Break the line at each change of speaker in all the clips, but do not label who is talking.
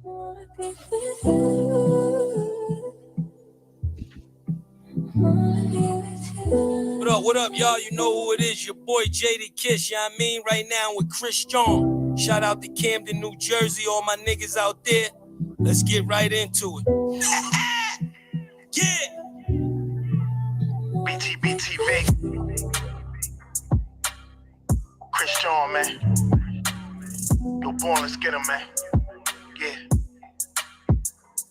What up, y'all? You know who it is. Your boy Jaded Kiss, you know what I mean? Right now with Chris John. Shout out to Camden, New Jersey, all my niggas out there. Let's get right into it. Yeah!
BTBTV. Chris John, man. Yo, born, let's get him, man.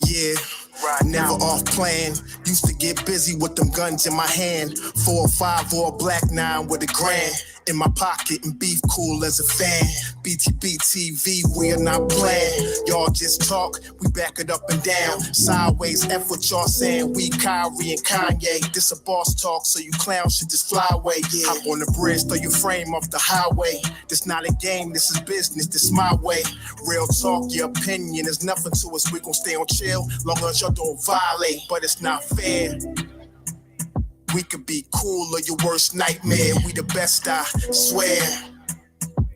Yeah. Right, never off plan. Used to get busy with them guns in my hand. 4 or 5 or a black 9 with a grand in my pocket and beef cool as a fan. BTBTV, we are not playing. Y'all just talk, we back it up and down. Sideways, F what y'all saying. We Kyrie and Kanye. This a boss talk, so you clowns should just fly away. Yeah. Hop on the bridge, throw your frame off the highway. This not a game, this is business, this my way. Real talk, your opinion is nothing to us. We gon' stay on chill, long as y'all don't violate. But it's not fair. We could be cool or your worst nightmare. We the best, I swear.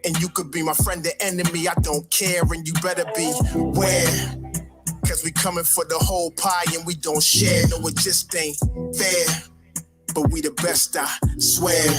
And you could be my friend or enemy, I don't care. And you better beware. Cause we coming for the whole pie and we don't share. No, it just ain't fair. But we the best, I swear.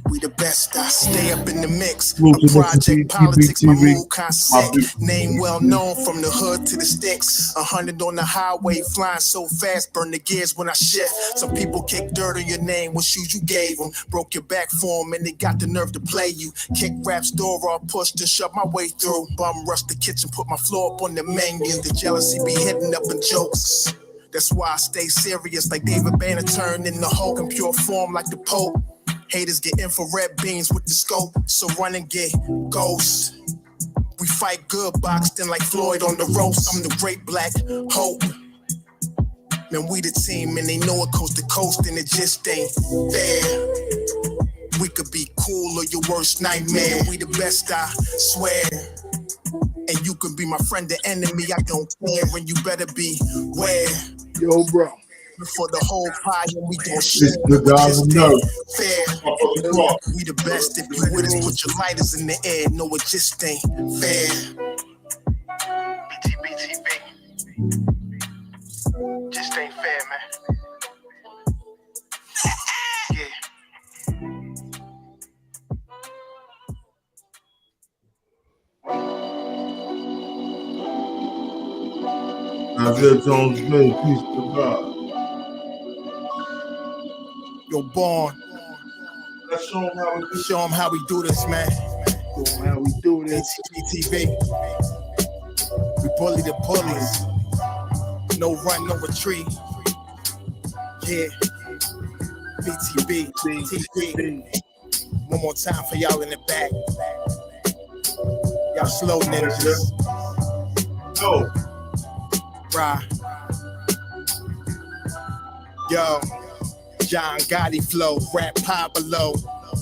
We the best, I stay up in the mix. A project politics, my mood kinda sick. Name well known from the hood to the sticks. 100 on the highway, flying so fast, burn the gears when I shift. Some people kick dirt on your name, what shoes you gave them. Broke your back for them and they got the nerve to play you. Kick rap's door off, pushed and shove my way through. Bum rush the kitchen, put my floor up on the menu. The jealousy be hitting up in jokes. That's why I stay serious like David Banner turned in the Hulk in pure form like the Pope. Haters get infrared beams with the scope, so run and get ghosts. We fight good, boxed in like Floyd on the ropes. I'm the great black hope. Man, we the team and they know it coast to coast and it just ain't fair. We could be cool or your worst nightmare. We the best, I swear. And you can be my friend or enemy, I don't care. And you better beware.
Yo, bro.
For the whole pie and we don't share. Fair. We the best. If you with us, put your lighters in the air. No, it just ain't fair.
BTBTV. Just ain't fair, man. Yeah.
Now, good Jones, good peace to God.
Yo, Born.
Let's show
them how we do this, man.
Show them how we do this.
BTV. We bully the bullies. No run, no retreat. Yeah. BTV. One more time for y'all in the back. Y'all slow ninjas.
Yo.
Right. Yo. John Gotti flow, rap Pablo,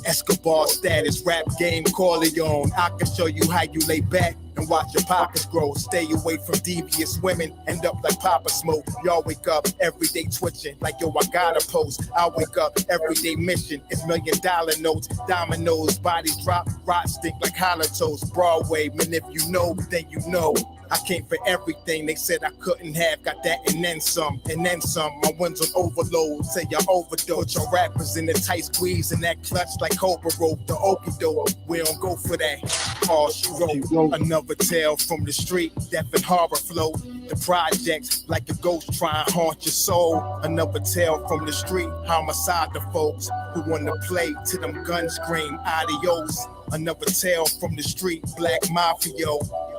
Escobar status, rap game Corleone. I can show you how you lay back and watch your pockets grow. Stay away from devious women, end up like Papa Smoke. Y'all wake up every day twitching, like yo, I gotta post. I wake up every day mission, it's $1 million notes, dominoes, bodies drop, rot stink like hollow toast. Broadway, man, if you know, then you know. I came for everything they said I couldn't have. Got that and then some, and then some. My ones on overload, say y'all overdose. Your rappers in the tight squeeze and that clutch like Cobra rope. The okie doke, we don't go for that. All she wrote, another tale from the street. Death and horror flow. The projects like a ghost try and haunt your soul. Another tale from the street. Homicide the folks who wanna play till them guns scream adios. Another tale from the street, Black Mafia.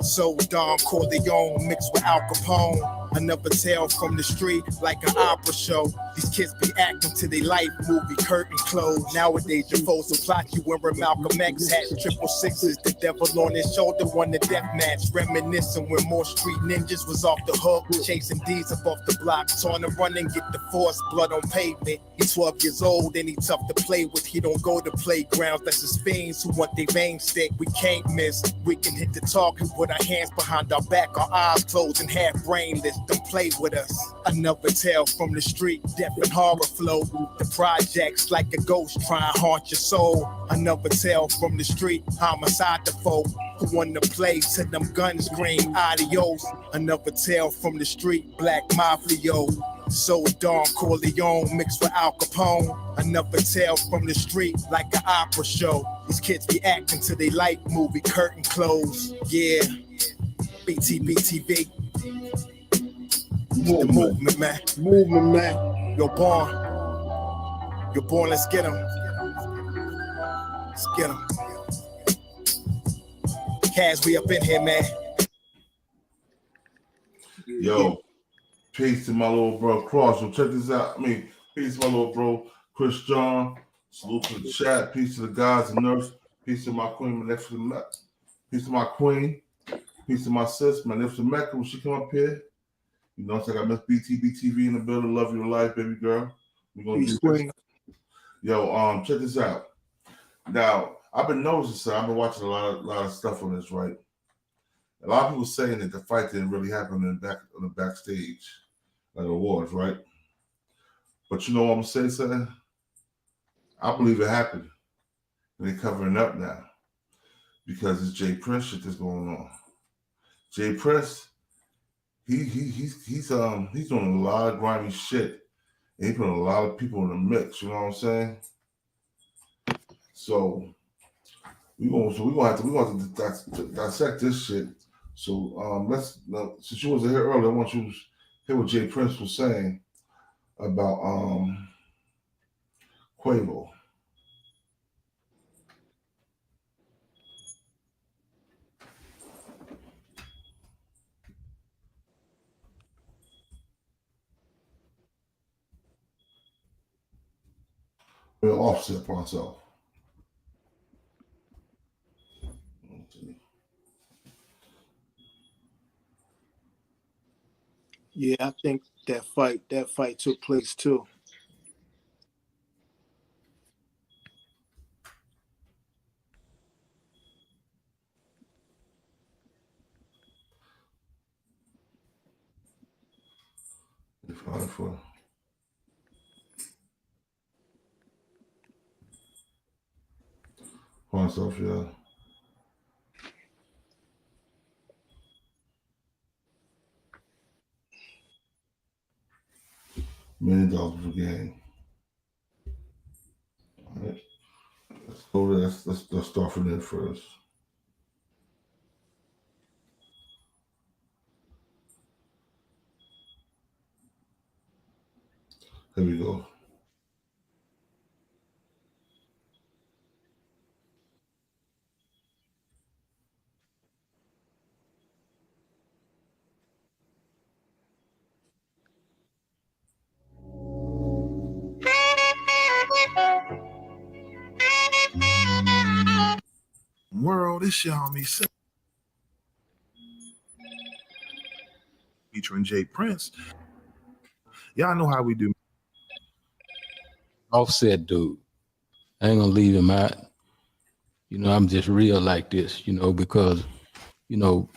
So Don Corleone mixed with Al Capone. Another tale from the street, like an opera show. These kids be acting to their life movie, curtain closed. Nowadays, your foes will plot you wearing Malcolm X hats, 666, the devil on his shoulder, won the death match. Reminiscing when more street ninjas was off the hook, chasing D's up off the block, trying to run and get the force, blood on pavement. He's 12 years old and he tough to play with. He don't go to playgrounds, that's his fiends who want their veins stick. We can't miss. We can hit the talk and put our hands behind our back, our eyes closed and half brainless. Them play with us. Another tale from the street, death and horror flow. The projects like a ghost try and haunt your soul. Another tale from the street, homicide the foe. Who wanna play till them guns scream adios. Another tale from the street, black mafia. So Don Corleone mixed with Al Capone. Another tale from the street like an opera show. These kids be acting till they like movie curtain close. Yeah, BTBTV. The movement, man.
Movement, man.
You're born. You're born, let's get 'em. Let's get 'em. Kaz, we up in here, man.
Yo, peace to my little bro Cross. So check this out. Peace to my little bro Chris John. Salute to the chat. Peace to the guys and nurse. Peace to my queen, peace to my queen. Peace to my sis, my nephew Mecca. When she come up here, you know, I got Miss BTBTV in the building. Love you to life, baby girl. We're gonna do this. Yo, check this out. Now, I've been noticing, so I've been watching a lot of stuff on this, right? A lot of people saying that the fight didn't really happen on the backstage at the awards, right? But you know what I'm saying, son? I believe it happened. And they're covering up now because it's Jay Prince shit that's going on. Jay Prince, he's doing a lot of grimy shit. And he putting a lot of people in the mix, you know what I'm saying? So we're gonna have to dissect this shit. So since you wasn't here earlier, I want you to hear what Jay Prince was saying about Quavo. We'll offset for ourselves.
Yeah, I think that fight took place too.
For myself, yeah. $1 million per game. All right. Let's go there. Let's start from there first. Here we go.
World, it's your homie featuring Jay Prince. Y'all know how we do.
Offset dude. I ain't gonna leave him out. You know, I'm just real like this, you know, because, you know,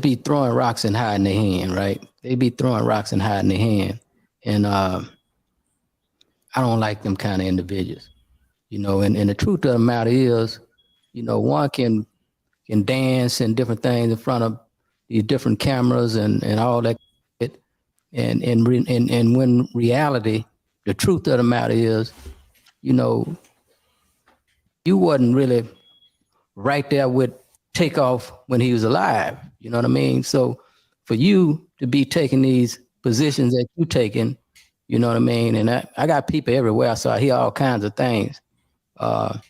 be throwing rocks and hiding their hand, right? They be throwing rocks and hiding their hand. And I don't like them kind of individuals, you know, and the truth of the matter is, you know, one can dance and different things in front of these different cameras and all that. And when reality, the truth of the matter is, you know, you wasn't really right there with Takeoff when he was alive. You know what I mean? So for you to be taking these positions that you taking, you know what I mean? And I got people everywhere, so I hear all kinds of things. I'm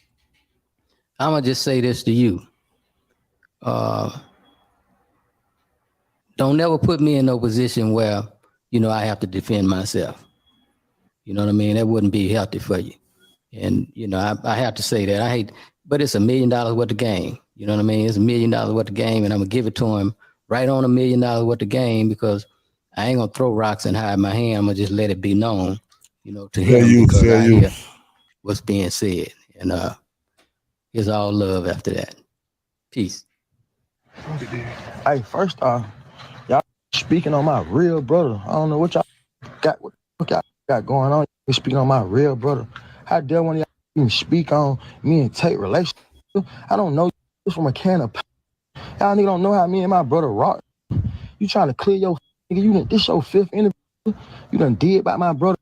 gonna just say this to you. Don't never put me in no position where, you know, I have to defend myself. You know what I mean? That wouldn't be healthy for you. And, you know, I have to say that. I hate, but it's $1 million worth of game. You know what I mean? It's $1 million worth of game, and I'm gonna give it to him right on $1 million worth of game, because I ain't gonna throw rocks and hide my hand. I'm gonna just let it be known, you know, to him, because I hear what's being said. And it's all love after that. Peace.
Hey, first off, y'all speaking on my real brother. I don't know what y'all got going on. You speaking on my real brother. How dare one of y'all even speak on me and Tate relationship? I don't know you from a can of. Y'all nigga don't know how me and my brother rock. You trying to clear your nigga? This your 5th interview. You done did about my brother.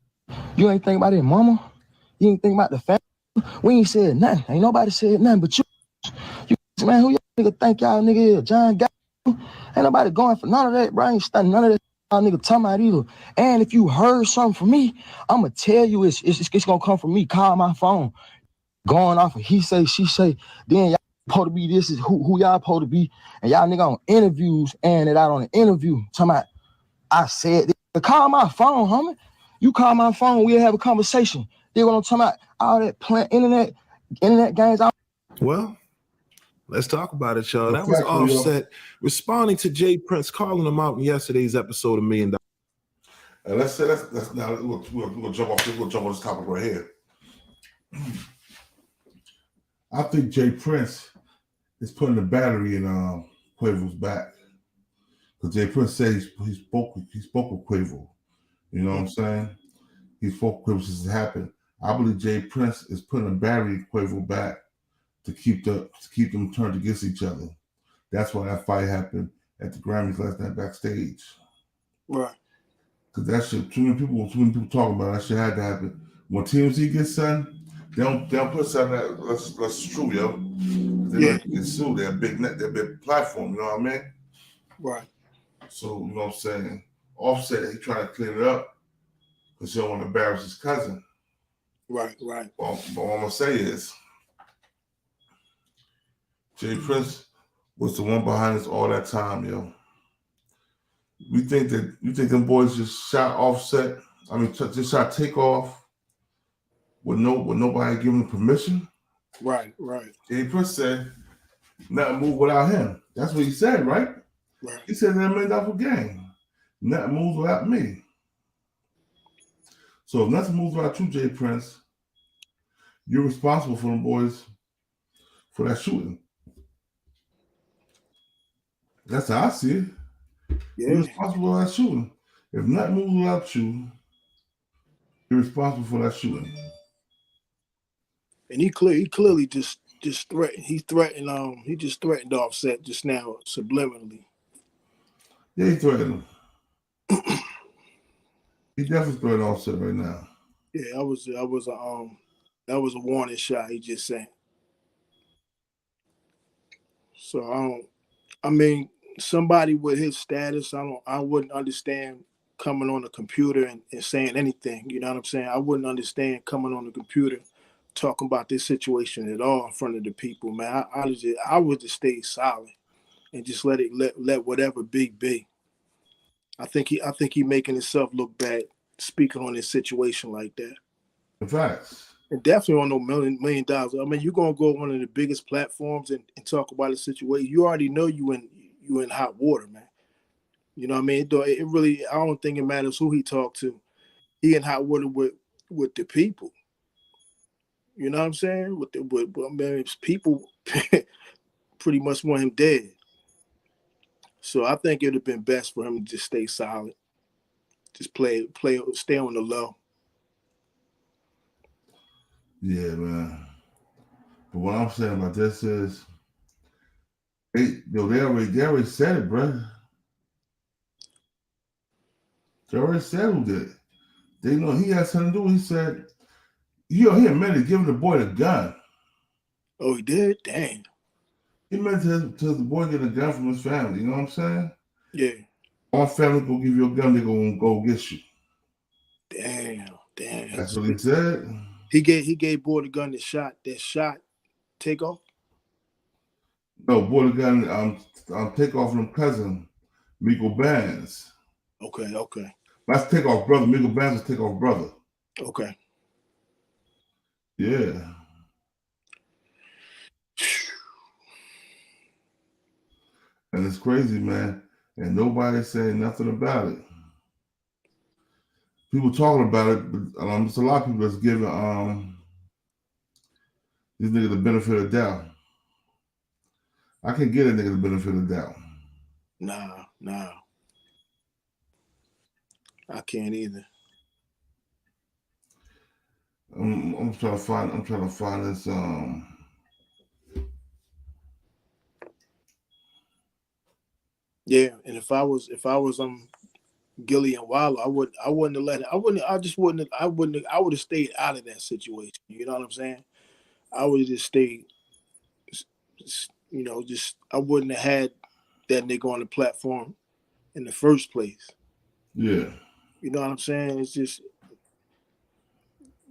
You ain't think about his mama. You ain't think about the family. We ain't said nothing. Ain't nobody said nothing but you. You man, who y'all nigga think y'all nigga is? John Guy. Ain't nobody going for none of that, bro. I ain't studying none of that y'all nigga talking about either. And if you heard something from me, I'ma tell you it's gonna come from me. Call my phone. Going off of he say, she say, then y'all supposed to be this is who y'all supposed to be. And y'all nigga on interviews and it out on an interview. Talking about I said this. Call my phone, homie. You call my phone, we'll have a conversation. They what I'm talking about, all that internet games.
Well, let's talk about it, y'all. That was
Respectfully, yo.
Offset responding to Jay Prince, calling him out in yesterday's episode of $1 Million.
Let's say that's now we'll jump off. We'll jump on this topic right here. I think Jay Prince is putting the battery in Quavo's back because Jay Prince said he spoke with Quavo. You know what I'm saying? He spoke with Quavo since it happened. I believe Jay Prince is putting a battery in Quavo back to keep them turned against each other. That's why that fight happened at the Grammys last night backstage.
Right.
Because that shit, too many people talking about it. That shit had to happen. When TMZ gets something, they don't put something that's true, yo. They're not get sued. They're a big platform, you know what I mean?
Right.
So, you know what I'm saying? Offset, he trying to clean it up because he don't want to embarrass his cousin.
Right.
But what I'm gonna say is Jay Prince was the one behind us all that time, yo. You think them boys just shot Offset? I mean, just shot Takeoff with nobody giving them permission?
Right.
Jay Prince said, "Nothing move without him." That's what he said, right?
Right.
He said that made up a game. Nothing moves without me. So if nothing moves without you, Jay Prince, you're responsible for them boys for that shooting. That's how I see it.
Yeah.
You're responsible for that shooting. If nothing moves without you, you're responsible for that shooting.
And he clearly just threatened. He just threatened Offset just now subliminally.
Yeah, he threatened him. He definitely threatened Offset right now.
Yeah, that was a warning shot he just sent. So I mean, somebody with his status, I wouldn't understand coming on the computer and saying anything. You know what I'm saying? I wouldn't understand coming on the computer talking about this situation at all in front of the people, man. I would just stay silent and just let whatever be. I think he making himself look bad speaking on this situation like that.
In fact.
And definitely on no $1 million. I mean, you're gonna go on one of the biggest platforms and talk about a situation. You already know you in hot water, man. You know what I mean? It really, I don't think it matters who he talked to. He in hot water with the people. You know what I'm saying? I mean, people pretty much want him dead. So I think it'd have been best for him to just stay silent, just stay on the low.
Yeah, man. But what I'm saying about this is, they already said it, bro. They already settled it. They know he had something to do. He said, he admitted giving the boy the gun.
Oh, he did? Damn.
He meant to the boy get a gun from his family. You know what I'm saying?
Yeah.
Our family go give you a gun, they gonna go get you.
Damn.
That's what he said.
He gave boy the gun that shot Takeoff.
No, boy, the gun Takeoff from cousin, Miko Bands.
Okay.
That's Takeoff brother. Miko Bands is Takeoff brother.
Okay.
Yeah. And it's crazy, man. And nobody's saying nothing about it. People talking about it, but there's a lot of people that's giving these niggas the benefit of the doubt. I can get a nigga the benefit of the doubt.
Nah. I can't either.
I'm trying to find this.
Yeah, and if I was Gilly and Wilder, I wouldn't have let it. I would have stayed out of that situation. You know what I'm saying? I would have just stayed. I wouldn't have had that nigga on the platform in the first place.
Yeah.
You know what I'm saying? It's just,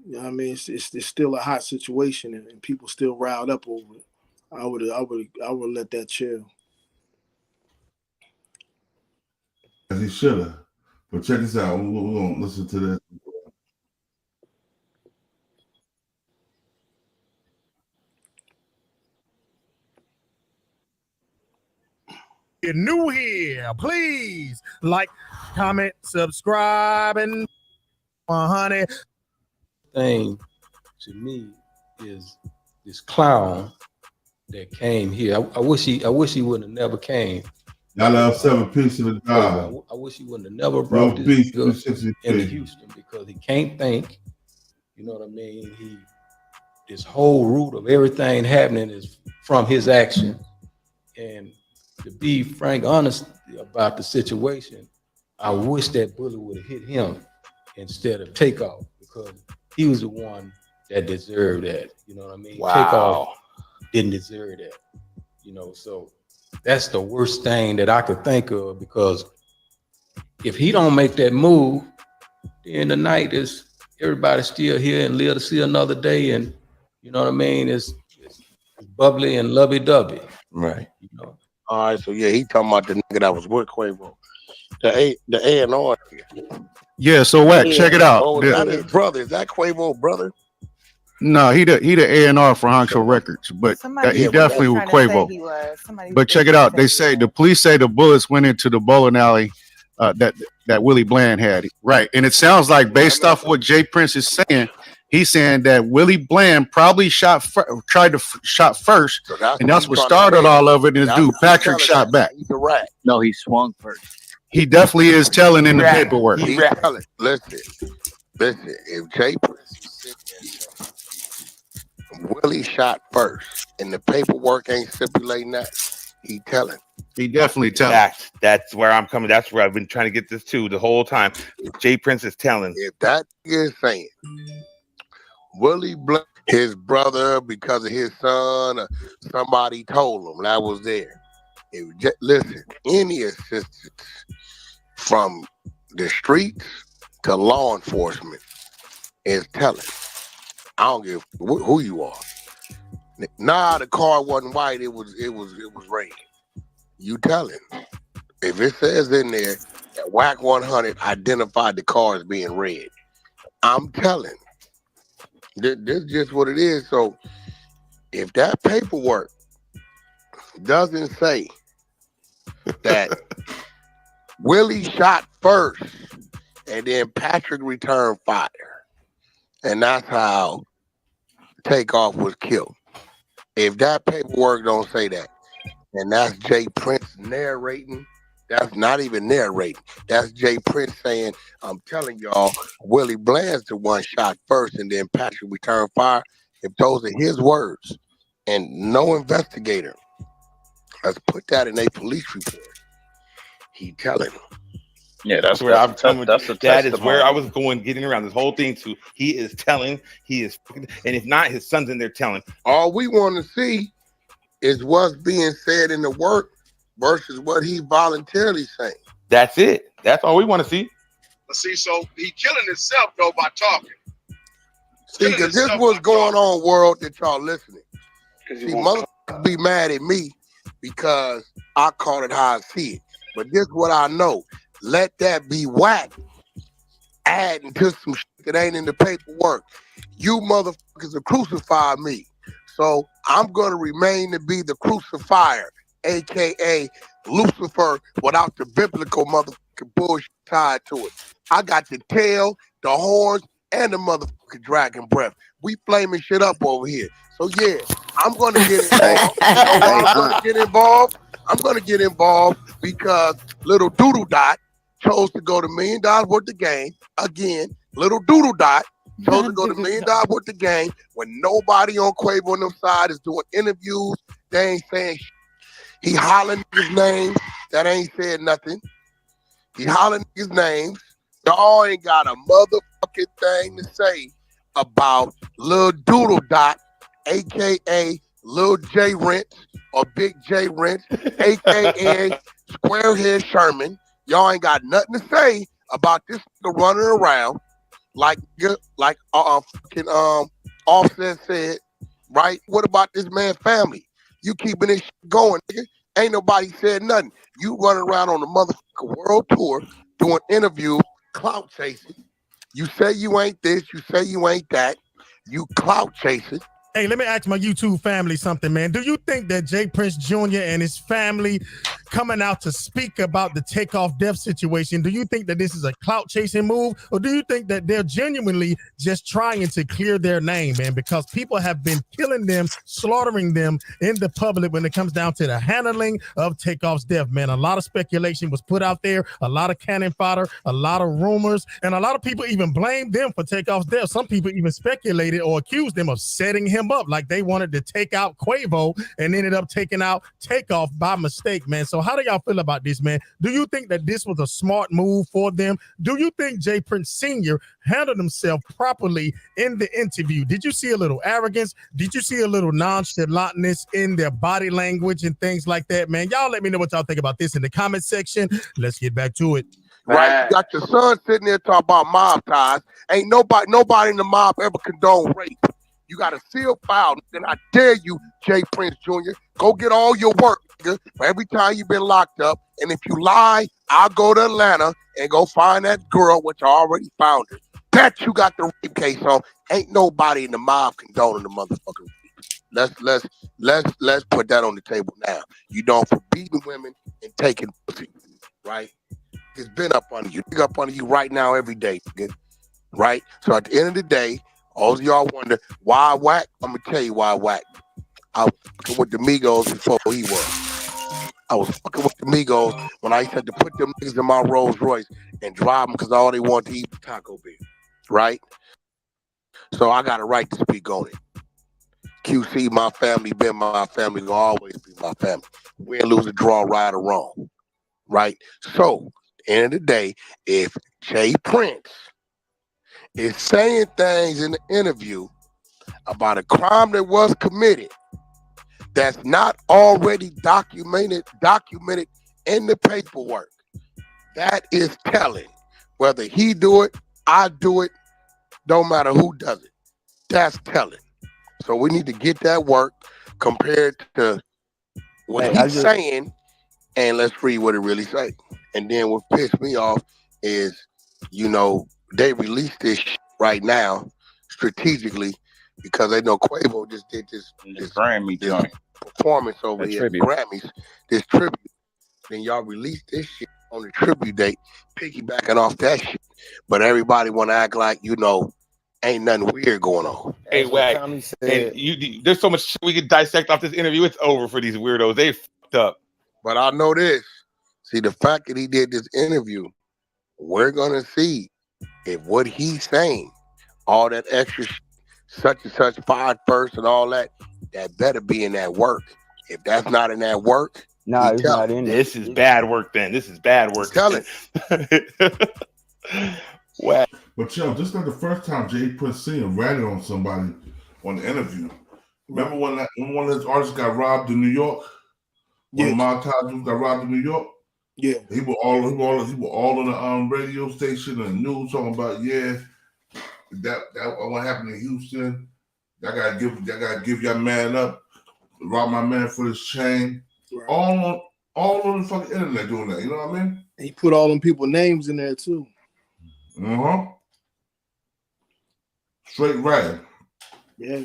you know what I mean? It's still a hot situation, and people still riled up over it. I would let that chill.
As he should have. But check this out. We're gonna listen to this.
You're new here, please like, comment, subscribe, and 100.
Thing to me is this clown that came here. I wish he wouldn't have never came.
Y'all have 7 pieces of God.
I wish he wouldn't have never brought this into Houston, because he can't think. You know what I mean? This whole root of everything happening is from his action. And to be frank, honest about the situation, I wish that bullet would have hit him instead of Takeoff, because he was the one that deserved that. You know what I mean?
Wow.
Takeoff didn't deserve that. You know, so that's the worst thing that I could think of, because if he don't make that move, then the night is everybody's still here and live to see another day, and you know what I mean? It's bubbly and lovey-dovey.
Right.
You know.
All right, so yeah, he talking about the nigga that was with Quavo. The A&R.
Yeah, so Wack, check it out.
Oh, is that his brother? Is that Quavo brother?
No, he the A&R for Honcho Records, but he definitely was Quavo. But check it out. They say the police say the bullets went into the bowling alley that Willie Bland had. Right, and it sounds like, based off what Jay Prince is saying, he's saying that Willie Bland probably tried to shot first, so and that's what started all of it. And his dude Patrick shot back.
He's a rat.
No, he swung first.
He definitely is telling in the paperwork.
He's telling. Listen. If Jay Prince Willie shot first, and the paperwork ain't stipulating that, he telling.
He definitely telling.
That's where I'm coming. That's where I've been trying to get this to the whole time. Jay Prince is telling.
If that is saying Willie Blunt, his brother, because of his son, or somebody told him that was there. Listen, any assistance from the streets to law enforcement is telling. I don't give who you are. Nah, the car wasn't white. It was red. You telling. If it says in there that WAC 100 identified the car as being red, I'm telling. This is just what it is. So if that paperwork doesn't say that Willie shot first and then Patrick returned fire, and that's how Takeoff was killed. If that paperwork don't say that, and that's Jay Prince narrating, that's not even narrating. That's Jay Prince saying, I'm telling y'all, Willie Bland's the one shot first and then Patrick returned fire. If those are his words, and no investigator has put that in a police report, he telling them.
Yeah, that's where I'm telling you. That is where I was getting around this whole thing to. He is telling, and if not, his son's in there telling.
All we want to see is what's being said in the work versus what he voluntarily saying.
That's it. That's all we want to see.
See, so he killing himself though by talking.
See, because this what's going on, world, that y'all listening. See, motherfuckers be mad at me because I call it how I see it. But this what I know. Let that be whack. Adding to some shit that ain't in the paperwork. You motherfuckers have crucified me. So I'm going to remain to be the crucifier, a.k.a. Lucifer, without the biblical motherfucking bullshit tied to it. I got the tail, the horns, and the motherfucking dragon breath. We flaming shit up over here. So yeah, I'm going to get involved. I'm going to get involved because little Doodle Dot chose to go to $1 million worth of game again. Little Doodle Dot chose to go to $1 million worth of game when nobody on Quavo and them side is doing interviews. They ain't saying shit. He hollering his names that ain't said nothing. He hollering his names. Y'all ain't got a motherfucking thing to say about Lil Doodle Dot, aka Lil J Rent or Big J Rent, aka Squarehead Sherman. Y'all ain't got nothing to say about this nigga running around like fucking Offset said, right? What about this man's family? You keeping this shit going, nigga. Ain't nobody said nothing. You running around on the motherfucking world tour doing interviews, clout chasing. You say you ain't this, you say you ain't that. You clout chasing.
Hey, let me ask my YouTube family something, man. Do you think that Jay Prince Jr. and his family coming out to speak about the Takeoff death situation, do you think that this is a clout chasing move, or do you think that they're genuinely just trying to clear their name, man? Because people have been killing them, slaughtering them in the public when it comes down to the handling of Takeoff's death, man. A lot of speculation was put out there, a lot of cannon fodder, a lot of rumors, and a lot of people even blamed them for Takeoff's death. Some people even speculated or accused them of setting him up, like they wanted to take out Quavo and ended up taking out Takeoff by mistake, man. So how do y'all feel about this, man? Do you think that this was a smart move for them? Do you think Jay Prince Sr. handled himself properly in the interview? Did you see a little arrogance? Did you see a little nonchalantness in their body language and things like that, man? Y'all let me know what y'all think about this in the comment section. Let's get back to it.
Right, you got your son sitting there talking about mob ties. Ain't nobody in the mob ever condone rape. You got a sealed file, and I dare you, Jay Prince Jr., go get all your work, nigga, for every time you've been locked up. And if you lie, I'll go to Atlanta and go find that girl, which I already found her. Bet you got the rape case on. Ain't nobody in the mob condoning the motherfucking rape. Let's put that on the table now. You don't for beating women and taking pussy, right? It's been up under you. It's up under you right now every day, nigga. Right? So at the end of the day, all of y'all wonder why Whack. I'm gonna tell you why Whack. I was fucking with the Migos before he was. I was fucking with the Migos when I used to put them niggas in my Rolls Royce and drive them because all they want to eat was Taco Bell. Right? So I got a right to speak on it. QC, my family, been my family, will always be my family. Win, lose, or draw, right or wrong. Right? So, at the end of the day, if Jay Prince is saying things in the interview about a crime that was committed that's not already documented in the paperwork, that is telling. Whether he do it, I do it, don't matter who does it. That's telling. So we need to get that work compared to what he's saying, and let's read what it really say. And then what pissed me off is, they released this shit right now strategically because they know Quavo just did this
Grammy joint
performance over here at Grammys, this tribute. Then y'all released this shit on the tribute date, piggybacking off that shit. But everybody want to act like, ain't nothing weird going on.
Hey, Wack, and there's so much shit we could dissect off this interview. It's over for these weirdos. They fucked up.
But I know this. See, the fact that he did this interview, we're going to see if what he's saying, all that extra such and such fired first and all that better be in that work. If that's not in that work,
no, it's not in
this is bad work then. This is bad work.
Tell it.
Wow.
But this not the first time Jay Prince Sr. ratted on somebody on the interview. Remember when one of his artists got robbed in New York? When Mob Ties got robbed in New York?
Yeah.
He was all on the radio station and news talking about that what happened in Houston. I gotta give your man up, rob my man for his chain. Right. All on the fucking internet doing that. You know what I mean?
He put all them people's names in there too.
Straight ratted.
Yeah.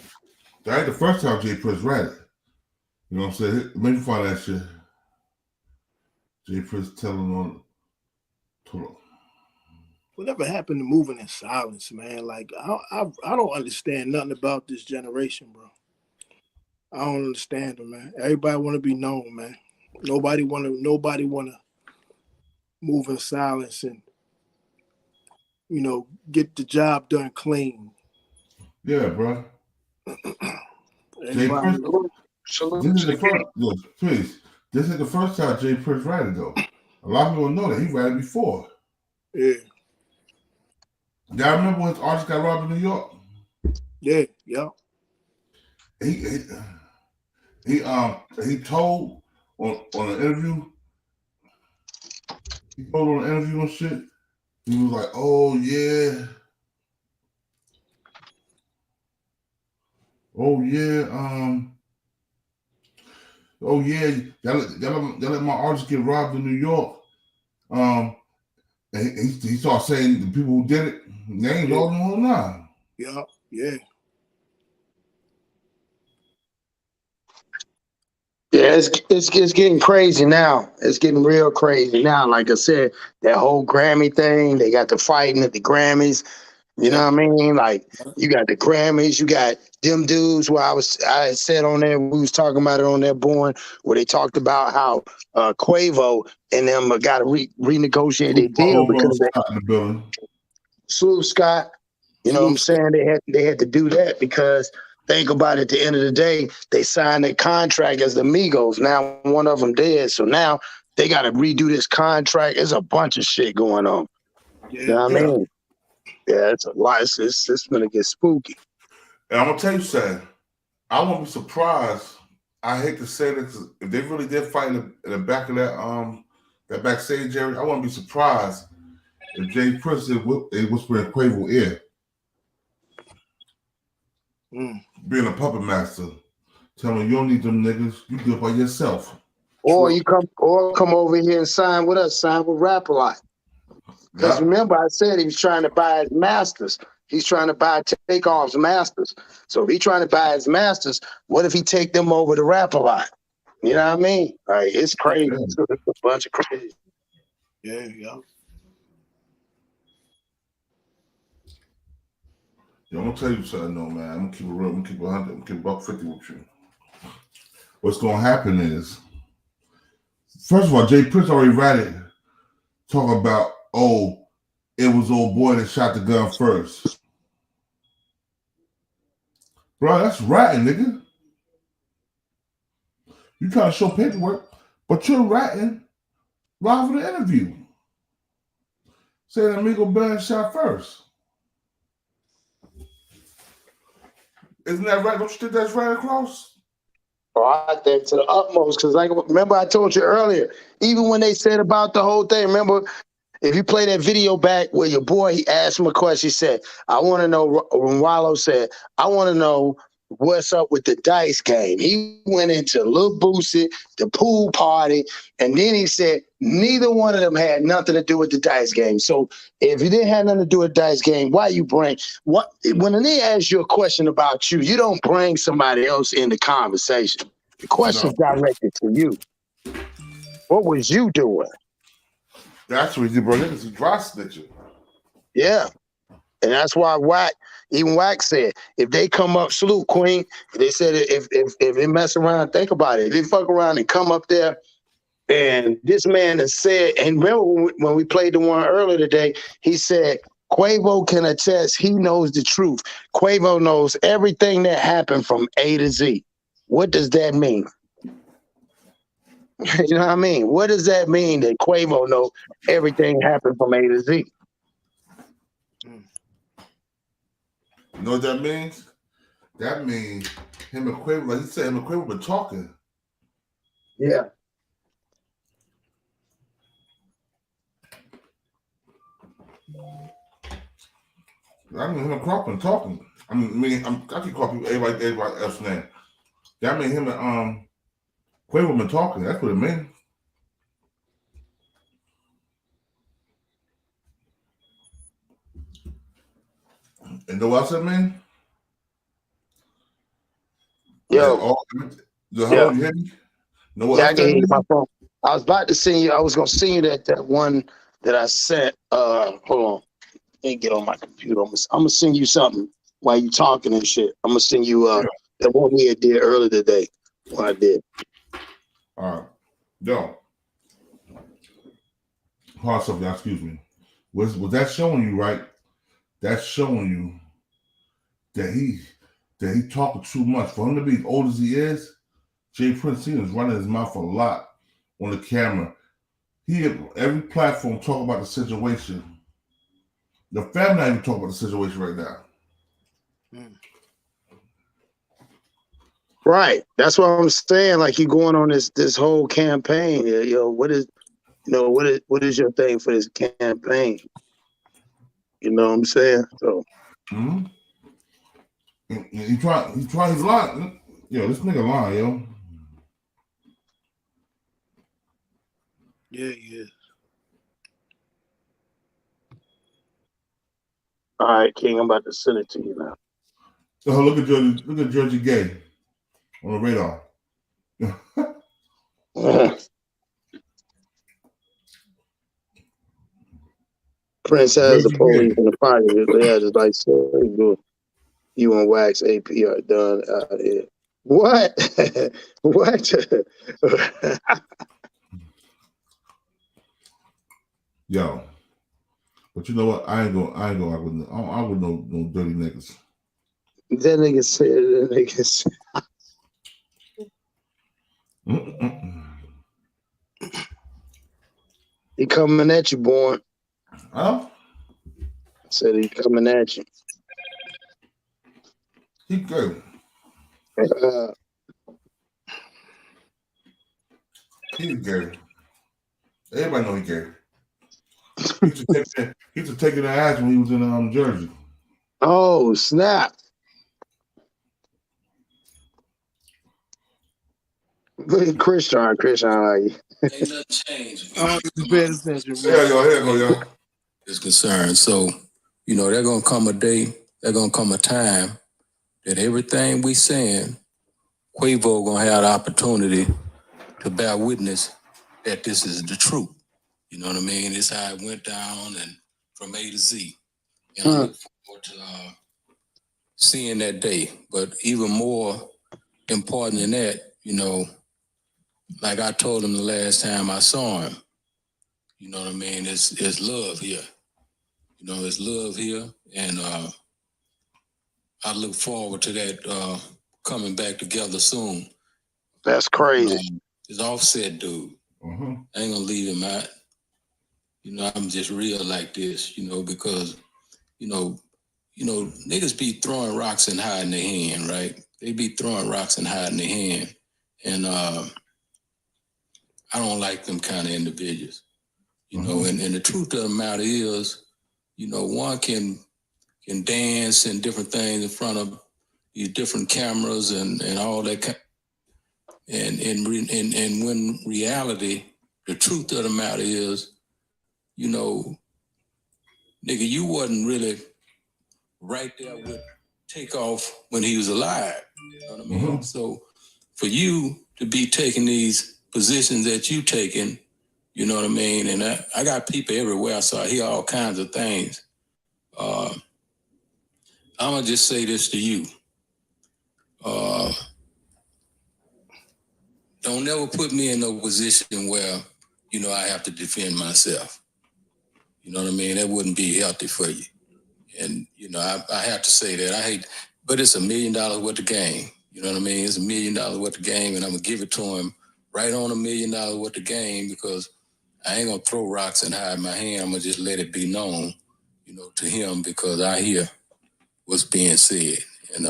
That ain't the first time Jay Prince ratted. You know what I'm saying? Let me find that shit. Jay Prince telling on.
Whatever happened to moving in silence, man? Like I don't understand nothing about this generation, bro. I don't understand them, man. Everybody want to be known, man. Nobody want to move in silence and, you know, get the job done clean.
Yeah, bro. Jay
Anybody-
Prince, this is the first. Look, please. This is the first time Jay Prince ratted though. A lot of people don't know that he ratted before.
Yeah.
Y'all remember when his artist got robbed in New York?
Yeah, yeah.
He told on an interview. He told on an interview and shit. He was like, "Oh yeah, oh yeah, y'all let my artist get robbed in New York." And he started saying the people who did it, names all the whole nine.
Yeah, yeah.
Yeah, it's getting crazy now. It's getting real crazy now. Like I said, that whole Grammy thing, they got the fighting at the Grammys. You know what I mean? Like you got the Grammys, you got them dudes where I had said on there, we was talking about it on there, Born, where they talked about how Quavo and them got to renegotiate their deal because Sloop Scott, you know what I'm saying? They had to do that because think about it, at the end of the day, they signed a contract as the Migos. Now one of them dead, so now they got to redo this contract. There's a bunch of shit going on. You know what I mean? Yeah, it's a lot. It's gonna get spooky.
And I'm gonna tell you something. I won't be surprised. I hate to say this, if they really did fight in the back of that backstage area, I wouldn't be surprised if Jay Prince they whisper in Quavo ear. Being a puppet master, tell me you don't need them niggas. You do it by yourself.
Or you come over here and sign with us. Sign with Rap a Lot. Because remember, I said he was trying to buy his masters. He's trying to buy Takeoff's masters. So if he's trying to buy his masters, what if he take them over to Rap a Lot? You know what I mean? Like, it's crazy. It's a bunch of crazy.
Yeah, yeah.
Yo, I'm gonna tell you something though, man. I'm gonna keep it real. I'm gonna keep it 100. I'm gonna keep it $150 with you. What's gonna happen is, first of all, Jay Prince already ratted. Talk about, oh, it was old boy that shot the gun first. Bro, that's ratting, nigga. You trying to show paperwork, but you're ratting live for the interview. Saying Amigo Band shot first. Isn't that right? Don't you think that's right across?
Oh, I think to the utmost, because like remember I told you earlier, even when they said about the whole thing, remember, if you play that video back where your boy, he asked him a question, he said, I want to know, when Wallow said, I want to know what's up with the dice game. He went into Lil Boosie, the pool party, and then he said, neither one of them had nothing to do with the dice game. So if you didn't have nothing to do with the dice game, why you bring, when they ask you a question about you, you don't bring somebody else in the conversation. The question's directed to you. What was you doing?
That's what you bro. Niggas is dry snitching.
Yeah. And that's why Wack said, if they come up, salute Queen, they said if they mess around, think about it. If they fuck around and come up there, and this man has said, and remember when we played the one earlier today, he said, Quavo can attest, he knows the truth. Quavo knows everything that happened from A to Z. What does that mean? You know what I mean? What does that mean that Quavo knows everything happened from A to Z?
You know what that means? That means him and Quavo, like he said, him and Quavo been talking.
Yeah.
I mean, him and Quavo been talking. I keep calling people everybody else name. That means him and Quavo been talking. That's what it means. And know what else it means?
Yo.
You hear me? Know what
I can hear my phone. I was about to send you, I was going to send you that one that I sent. Hold on. Let me get on my computer. I'm going to send you something while you talking and shit. I'm going to send you that one we did earlier today. What I did.
All right. Yo. hard stuff, y'all. Excuse me. Was that showing you, right? That's showing you that he talking too much. For him to be as old as he is, Jay Prince is running his mouth a lot on the camera. He every platform talk about the situation. The family not even talk about the situation right now.
Right. That's what I'm saying. Like you going on this whole campaign. Yo, what is your thing for this campaign? You know what I'm saying? So
he tried his lie. Yo, this nigga lying, yo.
Yeah, he is.
All right, King, I'm about to send it to you now.
So look at Jersey Gay on the radar.
Prince has the police in the pocket. Yeah, just like so. You on wax APR done out here. What? What?
Yo, but you know what? I ain't gonna argue with no dirty niggas.
That nigga said. That nigga said. He coming at you, boy.
Huh?
Said he coming at you.
He good. He's good. Everybody know he good. He used to take it ass when he was in Jersey.
Oh snap! Look at Christian like
Ain't nothing changed.
Oh, you paying attention, bro.
Here you go, yo.
Is concerned. So, you know, there's gonna come a day, there's gonna come a time that everything we saying, Quavo gonna have the opportunity to bear witness that this is the truth. You know what I mean? It's how it went down and from A to Z. And I look forward to seeing that day. But even more important than that, you know, like I told him the last time I saw him, you know what I mean? It's love here. You know, it's love here. And I look forward to that coming back together soon.
That's crazy.
It's Offset, dude. I ain't gonna leave him out. You know, I'm just real like this, you know, because, you know, niggas be throwing rocks and hiding their hand, right? They be throwing rocks and hiding their hand. And I don't like them kind of individuals. You know, and the truth of the matter is, you know, one can dance and different things in front of these different cameras and all that. And when reality, the truth of the matter is, you know, nigga, you wasn't really right there with Takeoff when he was alive. You know what I mean? So for you to be taking these positions that you taking, you know what I mean? And I got people everywhere, so I hear all kinds of things. I'm going to just say this to you. Don't never put me in no position where, you know, I have to defend myself. You know what I mean? That wouldn't be healthy for you. And, you know, I have to say that. I hate, but it's $1 million worth of game. You know what I mean? It's $1 million worth of game, and I'm going to give it to him right on $1 million worth of game because I ain't going to throw rocks and hide my hand. I'm going to just let it be known, you know, to him because I hear what's being said. And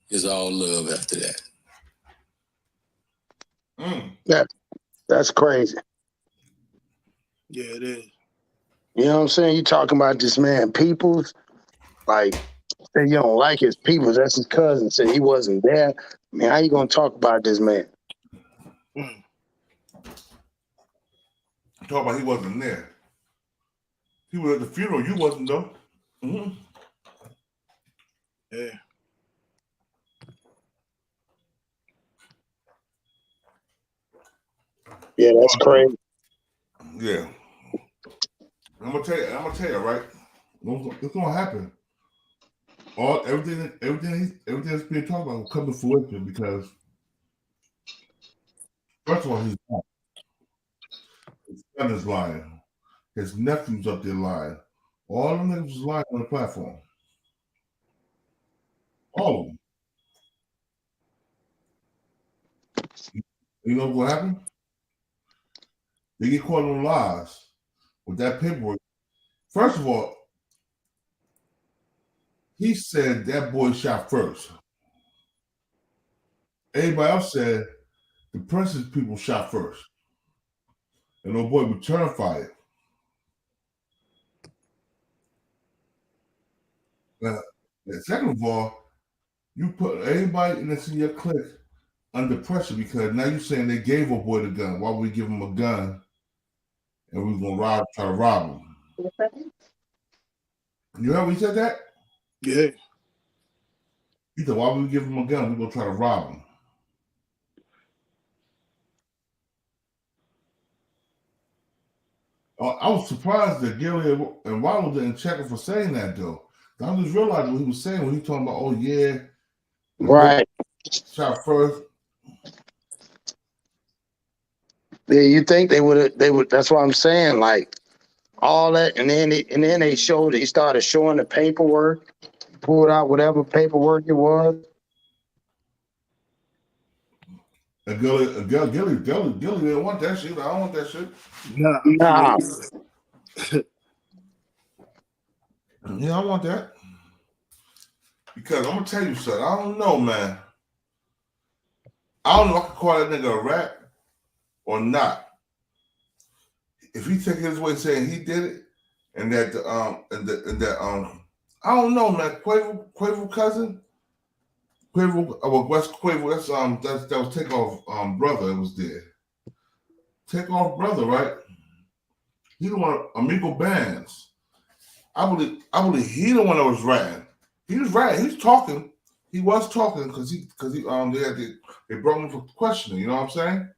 it's all love after that.
That's crazy.
Yeah, it is.
You know what I'm saying? You talking about this man Peoples, like say you don't like his Peoples. That's his cousin. Said he wasn't there. I mean, how you gonna talk about this man?
Talk about he wasn't there. He was at the funeral. You wasn't though.
Yeah.
Yeah, that's crazy.
Yeah. I'm gonna tell you, right? It's gonna happen. Everything that's being talked about will come to fruition because first of all, he's lying. His son is lying. his nephews up there lying. All them niggas was lying on the platform. All of them. You know what happened? They get caught on lies with that paperwork. First of all, he said that boy shot first. Everybody else said the Prince's people shot first. And no boy returned fire. Now, second of all, you put everybody that's in your clique under pressure because now you're saying they gave a boy the gun. Why would we give him a gun and we was gonna try to rob him? You heard when he said that?
Yeah.
He said, why would we give him a gun? We're gonna try to rob him. I was surprised that Gilly and Waddle didn't check him for saying that though. I just realized what he was saying when he talking about, oh yeah,
right,
shot first.
Yeah, you think they would? That's what I'm saying. Like all that, and then they showed. He started showing the paperwork, pulled out whatever paperwork it was.
And Gilly didn't want that shit. I don't want that shit.
Nah.
Yeah, I want that. Because I'm gonna tell you something. I don't know, man. I don't know if I can call that nigga a rat or not. If he take his way saying he did it, and that I don't know, man. Quavo cousin, West Quavo. That was Takeoff brother. It was there. Takeoff brother, right? He the one. Amigo Bands. I believe he the one that was ratting. He was ratting. He was talking. He was talking because they brought him for questioning. You know what I'm saying?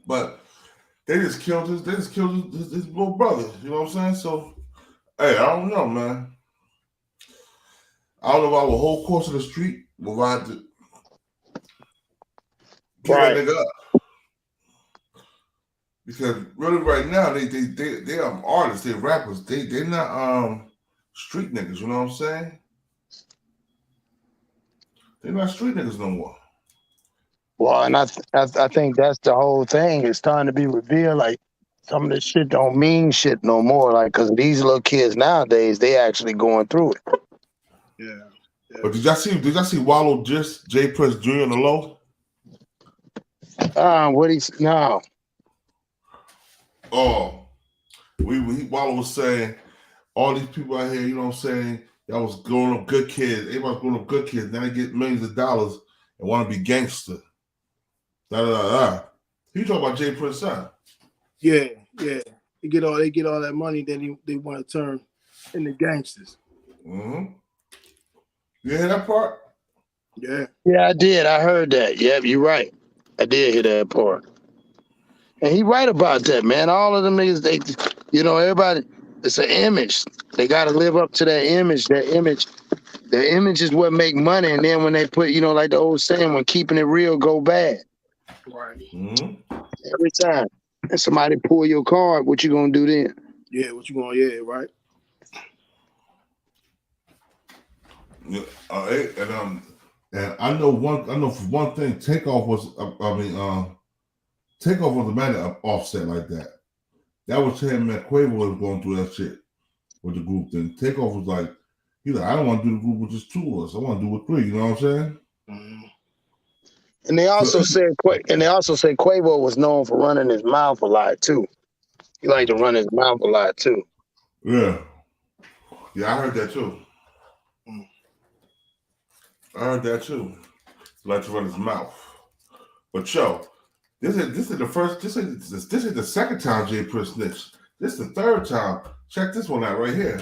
But they just killed his little brother. You know what I'm saying? So, hey, I don't know, man. I don't know about the whole course of the street, but I had to get that nigga up. Because really right now, they are artists, they rappers, they're not street niggas, you know what I'm saying? They're not street niggas no more.
Well, and I think that's the whole thing. It's starting to be revealed. Like some of this shit don't mean shit no more. Like because these little kids nowadays, they actually going through it.
Yeah. But did y'all see Wallow just J Prince Jr. on the low?
No.
Oh, Wallow was saying all these people out here, you know what I'm saying? Y'all was growing up good kids. Everybody's growing up good kids. Now they get millions of dollars and want to be gangster. He talking about J Prince's son.
Yeah. They get all that money, then they want to turn into gangsters.
Mm-hmm. You hear that part?
Yeah.
Yeah, I did. I heard that. Yep, you're right. I did hear that part. And he right about that, man. All of them niggas, everybody, it's an image. They got to live up to that image. The image is what make money. And then when they put, like the old saying, when keeping it real go bad.
Right.
Mm-hmm.
Every time. And somebody pull your card, what you gonna do then?
Yeah, right.
Yeah, and I know for one thing, Takeoff was Takeoff was a man that Offset like that. That was him and Quavo was going through that shit with the group thing. Takeoff was like, I don't want to do the group with just two of us. I want to do with three. You know what I'm saying?
Mm-hmm.
And they also said Quavo was known for running his mouth a lot too. He liked to run his mouth a lot too.
Yeah, I heard that too. I heard that too. He liked to run his mouth. But yo, this is the second time J Prince snitched. This is the third time. Check this one out right here.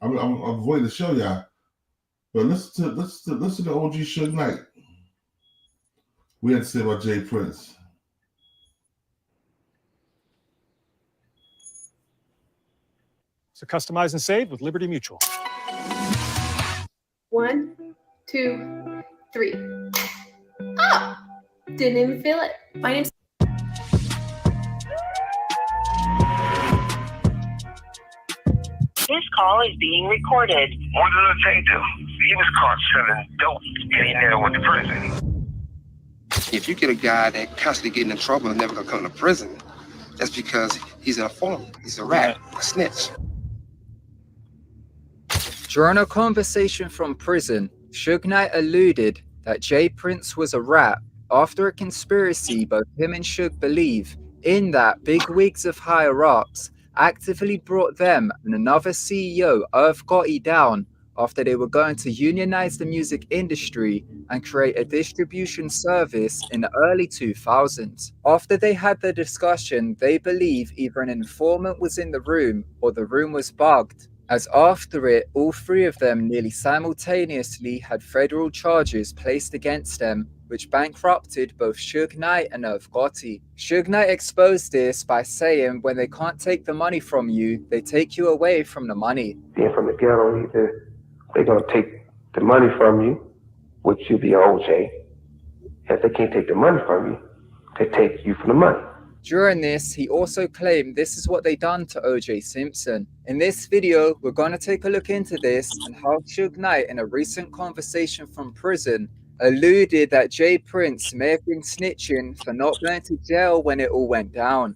I'm waiting to show y'all. But listen to the OG Suge Knight. We had to say about J Prince.
So customize and save with Liberty Mutual.
1, 2, 3. Oh, didn't even feel it. My name's
This call is being recorded.
What did Lil Tay do? He was caught selling dope and he never went to prison.
If you get a guy that constantly getting in trouble and never gonna come to prison, that's because he's an informant, he's a rat, a snitch.
During a conversation from prison, Suge Knight alluded that Jay Prince was a rat after a conspiracy both him and Suge believe in that big wigs of higher-ups actively brought them and another CEO, Irv Gotti, down after they were going to unionize the music industry and create a distribution service in the early 2000s. After they had the discussion, they believe either an informant was in the room or the room was bugged, as after it, all three of them nearly simultaneously had federal charges placed against them, which bankrupted both Suge Knight and Irv Gotti. Suge Knight exposed this by saying, when they can't take the money from you, they take you away from the money.
Being from the ghetto, either they're gonna take the money from you, which you be OJ. If they can't take the money from you, they take you from the money.
During this, he also claimed this is what they done to OJ Simpson. In this video, we're going to take a look into this and how Suge Knight, in a recent conversation from prison, alluded that Jay Prince may have been snitching for not going to jail when it all went down.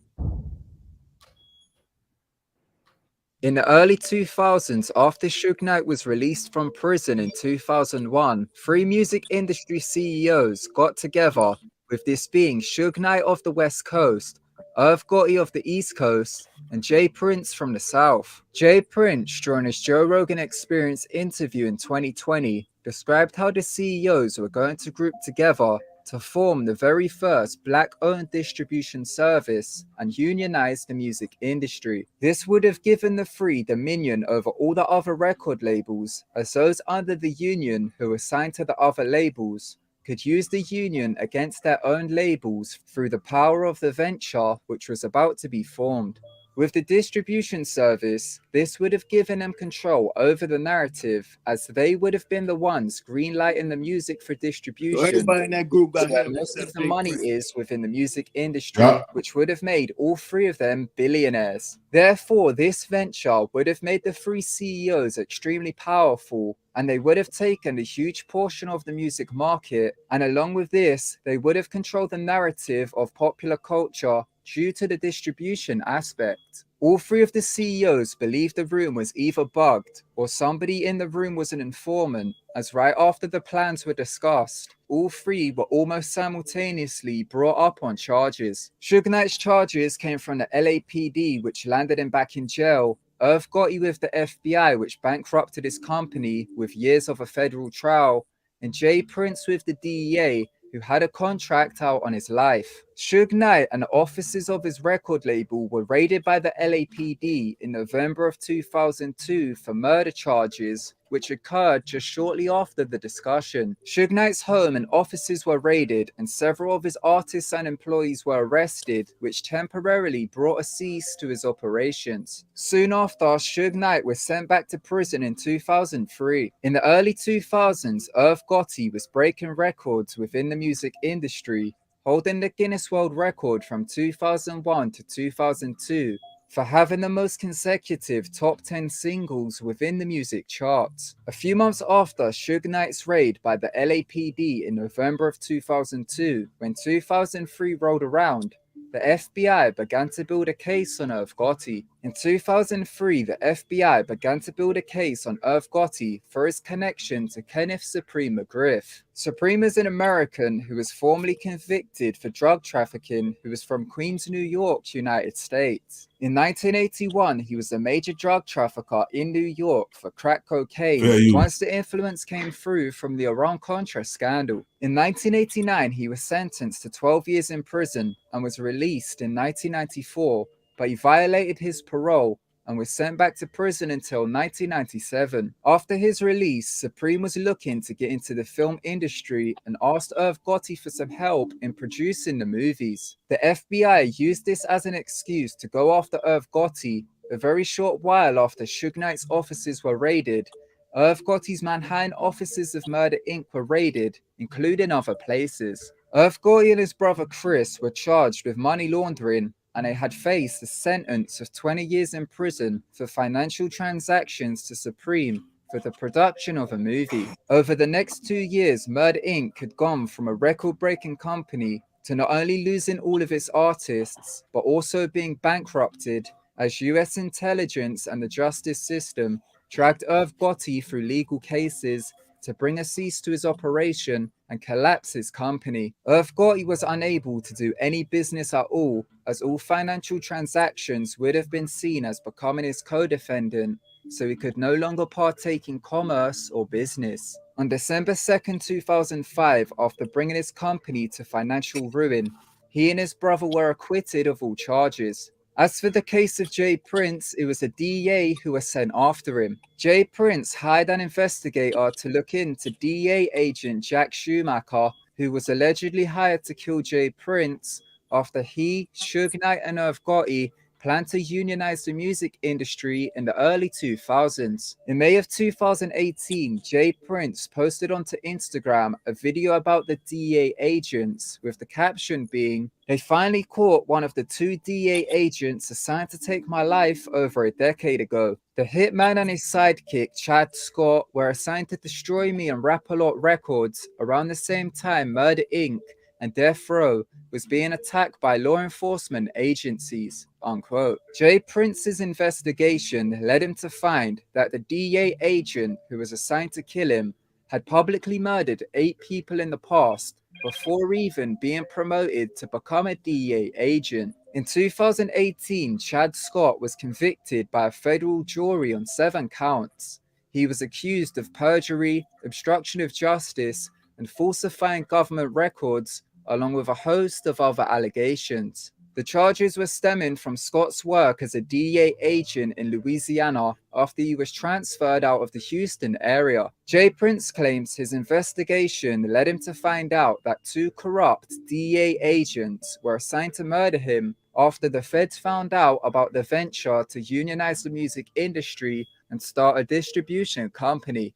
In the early 2000s, after Suge Knight was released from prison in 2001, three music industry CEOs got together, with this being Suge Knight of the West Coast, Irv Gotti of the East Coast, and Jay Prince from the South. Jay Prince, during his Joe Rogan Experience interview in 2020, described how the CEOs were going to group together to form the very first black-owned distribution service and unionize the music industry. This would have given the three dominion over all the other record labels, as those under the union who were signed to the other labels could use the union against their own labels through the power of the venture which was about to be formed. With the distribution service, this would have given them control over the narrative, as they would have been the ones greenlighting the music for distribution.
So everybody in that group got
where most of the money is within the music industry, which would have made all three of them billionaires. Therefore, this venture would have made the three CEOs extremely powerful, and they would have taken a huge portion of the music market, and along with this, they would have controlled the narrative of popular culture due to the distribution aspect. All three of the CEOs believed the room was either bugged or somebody in the room was an informant, as right after the plans were discussed, all three were almost simultaneously brought up on charges. Suge Knight's charges came from the LAPD, which landed him back in jail, Irv Gotti with the FBI, which bankrupted his company with years of a federal trial, and Jay Prince with the DEA, who had a contract out on his life. Suge Knight and the offices of his record label were raided by the LAPD in November of 2002 for murder charges, which occurred just shortly after the discussion. Suge Knight's home and offices were raided, and several of his artists and employees were arrested, which temporarily brought a cease to his operations. Soon after, Suge Knight was sent back to prison in 2003. In the early 2000s, Irv Gotti was breaking records within the music industry, holding the Guinness World Record from 2001 to 2002 for having the most consecutive top 10 singles within the music charts. A few months after Suge Knight's raid by the LAPD in November of 2002, when 2003 rolled around, the FBI began to build a case on Irv Gotti. In 2003, the FBI began to build a case on Irv Gotti for his connection to Kenneth Supreme McGriff. Supreme is an American who was formerly convicted for drug trafficking who was from Queens, New York, United States. In 1981, he was a major drug trafficker in New York for crack cocaine once the influence came through from the Iran-Contra scandal. In 1989, he was sentenced to 12 years in prison and was released in 1994, but he violated his parole and was sent back to prison until 1997. After his release, Supreme was looking to get into the film industry and asked Irv Gotti for some help in producing the movies. The FBI used this as an excuse to go after Irv Gotti. A very short while after Suge Knight's offices were raided, Irv Gotti's Manhattan offices of Murder Inc. were raided, including other places. Irv Gotti and his brother Chris were charged with money laundering and they had faced a sentence of 20 years in prison for financial transactions to Supreme for the production of a movie. Over the next 2 years, Murder Inc. had gone from a record-breaking company to not only losing all of its artists, but also being bankrupted as US intelligence and the justice system dragged Irv Gotti through legal cases to bring a cease to his operation and collapse his company. Irv Gotti was unable to do any business at all, as all financial transactions would have been seen as becoming his co-defendant, so he could no longer partake in commerce or business. On December 2nd, 2005, after bringing his company to financial ruin, he and his brother were acquitted of all charges. As for the case of Jay Prince, it was the DEA who was sent after him. Jay Prince hired an investigator to look into DEA agent Jack Schumacher, who was allegedly hired to kill Jay Prince after he, Suge Knight, and Irv Gotti planned to unionize the music industry in the early 2000s. In May of 2018, Jay Prince posted onto Instagram a video about the DEA agents, with the caption being, "They finally caught one of the 2 DEA agents assigned to take my life over a decade ago. The hitman and his sidekick, Chad Scott, were assigned to destroy me and Rap-A-Lot Records around the same time Murder Inc. and Death Row was being attacked by law enforcement agencies," unquote. Jay Prince's investigation led him to find that the DEA agent who was assigned to kill him had publicly murdered 8 people in the past before even being promoted to become a DEA agent. In 2018, Chad Scott was convicted by a federal jury on 7 counts. He was accused of perjury, obstruction of justice, and falsifying government records, along with a host of other allegations. The charges were stemming from Scott's work as a DEA agent in Louisiana after he was transferred out of the Houston area. Jay Prince claims his investigation led him to find out that 2 corrupt DEA agents were assigned to murder him after the feds found out about the venture to unionize the music industry and start a distribution company.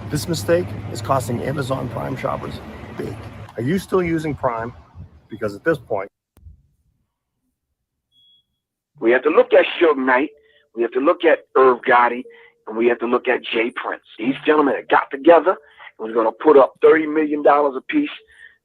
This mistake is costing Amazon Prime shoppers big. Are you still using Prime? Because at this point,
we have to look at Suge Knight, we have to look at Irv Gotti, and we have to look at Jay Prince. These gentlemen have got together and was going to put up $30 million a piece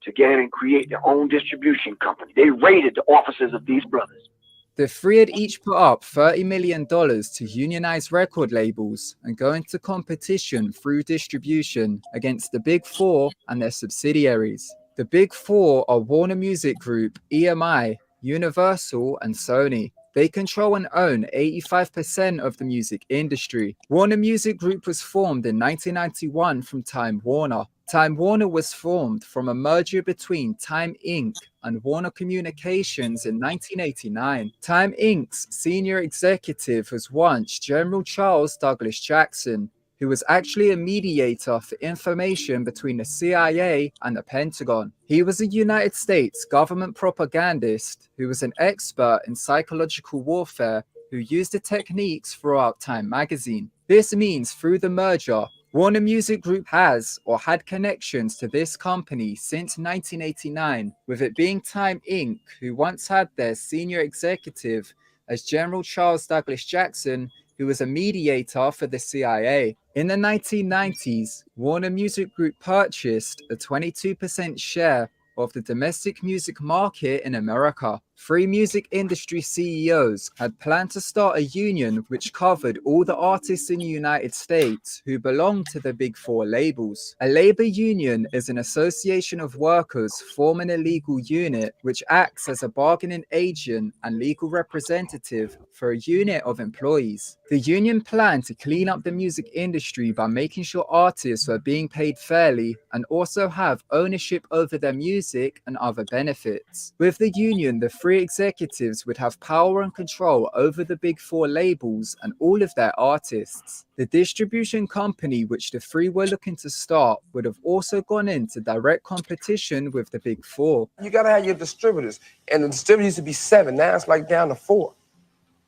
to get and create their own distribution company. They raided the offices of these brothers.
The 3 had each put up $30 million to unionize record labels and go into competition through distribution against the Big Four and their subsidiaries. The Big Four are Warner Music Group, EMI, Universal, and Sony. They control and own 85% of the music industry. Warner Music Group was formed in 1991 from Time Warner. Time Warner was formed from a merger between Time Inc. and Warner Communications in 1989. Time Inc.'s senior executive was once General Charles Douglas Jackson, who was actually a mediator for information between the CIA and the Pentagon. He was a United States government propagandist who was an expert in psychological warfare who used the techniques throughout Time magazine. This means through the merger, Warner Music Group has or had connections to this company since 1989, with it being Time Inc., who once had their senior executive as General Charles Douglas Jackson, who was a mediator for the CIA. In the 1990s, Warner Music Group purchased a 22% share of the domestic music market in America. 3 music industry CEOs had planned to start a union which covered all the artists in the United States who belonged to the Big Four labels. A labor union is an association of workers forming a legal unit which acts as a bargaining agent and legal representative for a unit of employees. The union planned to clean up the music industry by making sure artists were being paid fairly and also have ownership over their music and other benefits. With the union, the 3 executives would have power and control over the Big Four labels and all of their artists. The distribution company which the 3 were looking to start would have also gone into direct competition with the Big Four.
You gotta have your distributors, and the distributors used to be 7, now it's like down to 4.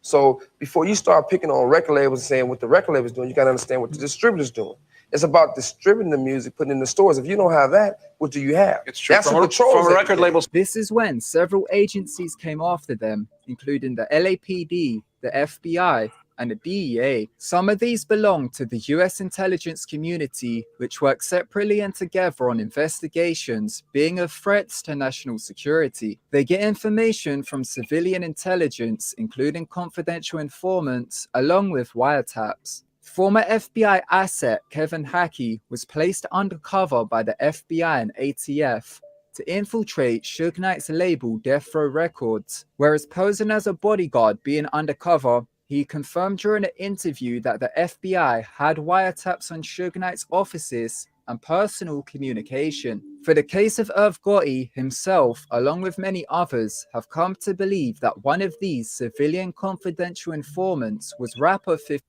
So before you start picking on record labels and saying what the record labels doing, you gotta understand what the distributors doing. It's about distributing the music, putting it in the stores. If you don't have that, what do you have?
It's true.
That's what controls
From a record
everything.
label. This is when several agencies came after them, including the LAPD, the FBI, and the DEA. Some of these belong to the US intelligence community, which work separately and together on investigations, being of threats to national security. They get information from civilian intelligence, including confidential informants, along with wiretaps. Former FBI asset Kevin Hackey was placed undercover by the FBI and ATF to infiltrate Suge Knight's label Death Row Records. Whereas posing as a bodyguard being undercover, he confirmed during an interview that the FBI had wiretaps on Suge Knight's offices and personal communication. For the case of Irv Gotti himself, along with many others, have come to believe that one of these civilian confidential informants was rapper 50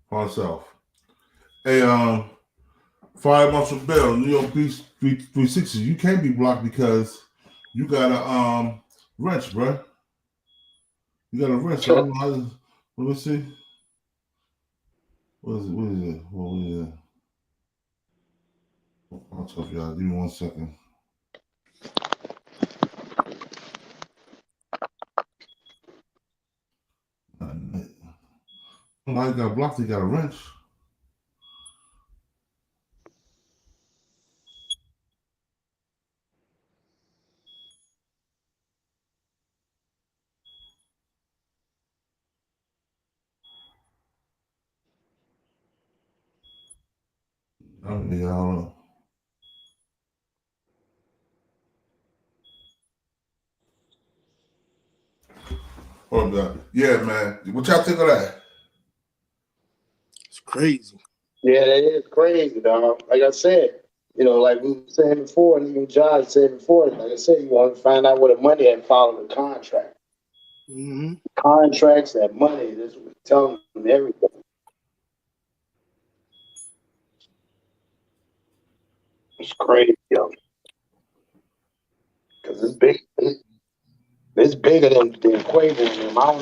myself. Hey, 5 months of bail, New York Beach 360. You can't be blocked because you got a wrench, bro. You got a wrench. I don't know how to, let me see. What is it? What is it? What is it? I'll tell y'all. Give me 1 second. Now you got blocked. You got a wrench. Yeah, I don't know. Hold on. Yeah, man. What y'all think of that?
It's crazy.
Yeah, that is crazy, dog. Like I said, you know, like we were saying before, and even Josh said before, like I said, you want to find out where the money had followed the contract.
Mm-hmm.
Contracts, that money, this was telling them everything. It's crazy, yo. Because it's big. It's bigger than Quavo and them. I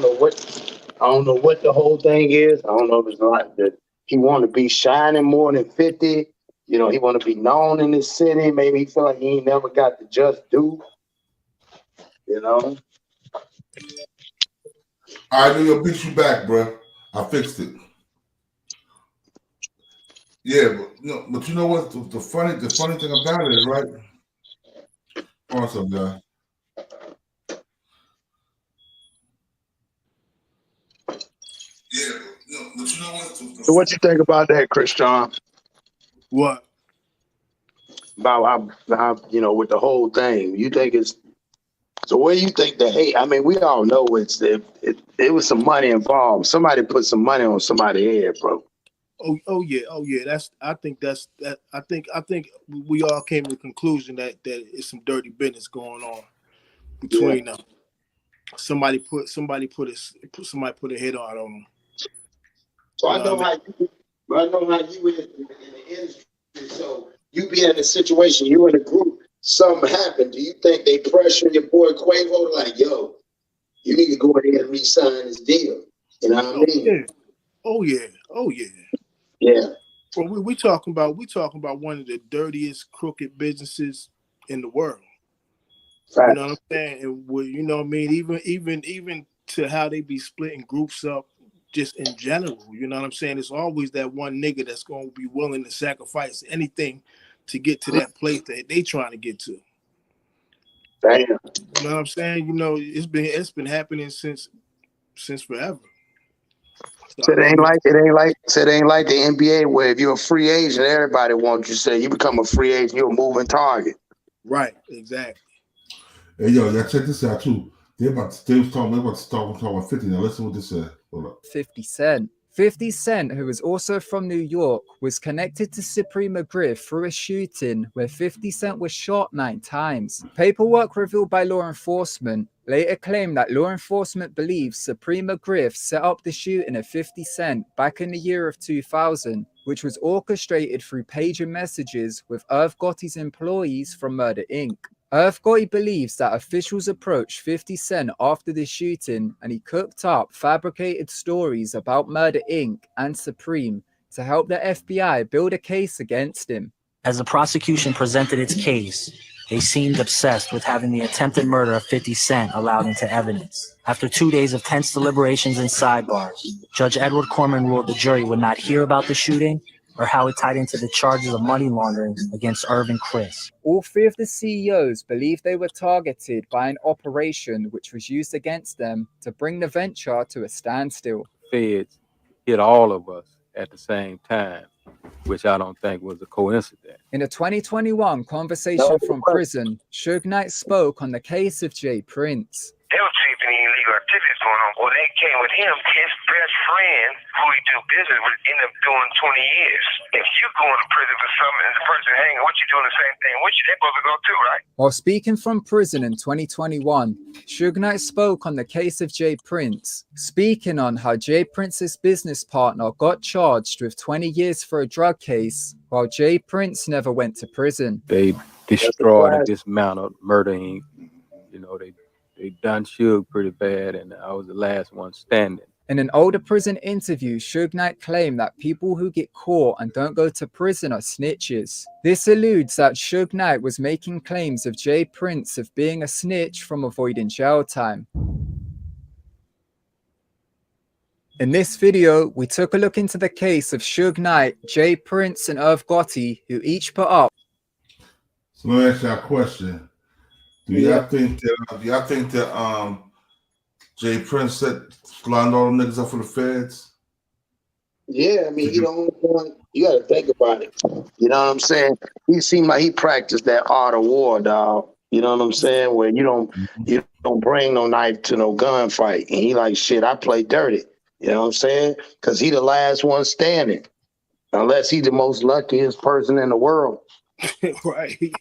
don't know what the whole thing is. I don't know if it's like that he want to be shining more than 50. You know, he want to be known in this city. Maybe he feel like he ain't never got the just due. You know.
I knew you'll beat you back, bro. I fixed it. Yeah, but you know what? The funny thing about it is, right? What's up, guy? Yeah, but you know what?
So what you think about that, Christian?
What?
About how you know, with the whole thing, you think it's so? Where you think the hate? I mean, we all know it was some money involved. Somebody put some money on somebody's head, bro.
Oh yeah. I think we all came to the conclusion that it's some dirty business going on between them. Somebody put a hit on them.
So I know how you in the industry. So you be in a situation, you in a group, something happened. Do you think they pressure your boy Quavo like, yo, you need to go ahead and re-sign this deal? You know what I mean?
Yeah. Oh yeah.
Yeah.
Well, we talking about one of the dirtiest, crooked businesses in the world.
Right.
You know what I'm saying? And you know what I mean? Even to how they be splitting groups up just in general. You know what I'm saying? It's always that one nigga that's going to be willing to sacrifice anything to get to that place that they trying to get to.
Damn.
You know what I'm saying? You know, it's been happening since forever.
So it ain't like the NBA where if you're a free agent, everybody wants you. Say you become a free agent, you're a moving target.
Right, exactly.
Hey yo, y'all check this out too. They about to talk about 50. Now listen what this said. Hold up.
50 Cent. 50 Cent, who was also from New York, was connected to Supreme McGriff through a shooting where 50 Cent was shot 9 times. Paperwork revealed by law enforcement later claimed that law enforcement believes Supreme McGriff set up the shooting of 50 Cent back in the year of 2000, which was orchestrated through pager messages with Irv Gotti's employees from Murder Inc. Irv Gotti believes that officials approached 50 Cent after the shooting and he cooked up fabricated stories about Murder Inc. and Supreme to help the FBI build a case against him.
As the prosecution presented its case, they seemed obsessed with having the attempted murder of 50 Cent allowed into evidence. After 2 days of tense deliberations and sidebars, Judge Edward Corman ruled the jury would not hear about the shooting or how it tied into the charges of money laundering against Irv and Chris.
All three of the CEOs believed they were targeted by an operation which was used against them to bring the venture to a standstill.
Feds hit all of us at the same time, which I don't think was a coincidence.
In a 2021 conversation from prison, Suge Knight spoke on the case of Jay Prince.
There was any illegal activities going on. When they came with him, his best friend, who he do business with, ended up doing 20 years. If you go to prison for something and the person hanging with you doing the same thing with you, they're supposed to go too, right?
While speaking from prison in 2021, Suge Knight spoke on the case of Jay Prince, speaking on how Jay Prince's business partner got charged with 20 years for a drug case, while Jay Prince never went to prison.
They destroyed and dismantled Murder Inc. You know, they done Suge pretty bad, and I was the last one standing.
In an older prison interview, Suge Knight claimed that people who get caught and don't go to prison are snitches. This alludes that Suge Knight was making claims of Jay Prince of being a snitch from avoiding jail time. In this video, we took a look into the case of Suge Knight, Jay Prince, and Irv Gotti, who each put up.
So let me ask you a question. Do y'all think that Jay Prince lined all the niggas up for the feds?
Yeah, I mean, you got to think about it. You know what I'm saying? He seemed like he practiced that art of war, dog. You know what I'm saying? Where you don't bring no knife to no gunfight. And he like, shit, I play dirty. You know what I'm saying? Because he the last one standing. Unless he the most luckiest person in the world.
Right.
He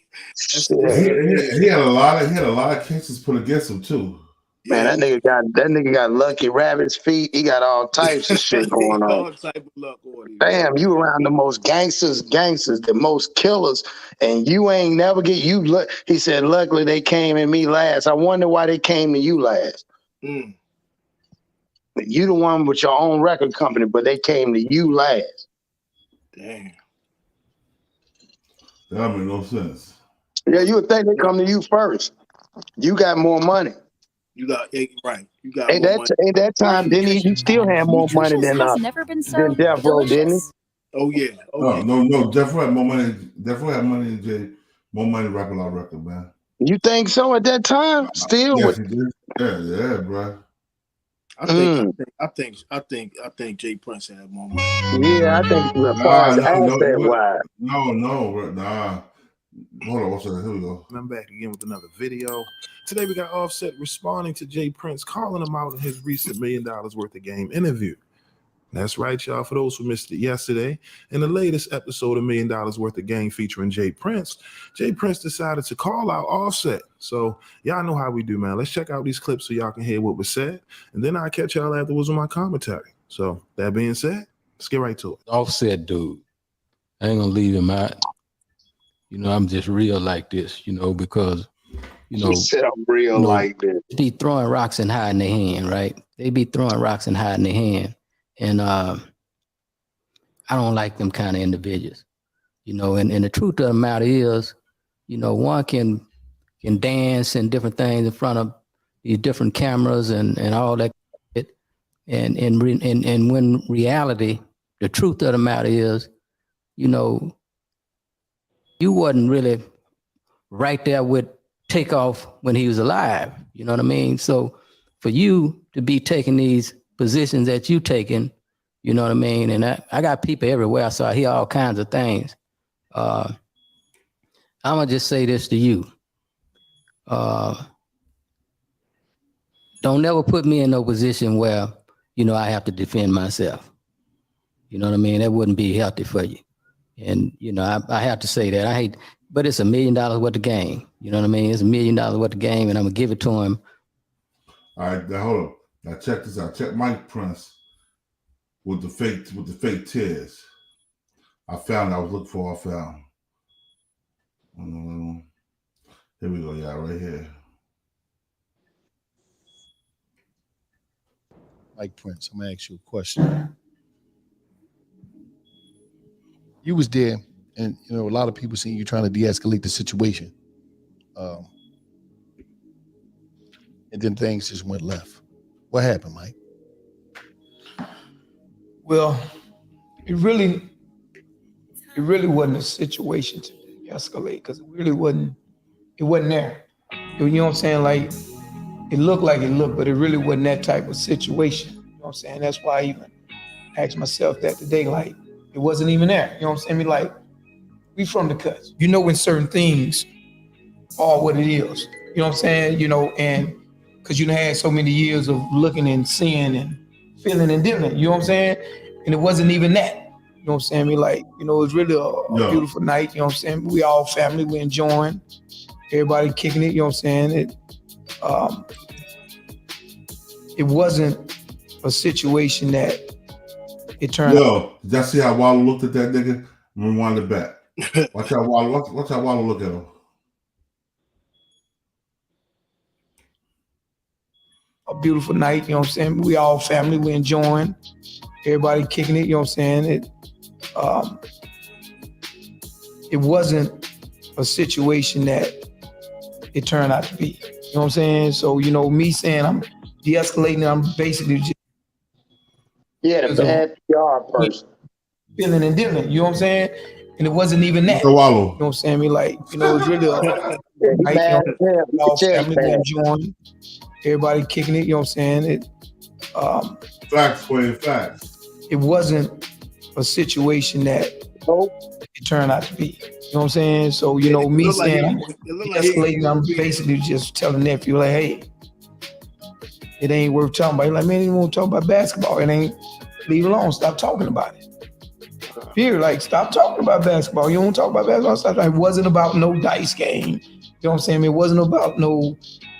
had a lot of cases put against him too.
Man, that nigga got lucky rabbit's feet. He got all types of shit going on.
All type of luck on him.
Damn, you around the most gangsters, the most killers, and you ain't never get you. He said, luckily they came in me last. I wonder why they came to you last. You the one with your own record company, but they came to you last.
Damn.
That makes no sense.
Yeah, you would think they come to you first. You got more money.
You got right. You got
ain't that time? Didn't he still have more money than Death Row, didn't he?
Oh yeah.
Oh, no. Definitely had more money. Definitely had money than Jay. More money than Rap-A-Lot record, man.
You think so at that time? Still
yes, he did. Yeah, bro.
I think Jay Prince had more money.
Yeah, I think
Nah. Hold on, one second. Here we go.
I'm back again with another video. Today we got Offset responding to Jay Prince, calling him out in his recent $1 million worth of game interview. That's right, y'all. For those who missed it yesterday, in the latest episode of $1 Million Worth of Game featuring Jay Prince decided to call out Offset. So y'all know how we do, man. Let's check out these clips so y'all can hear what was said, and then I'll catch y'all afterwards with my commentary. So that being said, let's get right to it.
Offset, dude. I ain't gonna leave him out. You know, I'm just real like this, you know, because, you know,
he said I'm real like this.
They be throwing rocks and hiding their hand, right? They be throwing rocks and hiding their hand. And I don't like them kind of individuals, you know, and the truth of the matter is, you know, one can dance and different things in front of these different cameras and all that. And when reality, the truth of the matter is, you know, you wasn't really right there with Takeoff when he was alive. You know what I mean? So for you to be taking these positions that you taking, you know what I mean? And I got people everywhere, so I hear all kinds of things. I'm gonna just say this to you. Don't never put me in no position where, you know, I have to defend myself. You know what I mean? That wouldn't be healthy for you. And, you know, I have to say that. I hate, but it's $1 million worth of game. You know what I mean? It's $1 million worth of game, and I'm gonna give it to him.
All right, now hold on. Now check this out. Check Mike Prince with the fake tears. I found. Here we go, y'all. Right here.
Mike Prince, I'm gonna ask you a question.
you was there, and you know a lot of people seen you trying to de-escalate the situation, and then things just went left. What happened, Mike?
Well, it really wasn't a situation to de-escalate because it really wasn't. It wasn't there. You know what I'm saying? Like it looked like it looked, but it really wasn't that type of situation. You know what I'm saying? That's why I even asked myself that today. Like it wasn't even there. You know what I'm saying? I mean, like we from the cuts. You know when certain things are what it is. You know what I'm saying? You know, and because you done had so many years of looking and seeing and feeling and dealing. You know what I'm saying? And it wasn't even that. You know what I'm saying? I mean, like, you know, it was really a beautiful night. You know what I'm saying? We all family. We enjoying. Everybody kicking it. You know what I'm saying? It wasn't a situation that it turned out.
Yo, did y'all see how Wallow looked at that nigga? Rewind it back. Watch how Wallow look at him.
A beautiful night, you know what I'm saying? We all family, we enjoying. Everybody kicking it, you know what I'm saying? It wasn't a situation that it turned out to be. You know what I'm saying? So, you know, me saying I'm de-escalating, I'm basically just
the bad PR person.
feeling and dealing, you know what I'm saying? And it wasn't even that.
So
You
Wallow.
know what I'm saying? I mean, like, you know, it's really a night, you know, we all family, we enjoying. Everybody kicking it, you know what I'm saying?
Facts, Queen, facts.
It wasn't a situation that it turned out to be. You know what I'm saying? So, you know, me saying I'm de-escalating, I'm basically just telling nephew, like, hey, it ain't worth talking about. He's like, man, you want to talk about basketball. It ain't, leave it alone. Stop talking about it. Period. Like, stop talking about basketball. You don't want to talk about basketball. Stop. It wasn't about no dice game. You know what I'm saying? It wasn't about no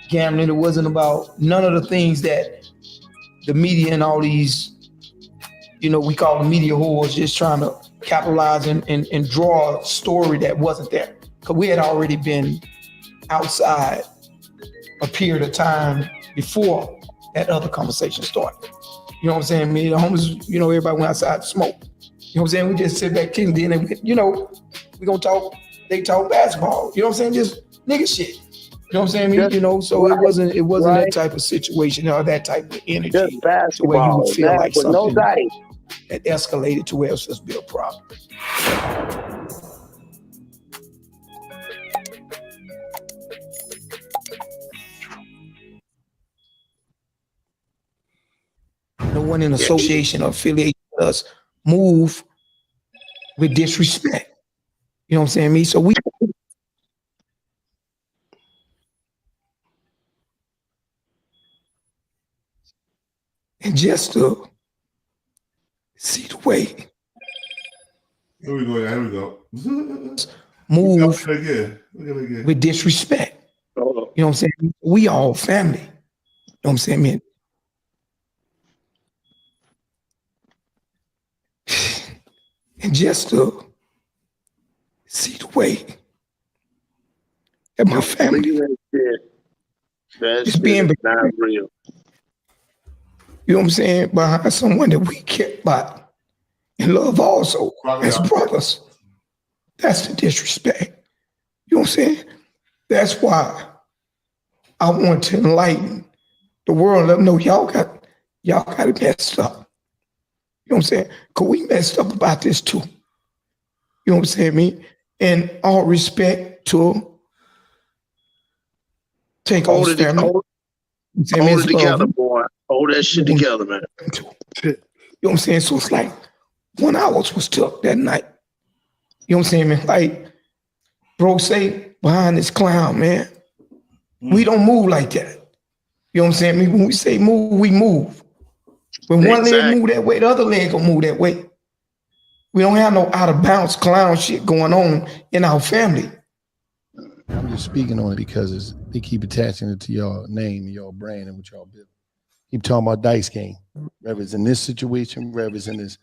gambling. It wasn't about none of the things that the media and all these, you know, we call the media whores, just trying to capitalize and draw a story that wasn't there. Because we had already been outside a period of time before that other conversation started. You know what I'm saying? Me, the homies, you know, everybody went outside to smoke. You know what I'm saying? We just sit back, kicking it, and you know, we gonna talk, they talk basketball. You know what I'm saying? Just nigga shit. You know what I'm saying? You know, so it wasn't that type of situation or that type of energy to where you would feel like something that escalated to where it's just be a problem. No one in association or affiliation with us move with disrespect. You know what I'm saying? Me, so we. And just to see the way.
Here we go. Here we go.
Move
Look again.
with disrespect. You know what I'm saying? We all family. You know what I'm saying, man? And just to see the way that my family is being not real. You know what I'm saying? Behind someone that we care about and love also as brothers. That's the disrespect. You know what I'm saying? That's why I want to enlighten the world, let them know y'all got it messed up. You know what I'm saying? Because we messed up about this too. You know what I'm saying, me? And all respect to take all the family.
Hold it together, boy. Hold that shit together, man.
You know what I'm saying? So it's like 1 hour was took that night. You know what I'm saying, man? Like, bro say, behind this clown, man, we don't move like that. You know what I'm saying? I mean, when we say move, we move. When one leg move that way, the other leg gonna move that way. We don't have no out of bounds clown shit going on in our family.
I'm just speaking on it because they keep attaching it to your name, your brand, and what y'all build. Keep talking about dice game, whether it's in this situation, whether it's in this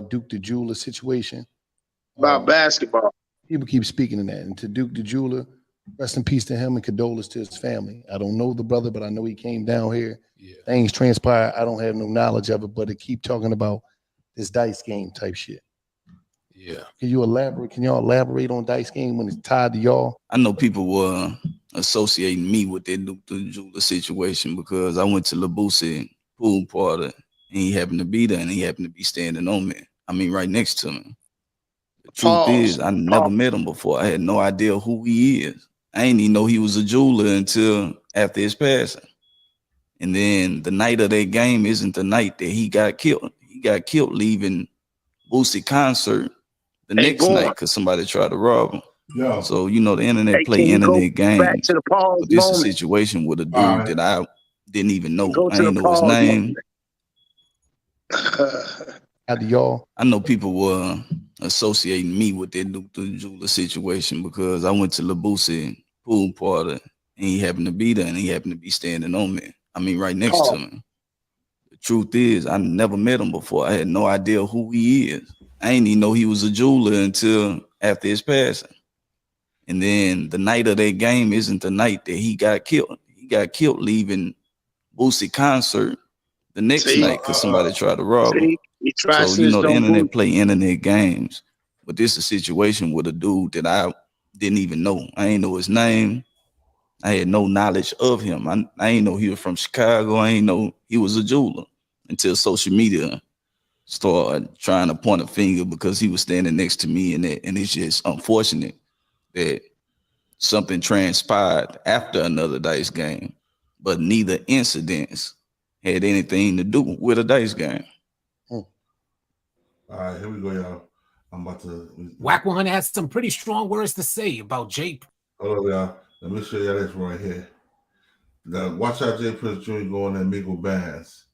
Duke the Jeweler situation.
About basketball.
People keep speaking in that. And to Duke the Jeweler, rest in peace to him and condolences to his family. I don't know the brother, but I know he came down here. Yeah. Things transpired. I don't have no knowledge of it, but they keep talking about this dice game type shit.
Yeah.
Can you elaborate? Can y'all elaborate on Dice Game when it's tied to y'all?
I know people were associating me with that Duke the Jeweler situation because I went to Labusi pool party and he happened to be there and he happened to be standing on me. I mean, right next to me. The truth is, I never met him before. I had no idea who he is. I didn't even know he was a jeweler until after his passing. And then the night of that game isn't the night that he got killed. He got killed leaving Boosie concert the next night because somebody tried to rob him.
Yeah.
So, you know, the internet
Hey,
play
can you go
internet
back
games.
to the pause
But this is a
moment?
situation with a dude
All right.
that I didn't even know.
Go
I
to the
didn't know his
pause
name.
How do y'all?
I know people were associating me with that Duke the Jeweler situation because I went to Labusi pool party and he happened to be there and he happened to be standing on me. I mean, right next to me. The truth is, I never met him before. I had no idea who he is. I didn't even know he was a jeweler until after his passing. And then the night of that game isn't the night that he got killed. He got killed leaving Boosie concert the next night because somebody tried to rob him. So, you know, the internet play internet games. But this is a situation with a dude that I didn't even know. I ain't know his name. I had no knowledge of him. I ain't know he was from Chicago. I ain't know he was a jeweler until social media started trying to point a finger because he was standing next to me, and it's just unfortunate that something transpired after another Dice game, but neither incidents had anything to do with a Dice game.
All right, here we go, y'all. I'm about to.
Whack 100 has some pretty strong words to say about Jay.
Hold on, y'all. Let me show y'all this right here. Now, watch how Jay Prince Jr. go on that Migos Bands.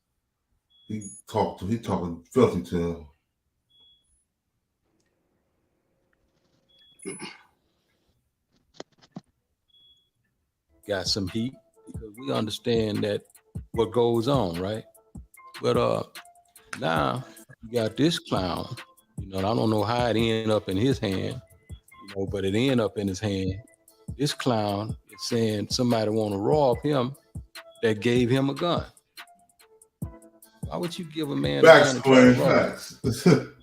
He talking filthy to him.
Got some heat because we understand that what goes on, right? But now you got this clown, you know, and I don't know how it ended up in his hand, you know, but it ended up in his hand. This clown is saying somebody want to rob him that gave him a gun. Why would you give a man
Facts,
a gun and try to rob
facts.
him?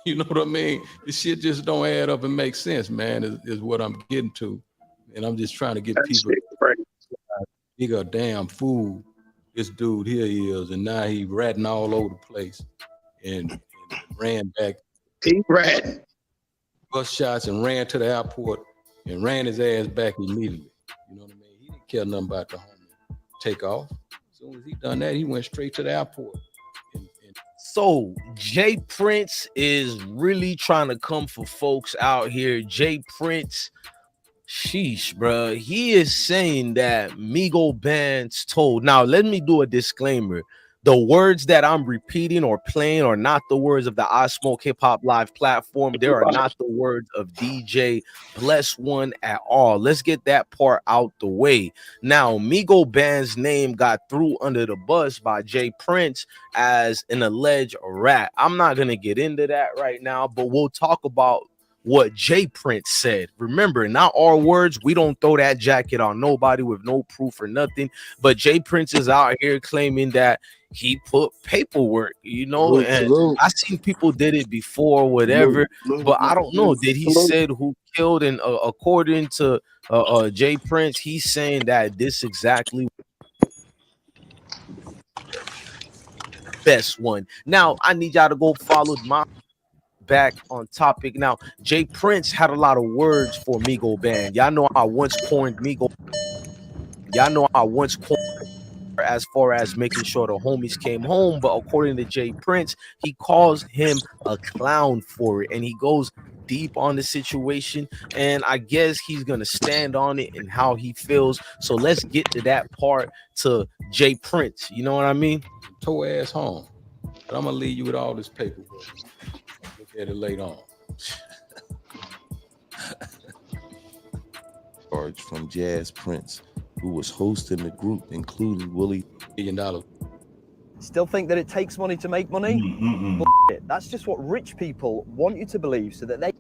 You know what I mean? This shit just don't add up and make sense, man, is what I'm getting to. And I'm just trying to get people bigger damn fool this dude here is, and now he ratting all over the place and ran back.
He ran.
Bus shots and ran to the airport and ran his ass back immediately. You know what I mean? He didn't care nothing about the homie take off. As soon as he done that, he went straight to the airport.
So Jay Prince is really trying to come for folks out here. Jay Prince, sheesh, bro. He is saying that Migo Bands told. Now, let me do a disclaimer. The words that I'm repeating or playing are not the words of the I Smoke Hip Hop Live platform. They are not the words of DJ Bless One at all. Let's get that part out the way. Now, Migo Band's name got thrown under the bus by Jay Prince as an alleged rat. I'm not going to get into that right now, but we'll talk about what Jay Prince said. Remember, not our words. We don't throw that jacket on nobody with no proof or nothing. But Jay Prince is out here claiming that he put paperwork, you know, and I seen people did it before, whatever, but I don't know. Did he said who killed? And according to Jay Prince, he's saying that this exactly best one. Now I need y'all to go follow my back on topic. Now Jay Prince had a lot of words for Migo Band. Y'all know I once coined Migo. Y'all know I once coined as far as making sure the homies came home, but according to Jay Prince, he calls him a clown for it, and he goes deep on the situation, and I guess he's gonna stand on it and how he feels. So let's get to that part to Jay Prince. You know what I mean?
Toe ass home. But I'm gonna leave you with all this paperwork. Look at it later on.
Charge from Jazz Prince, who was hosting the group, including Willie. $1 million.
Still think that it takes money to make money? Bullshit. That's just what rich people want you to believe so that they...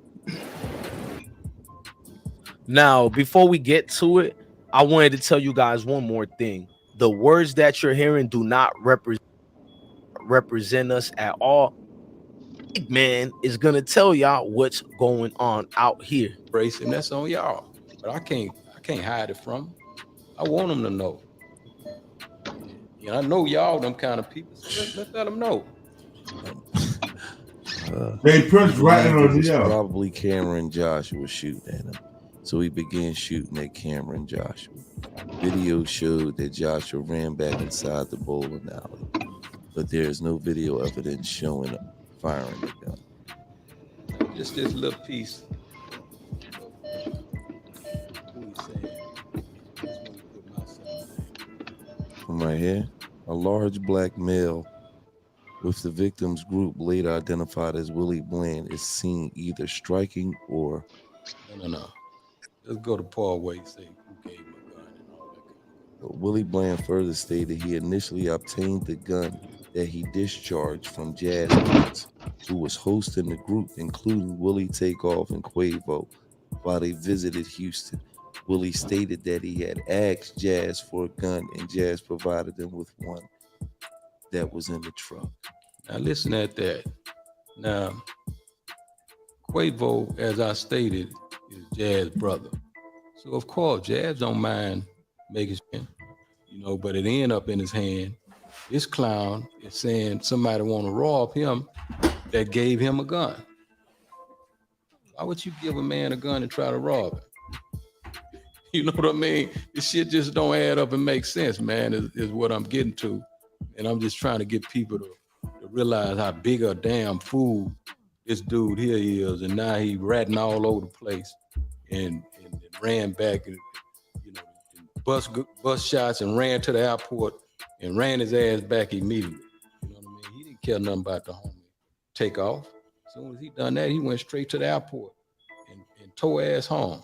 Now, before we get to it, I wanted to tell you guys one more thing. The words that you're hearing do not represent us at all. big man is gonna tell y'all what's going on out here.
Brace, and that's on y'all. But I can't hide it from them. I want them to know. And I know y'all them kind of people, so let them know.
They Prince
He
writing
believed
on
it was
the
probably Cameron Joshua shooting at him. So he began shooting at Cameron Joshua. Video showed that Joshua ran back inside the bowling alley, but there is no video evidence showing firing the gun.
Just this little piece.
From right here, a large black male with the victim's group later identified as Willie Bland is seen either striking or...
No. Let's go to Paul where he say who gave him a gun and all that.
Willie Bland further stated he initially obtained the gun that he discharged from Jazz Prince, who was hosting the group, including Willie Takeoff and Quavo, while they visited Houston. Willie stated that he had asked Jazz for a gun, and Jazz provided him with one that was in the truck.
Now listen at that. Now, Quavo, as I stated, is Jazz's brother. So of course, Jazz don't mind making shit, but it end up in his hand. This clown is saying somebody want to rob him that gave him a gun. Why would you give a man a gun and try to rob him? You know what I mean? This shit just don't add up and make sense, man, is what I'm getting to. And I'm just trying to get people to realize how big a damn fool this dude here is. And now he ratting all over the place and ran back and, bust shots and ran to the airport and ran his ass back immediately. You know what I mean? He didn't care nothing about the homie take off. As soon as he done that, he went straight to the airport and tore ass home.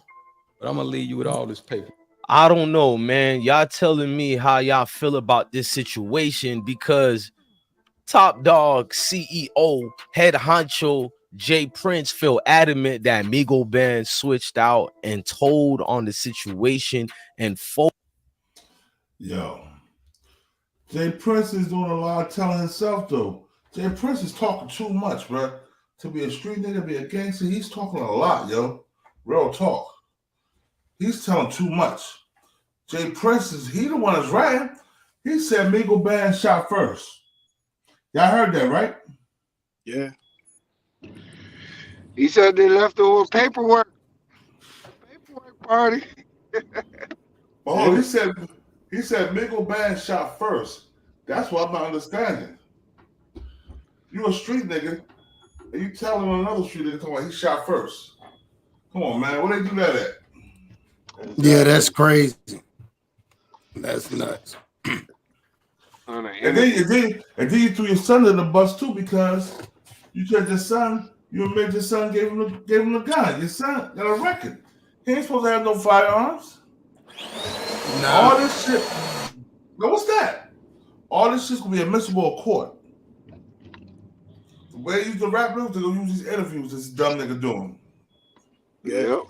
But I'm gonna leave you with all this paper.
I don't know, man. Y'all telling me how y'all feel about this situation, because Top Dog CEO, head honcho Jay Prince feel adamant that Migo Band switched out and told on the situation and
Yo, Jay Prince is doing a lot of telling himself though. Jay Prince is talking too much, bro. To be a street nigga, be a gangster, he's talking a lot, yo. Real talk. He's telling too much. Jay Prince he the one that's writing. He said Migo Band shot first. Y'all heard that, right?
Yeah.
He said they left over paperwork. Paperwork party.
Oh, he said Migo Band shot first. That's what I'm not understanding. You a street nigga, and you telling another street nigga talking about he shot first. Come on, man. Where they do that at?
Yeah, that's crazy. That's nuts.
And then you threw your son in the bus too, because you said your son, you admit your son gave him the gun. Your son got a record. He ain't supposed to have no firearms.
Nah.
All this shit. Now what's that? All this shit's gonna be admissible in court. The way they use the rap lyrics, they're gonna use these interviews this dumb nigga doing.
Yeah.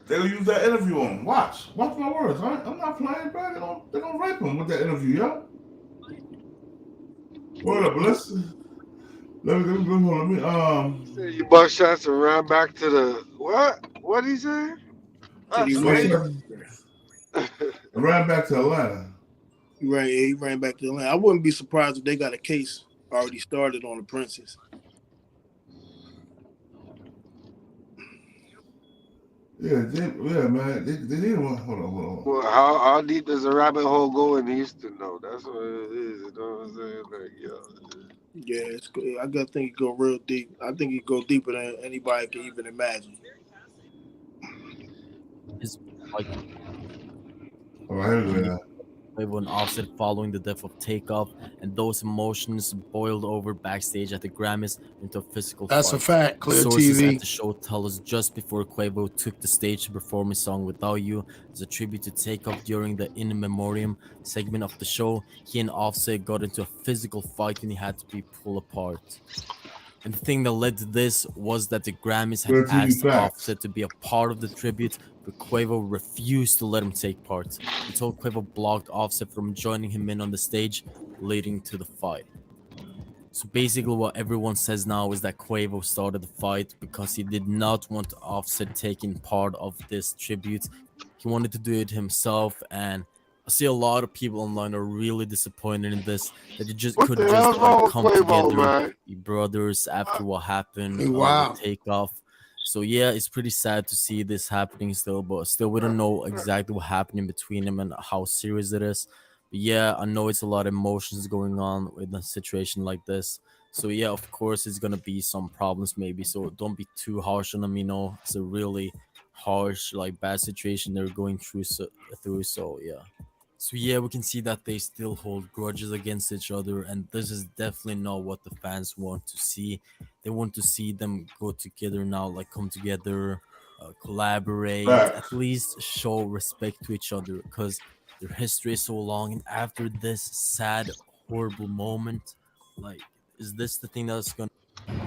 They're gonna use that interview on him. Watch my words. I'm not playing, bro. They're gonna rape him with that interview, yo. What up, listen. Let me
He said you bust shots and ran back to the what? What he say?
He ran back to Atlanta.
Right, he ran back to Atlanta. I wouldn't be surprised if they got a case already started on the Princes.
Yeah, man. They didn't want. Hold on.
Well, how deep does a rabbit hole go in Houston though? That's what it is. You know what I'm saying? Like,
Yeah, it's good. I gotta think it go real deep. I think it go deeper than anybody can even imagine.
It's like
Quavo
and Offset following the death of Takeoff, and those emotions boiled over backstage at the Grammys into a physical
That's
fight.
a fact. Clear
Sources
TV.
at the show tell us just before Quavo took the stage to perform his song Without You as a tribute to Takeoff during the In Memoriam segment of the show, he and Offset got into a physical fight and he had to be pulled apart. And the thing that led to this was that the Grammys had asked Offset to be a part of the tribute, but Quavo refused to let him take part. He told Quavo blocked Offset from joining him in on the stage, leading to the fight. So basically what everyone says now is that Quavo started the fight because he did not want Offset taking part of this tribute. He wanted to do it himself, and I see a lot of people online are really disappointed in this, that they just
What
could
the
just
hell's wrong with
come
Quavo,
together,
man?
be brothers after what happened
Wow.
with Takeoff. So yeah, it's pretty sad to see this happening still, but still we don't know exactly what happened in between them and how serious it is. But yeah, I know it's a lot of emotions going on with a situation like this. So yeah, of course it's gonna be some problems maybe. So don't be too harsh on them. You know, it's a really harsh, like bad situation they're going through. So yeah. So yeah, we can see that they still hold grudges against each other, and this is definitely not what the fans want to see. They want to see them go together now, like come together, collaborate, at
Facts.
least show respect to each other, because their history is so long. And after this sad, horrible moment, like, is this the thing that's gonna?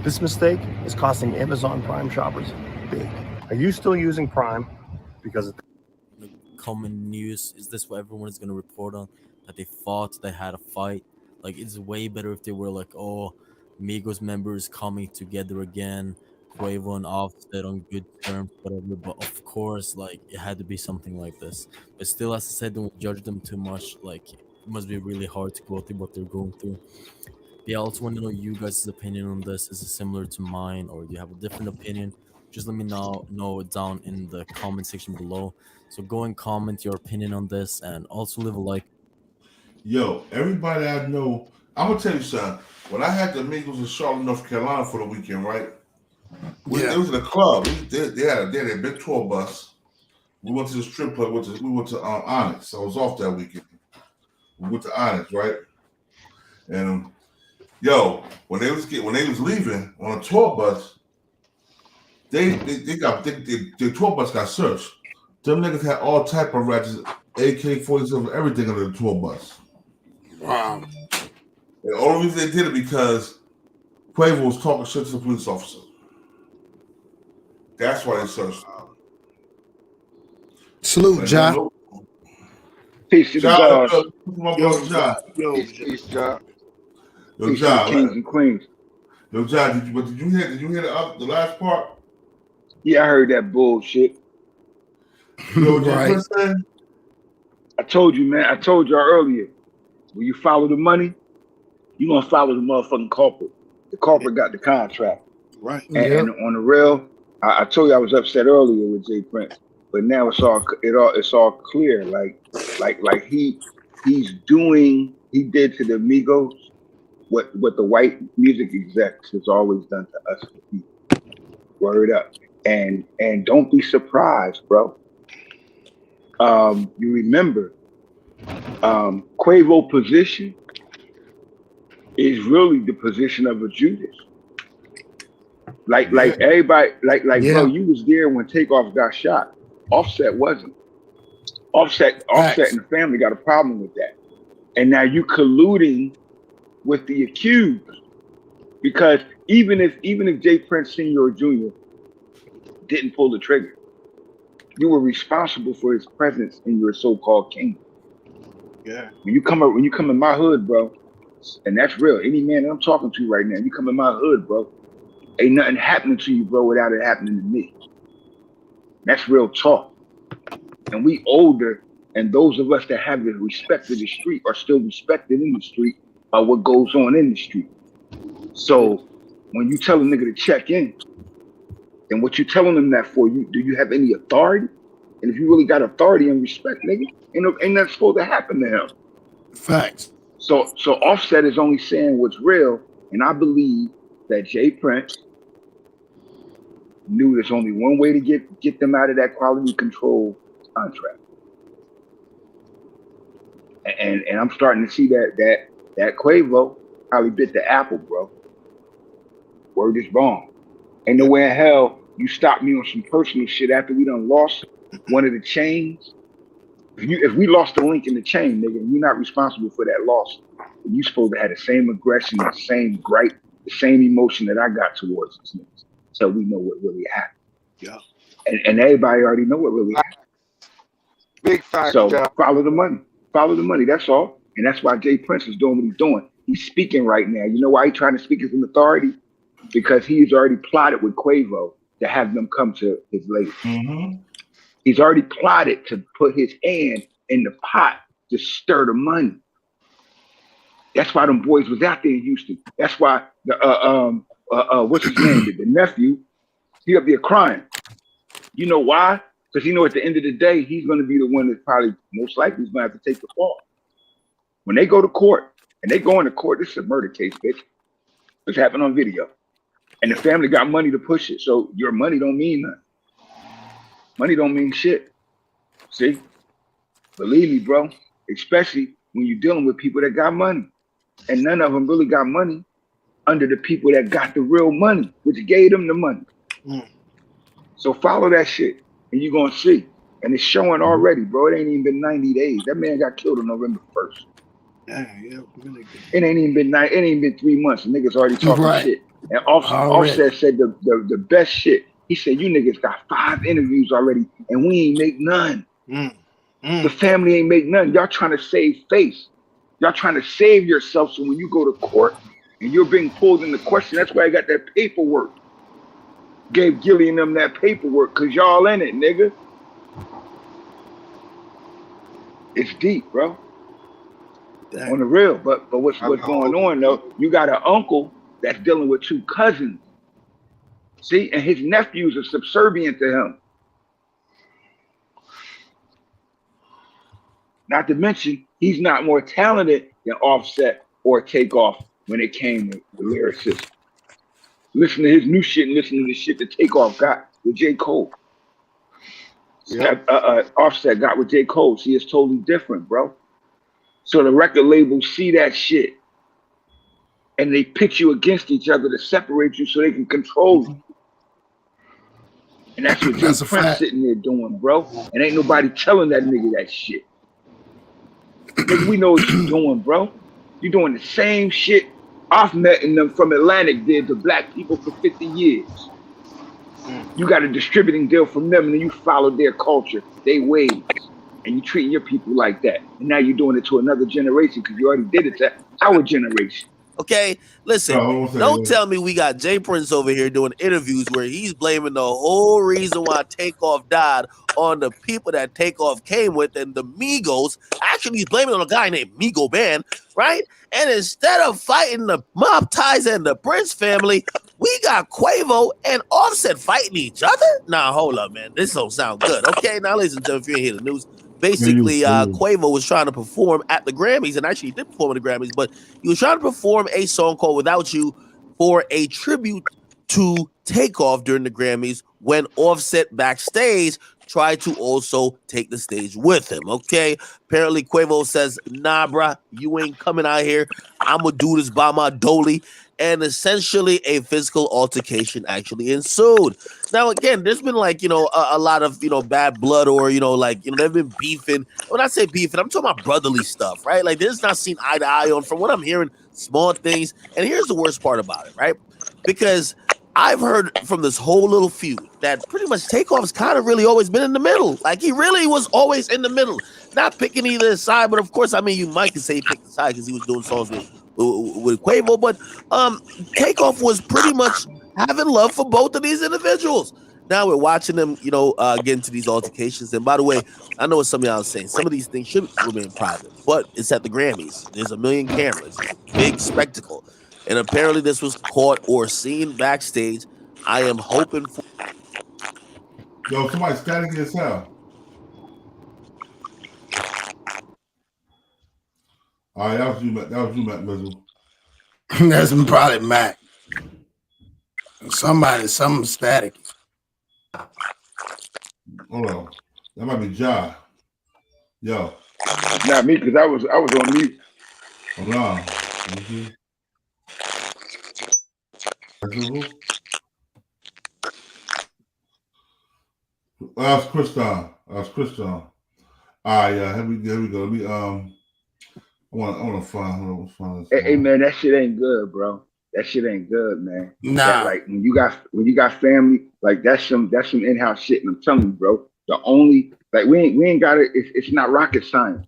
This mistake is costing Amazon Prime shoppers big. Are you still using Prime? Because
Common news? Is this what everyone is gonna report on? That they fought, they had a fight? Like, it's way better if they were like, oh, Migos members coming together again, Quavo and Offset on good terms, whatever. But of course, like, it had to be something like this. But still, as I said, don't judge them too much. Like, it must be really hard to go through what they're going through. Yeah, I also want to know you guys' opinion on this. Is it similar to mine, or do you have a different opinion? Just let me know it down in the comment section below. So go and comment your opinion on this, and also leave a like.
Yo, everybody I know, I'm gonna tell you something. When I had the Migos in Charlotte, North Carolina for the weekend, right? It was in a club. They had a big tour bus. We went to the strip club. We went to Onyx. I was off that weekend. We went to Onyx, right? And yo, when they was leaving on a tour bus, their tour bus got searched. Them niggas had all type of ratchets, AK-47, everything on the tour bus.
Wow.
And the only reason they did it because Quavo was talking shit to the police officer. That's why they searched him.
Salute, John.
Peace to the
John,
gods.
my brother John.
Peace, John.
Yo,
Peace to the
John.
kings and queens.
Yo, John, did you hear the last part?
Yeah, I heard that bullshit.
Yo,
Right.
I told you, man. I told y'all earlier. When you follow the money, you gonna follow the motherfucking culprit. The culprit got the contract.
Right.
And on the real, I told you I was upset earlier with Jay Prince, but now it's all clear. Like he did to the Migos what the white music execs has always done to us. Word up. And don't be surprised, bro. You remember Quavo position is really the position of a Judas. Like everybody, bro, you was there when Takeoff got shot. Offset wasn't. Offset and the family got a problem with that. And now you colluding with the accused. Because even if Jay Prince Sr. or Jr. didn't pull the trigger, you were responsible for his presence in your so-called kingdom.
Yeah.
When you come in my hood, bro, and that's real. Any man that I'm talking to right now, you come in my hood, bro, ain't nothing happening to you, bro, without it happening to me. That's real talk. And we older, and those of us that have the respect of the street are still respected in the street by what goes on in the street. So when you tell a nigga to check in, then what you telling them that for? Do you have any authority? And if you really got authority and respect, nigga, ain't that supposed to happen to him?
Facts.
So Offset is only saying what's real, and I believe that Jay Prince knew there's only one way to get them out of that quality control contract. And I'm starting to see that Quavo probably bit the apple, bro. Word is wrong. Ain't no way in hell you stop me on some personal shit after we done lost one of the chains. If we lost the link in the chain, nigga, and you're not responsible for that loss, you supposed to have the same aggression, the same gripe, the same emotion that I got towards this niggas. So we know what really happened.
Yeah.
And everybody already know what really happened.
Big fact.
So follow the money. Follow the money. That's all. And that's why Jay Prince is doing what he's doing. He's speaking right now. You know why he's trying to speak as an authority? Because he's already plotted with Quavo to have them come to his label. He's already plotted to put his hand in the pot to stir the money. That's why them boys was out there in Houston. That's why the what's his name? The nephew, he up there crying. You know why? Because he know at the end of the day, he's going to be the one that probably most likely is going to have to take the fall. When they go to court, and they go into court, this is a murder case, bitch. It's happened on video. And the family got money to push it. So your money don't mean nothing. Money don't mean shit. See? Believe me, bro. Especially when you're dealing with people that got money. And none of them really got money under the people that got the real money, which gave them the money. So follow that shit, and you're gonna see. And it's showing already, bro. It ain't even been 90 days. That man got killed on November 1st. It ain't even been 3 months. The niggas already talking shit. And Offset said the best shit. He said, you niggas got 5 interviews already, and we ain't make none. The family ain't make none. Y'all trying to save face. Y'all trying to save yourself, so when you go to court and you're being pulled into question, that's why I got that paperwork. Gave Gilly and them that paperwork, because y'all in it, nigga. It's deep, bro. On the real. But what's going on, though, you got an uncle that's dealing with 2 cousins. See? And his nephews are subservient to him. Not to mention, he's not more talented than Offset or Takeoff when it came to the lyricist. Listen to his new shit and listen to the shit that Takeoff got with J. Cole. Offset got with J. Cole. See, it's totally different, bro. So the record labels see that shit and they pitch you against each other to separate you so they can control you. And that's what Jay Prince sitting there doing, bro. And ain't nobody telling that nigga that shit. Nigga, we know what you doing, bro. You doing the same shit Ahmed and them from Atlantic did to black people for 50 years. You got a distributing deal from them, and then you followed their culture, their ways, and you treating your people like that. And now you're doing it to another generation because you already did it to our generation.
Okay, listen, don't tell me we got Jay Prince over here doing interviews where he's blaming the whole reason why Takeoff died on the people that Takeoff came with and the Migos. Actually, he's blaming it on a guy named Migo Band, right? And instead of fighting the mob ties and the Prince family, we got Quavo and Offset fighting each other? Nah, hold up, man. This don't sound good. Okay, now listen to if you hear the news. Basically, Quavo was trying to perform at the Grammys, and actually he did perform at the Grammys, but he was trying to perform a song called Without You for a tribute to Takeoff during the Grammys when Offset backstage tried to also take the stage with him, okay? Apparently, Quavo says, nah, bruh, you ain't coming out here. I'm going to do this by my dolly. And essentially a physical altercation actually ensued. Now, again, there's been like, a lot of, bad blood or, they've been beefing. When I say beefing, I'm talking about brotherly stuff, right? Like, this is not seen eye to eye on from what I'm hearing, small things. And here's the worst part about it, right? Because I've heard from this whole little feud that pretty much Takeoff's kind of really always been in the middle. Like, he really was always in the middle. Not picking either side, but of course, I mean, you might could say he picked the side because he was doing songs with Quavo, but Takeoff was pretty much having love for both of these individuals. Now we're watching them, get into these altercations. And by the way, I know what some of y'all are saying. Some of these things should remain private, but it's at the Grammys. There's a million cameras. It's a big spectacle. And apparently this was caught or seen backstage. I am hoping for...
Yo, somebody's static as hell. All right, that was you, Matt Mizzle.
That's probably Mac. Something static.
Hold on. That might be Ja. Yo.
Not me, because I was on mute.
Hold on. That's Christian. All right, yeah, here we go. Let me I want to find this.
Hey man, that shit ain't good, bro. That shit ain't good, man.
Nah.
That, like when you got family, like that's some in-house shit. And I'm telling you, bro, the only we ain't got it. It's not rocket science.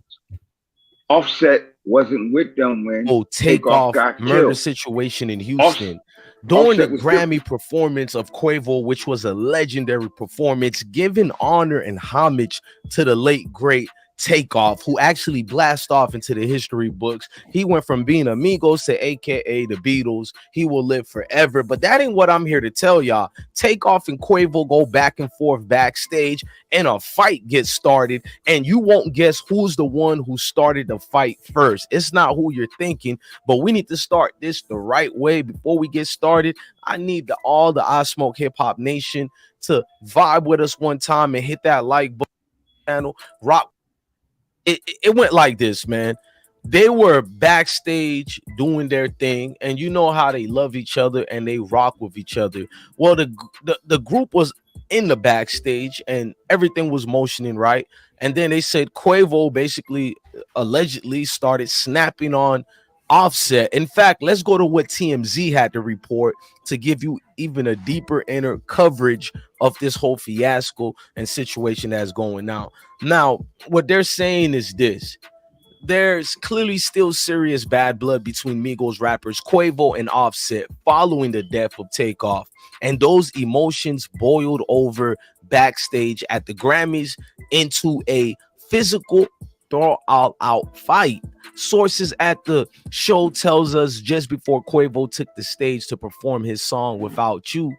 Offset wasn't with them when
Takeoff
got
murder
killed.
situation in Houston. During the Grammy performance of Quavo, which was a legendary performance, giving honor and homage to the late great Takeoff, who actually blasted off into the history books. He went from being Amigos to AKA the Beatles. He will live forever. But that ain't what I'm here to tell y'all. Takeoff and Quavo go back and forth backstage, and a fight gets started, and you won't guess who's the one who started the fight first. It's not who you're thinking, but we need to start this the right way. Before we get started, I need all the I Smoke Hip Hop Nation to vibe with us one time and hit that like button channel. Rock. It went like this, man. They were backstage doing their thing, and you know how they love each other and they rock with each other. Well, the group was in the backstage and everything was motioning right, and then they said Quavo basically allegedly started snapping on Offset. In fact, let's go to what TMZ had to report to give you even a deeper inner coverage of this whole fiasco and situation that's going on. Now, what they're saying is this: there's clearly still serious bad blood between Migos rappers Quavo and Offset following the death of Takeoff, and those emotions boiled over backstage at the Grammys into a physical throw-out fight. Sources at the show tells us just before Quavo took the stage to perform his song Without You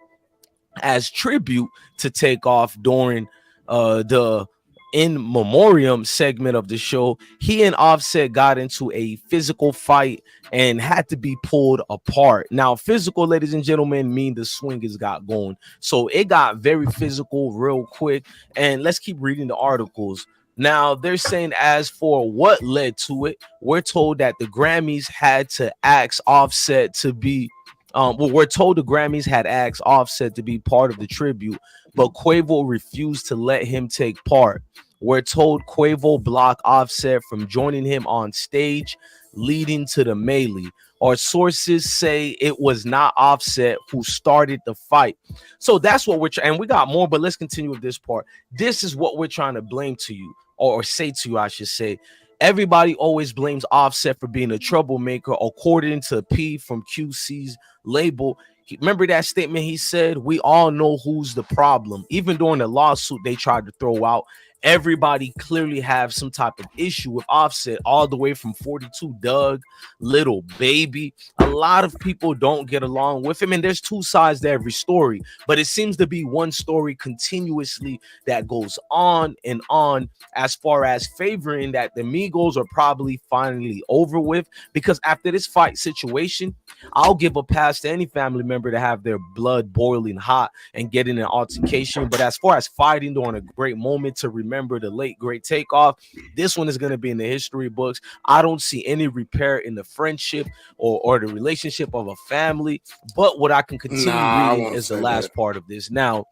as tribute to Takeoff during the in memoriam segment of the show, he and Offset got into a physical fight and had to be pulled apart. Now, physical, ladies and gentlemen, mean the swingers got going. So it got very physical real quick. And let's keep reading the articles. Now, they're saying as for what led to it, we're told that the Grammys had to ask Offset to be we're told the Grammys had asked Offset to be part of the tribute, but Quavo refused to let him take part. We're told Quavo blocked Offset from joining him on stage, leading to the melee. Our sources say it was not Offset who started the fight. So that's what we're trying, and we got more, but let's continue with this part. This is what we're trying to blame to you, or say to you, I should say. Everybody always blames Offset for being a troublemaker, according to P from QC's label. Remember that statement he said? We all know who's the problem. Even during the lawsuit they tried to throw out, everybody clearly have some type of issue with Offset, all the way from 42 Doug, Little Baby. A lot of people don't get along with him, and there's two sides to every story, but it seems to be one story continuously that goes on and on, as far as favoring that the Migos are probably finally over with, because after this fight situation, I'll give a pass to any family member to have their blood boiling hot and get in an altercation, but as far as fighting during a great moment to remember the late great Takeoff, this one is going to be in the history books. I don't see any repair in the friendship or the relationship of a family, but what I can continue reading is the last part of this. Now,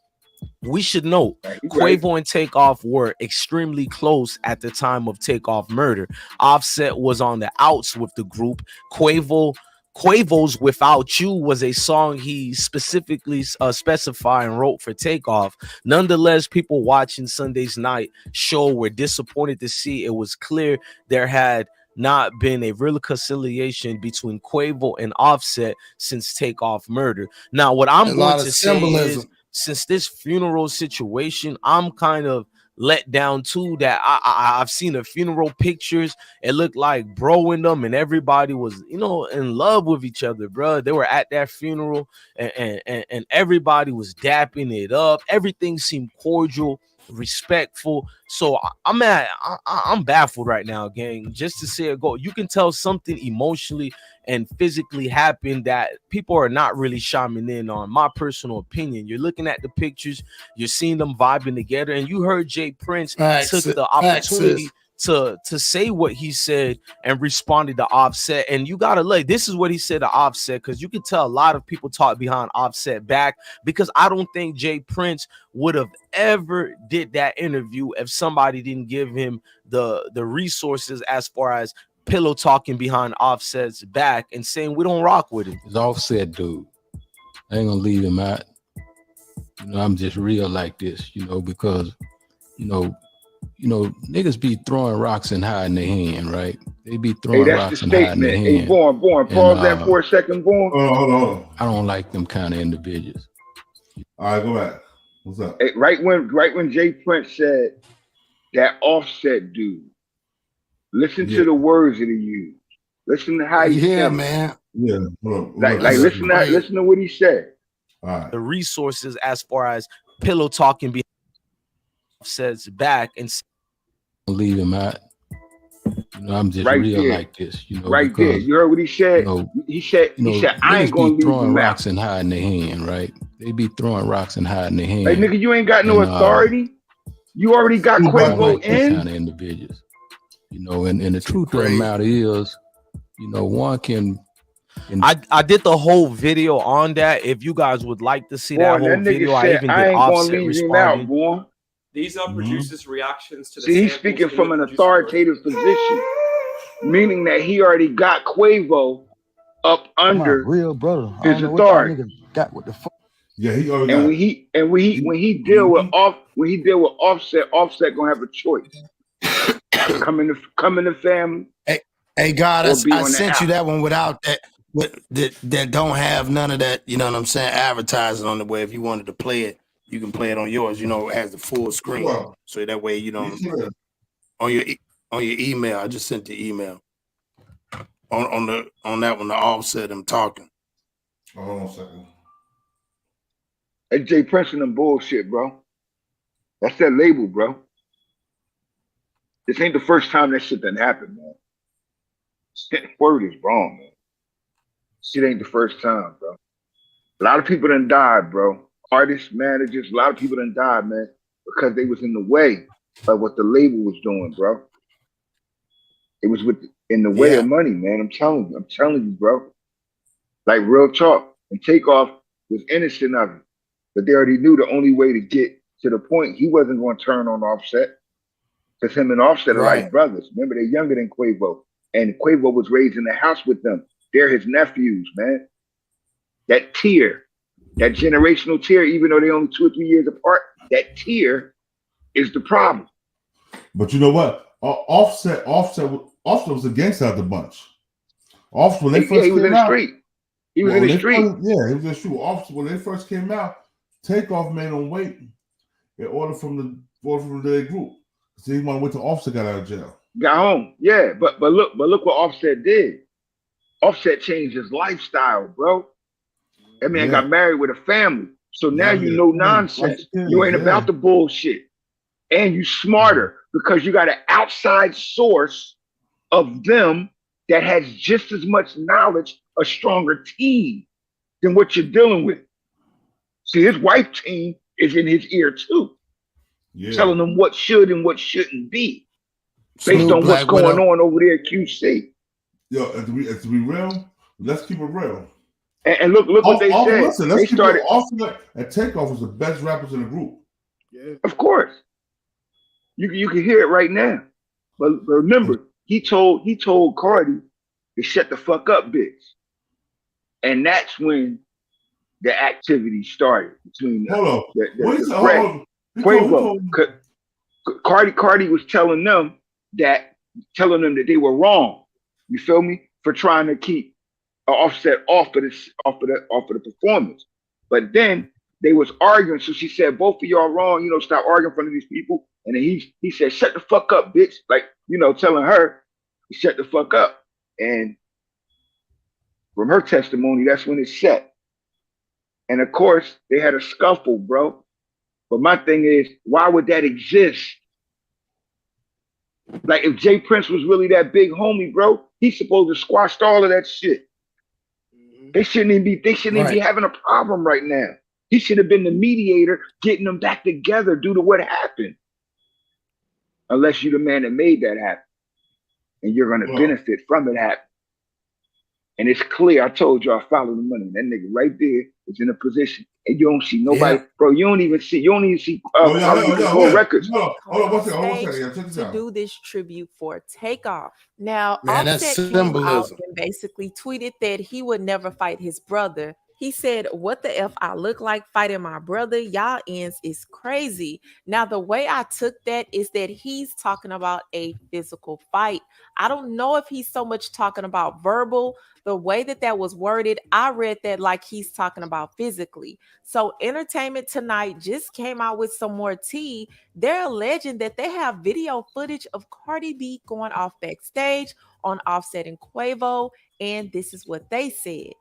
we should note Quavo and Takeoff were extremely close at the time of Takeoff murder. Offset was on the outs with the group. Quavo's Without You was a song he specifically specified and wrote for Takeoff. Nonetheless, people watching Sunday's night show were disappointed to see it was clear there had not been a real reconciliation between Quavo and Offset since Takeoff murder. Now, what I'm going to say is, since this funeral situation, I'm kind of let down too, that I've seen the funeral pictures. It looked like bro in them, and everybody was, you know, in love with each other, bro. They were at that funeral, and everybody was dapping it up. Everything seemed cordial, respectful. So I'm baffled right now, gang. Just to say it go, you can tell something emotionally and physically happened that people are not really chiming in on. My personal opinion, you're looking at the pictures, you're seeing them vibing together, and you heard Jay Prince took the opportunity to say what he said and responded to Offset. And you gotta look, this is what he said to Offset, because you can tell a lot of people talk behind Offset back, because I don't think Jay Prince would have ever did that interview if somebody didn't give him the resources, as far as pillow talking behind Offset's back and saying we don't rock with him.
It's Offset, dude. I ain't gonna leave him out. You know, I'm just real like this, you know, because you know, niggas be throwing rocks and hiding their hand, right? They be
Hey,
throwing
that's the
rocks and hiding their
statement. Hey,
hand.
Born,
And,
pause that for a second, Born.
Hold on.
I don't like them kind of individuals.
All right, go back. What's up?
Hey, right when Jay Prince said that Offset dude, listen to the words that he used. Listen to how he said it.
Man.
Yeah, hold on.
Like listen to what he said.
All right.
The resources as far as pillow talking behind Offset's back and
Leave him out. You know, I'm just
Right
real
there.
like this. You know,
Right
because,
there. You heard what he said?
You know,
he said I ain't gonna
be
leave
throwing
him
rocks
out.
and hiding their hand, right? They be throwing rocks and hiding their hand.
Hey nigga, you ain't got no authority. You already got Quavo in.
Kind of individuals. You know, and the truth of the matter is, you know, one can.
I did the whole video on that. If you guys would like to see that
Boy,
whole
nigga
video, I
said
even
I
did
ain't gonna
Offset
leave him out,
responding.
boy.
These are producers' reactions to the
See, he's
samples
speaking
in
from
the
an
producer
authoritative position, meaning that he already got Quavo up under
real brother. I
his
don't know what y'all
authority.
niggas got with the fuck.
Yeah, he already
And
got.
when he deal with Offset, Offset gonna have a choice: come in the family.
Hey, God,
or be
I
on the
sent you
out.
that one without that, that don't have none of that. You know what I'm saying? Advertising on the way. If you wanted to play it, you can play it on yours. You know, it has the full screen,
Wow.
so that way you don't
Yeah.
on your email. I just sent the email on that one. The Offset I'm talking.
Hold on a second.
Hey, Jay Prince and them bullshit, bro. That's that label, bro. This ain't the first time that shit done happened, man. Word is wrong, man. Shit ain't the first time, bro. A lot of people done died, bro. Artists, managers, a lot of people done died, man, because they was in the way of what the label was doing, bro. It was in the way of money, man. I'm telling you, bro. Like real talk. And Takeoff was innocent of it. But they already knew the only way to get to the point he wasn't going to turn on Offset. Because him and Offset are like brothers. Remember, they're younger than Quavo. And Quavo was raised in the house with them. They're his nephews, man. That tier, that generational tier, even though they're only 2 or 3 years apart, that tier is the problem.
But you know what? Offset was a gangster out the bunch. Offset, when they first
he was
came
in the
out,
street. He was in the street.
He was in the street. Offset, when they first came out, Takeoff made them wait in order from the group. So he wanted to wait till Offset got out of jail.
Got home, yeah. But look what Offset did. Offset changed his lifestyle, bro. That man got married with a family. So now you know nonsense. You ain't about the bullshit. And you smarter because you got an outside source of them that has just as much knowledge, a stronger team than what you're dealing with. See, his wife team is in his ear too. Telling them what should and what shouldn't be based on what's going on over there at QC.
Yo, to be real, let's keep it real.
And look what they said.
Listen,
they started.
Offset and Takeoff was the best rappers in the group.
Yeah,
of course. You can hear it right now. But remember, he told Cardi to shut the fuck up, bitch. And that's when the activity started between Quavo. Cardi was telling them that they were wrong. You feel me? For trying to keep Offset off of the performance. But then they was arguing, so she said, both of y'all wrong, stop arguing in front of these people. And then he said, shut the fuck up, bitch. Like, telling her to shut the fuck up. And from her testimony, that's when it set. And of course, they had a scuffle, bro. But my thing is, why would that exist? Like, if Jay Prince was really that big homie, bro, he's supposed to squash all of that shit. They shouldn't even be having a problem right now. He should have been the mediator, getting them back together due to what happened. Unless you're the man that made that happen. And you're going to benefit from it happening. And it's clear, I told you, I follow the money. That nigga right there is in a position. And you don't see nobody, bro. You don't even see records.
To do this tribute for Takeoff. Now,
Man, that's
Offset came out
symbolism.
and basically tweeted that he would never fight his brother He said, "What the F I look like fighting my brother? Y'all ends is crazy." Now, the way I took that is that he's talking about a physical fight. I don't know if he's so much talking about verbal. The way that that was worded, I read that like he's talking about physically. So Entertainment Tonight just came out with some more tea. They're alleging that they have video footage of Cardi B going off backstage on Offset and Quavo, and this is what they said.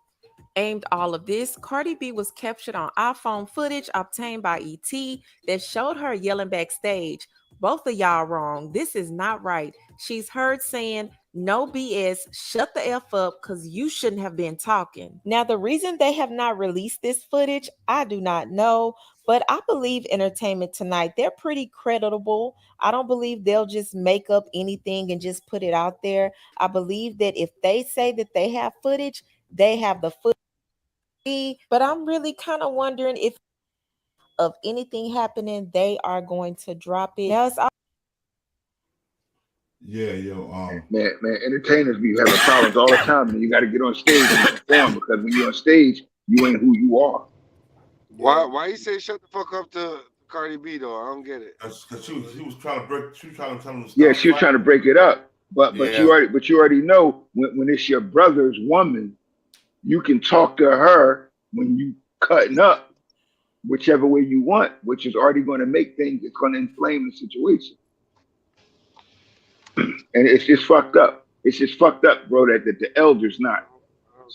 Aimed all of this, Cardi B was captured on iPhone footage obtained by ET that showed her yelling backstage. "Both of y'all wrong. This is not right." She's heard saying, "No BS, shut the F up, because you shouldn't have been talking." Now, the reason they have not released this footage, I do not know, but I believe Entertainment Tonight, they're pretty credible. I don't believe they'll just make up anything and just put it out there. I believe that if they say that they have footage, they have the footage. But I'm really kind of wondering if of anything happening, they are going to drop it. Yes,
man, entertainers be having problems all the time, and you got to get on stage and perform, because when you're on stage, you ain't who you are.
Why you say shut the fuck up to Cardi B though? I don't get it.
Because she was trying to break. She was trying to tell him to stop.
Yeah, she was trying to break it up, but
Yeah.
you already know when it's your brother's woman, you can talk to her when you cutting up, whichever way you want, which is already going to make things. It's going to inflame the situation, and it's just fucked up. It's just fucked up, bro. That the elders not.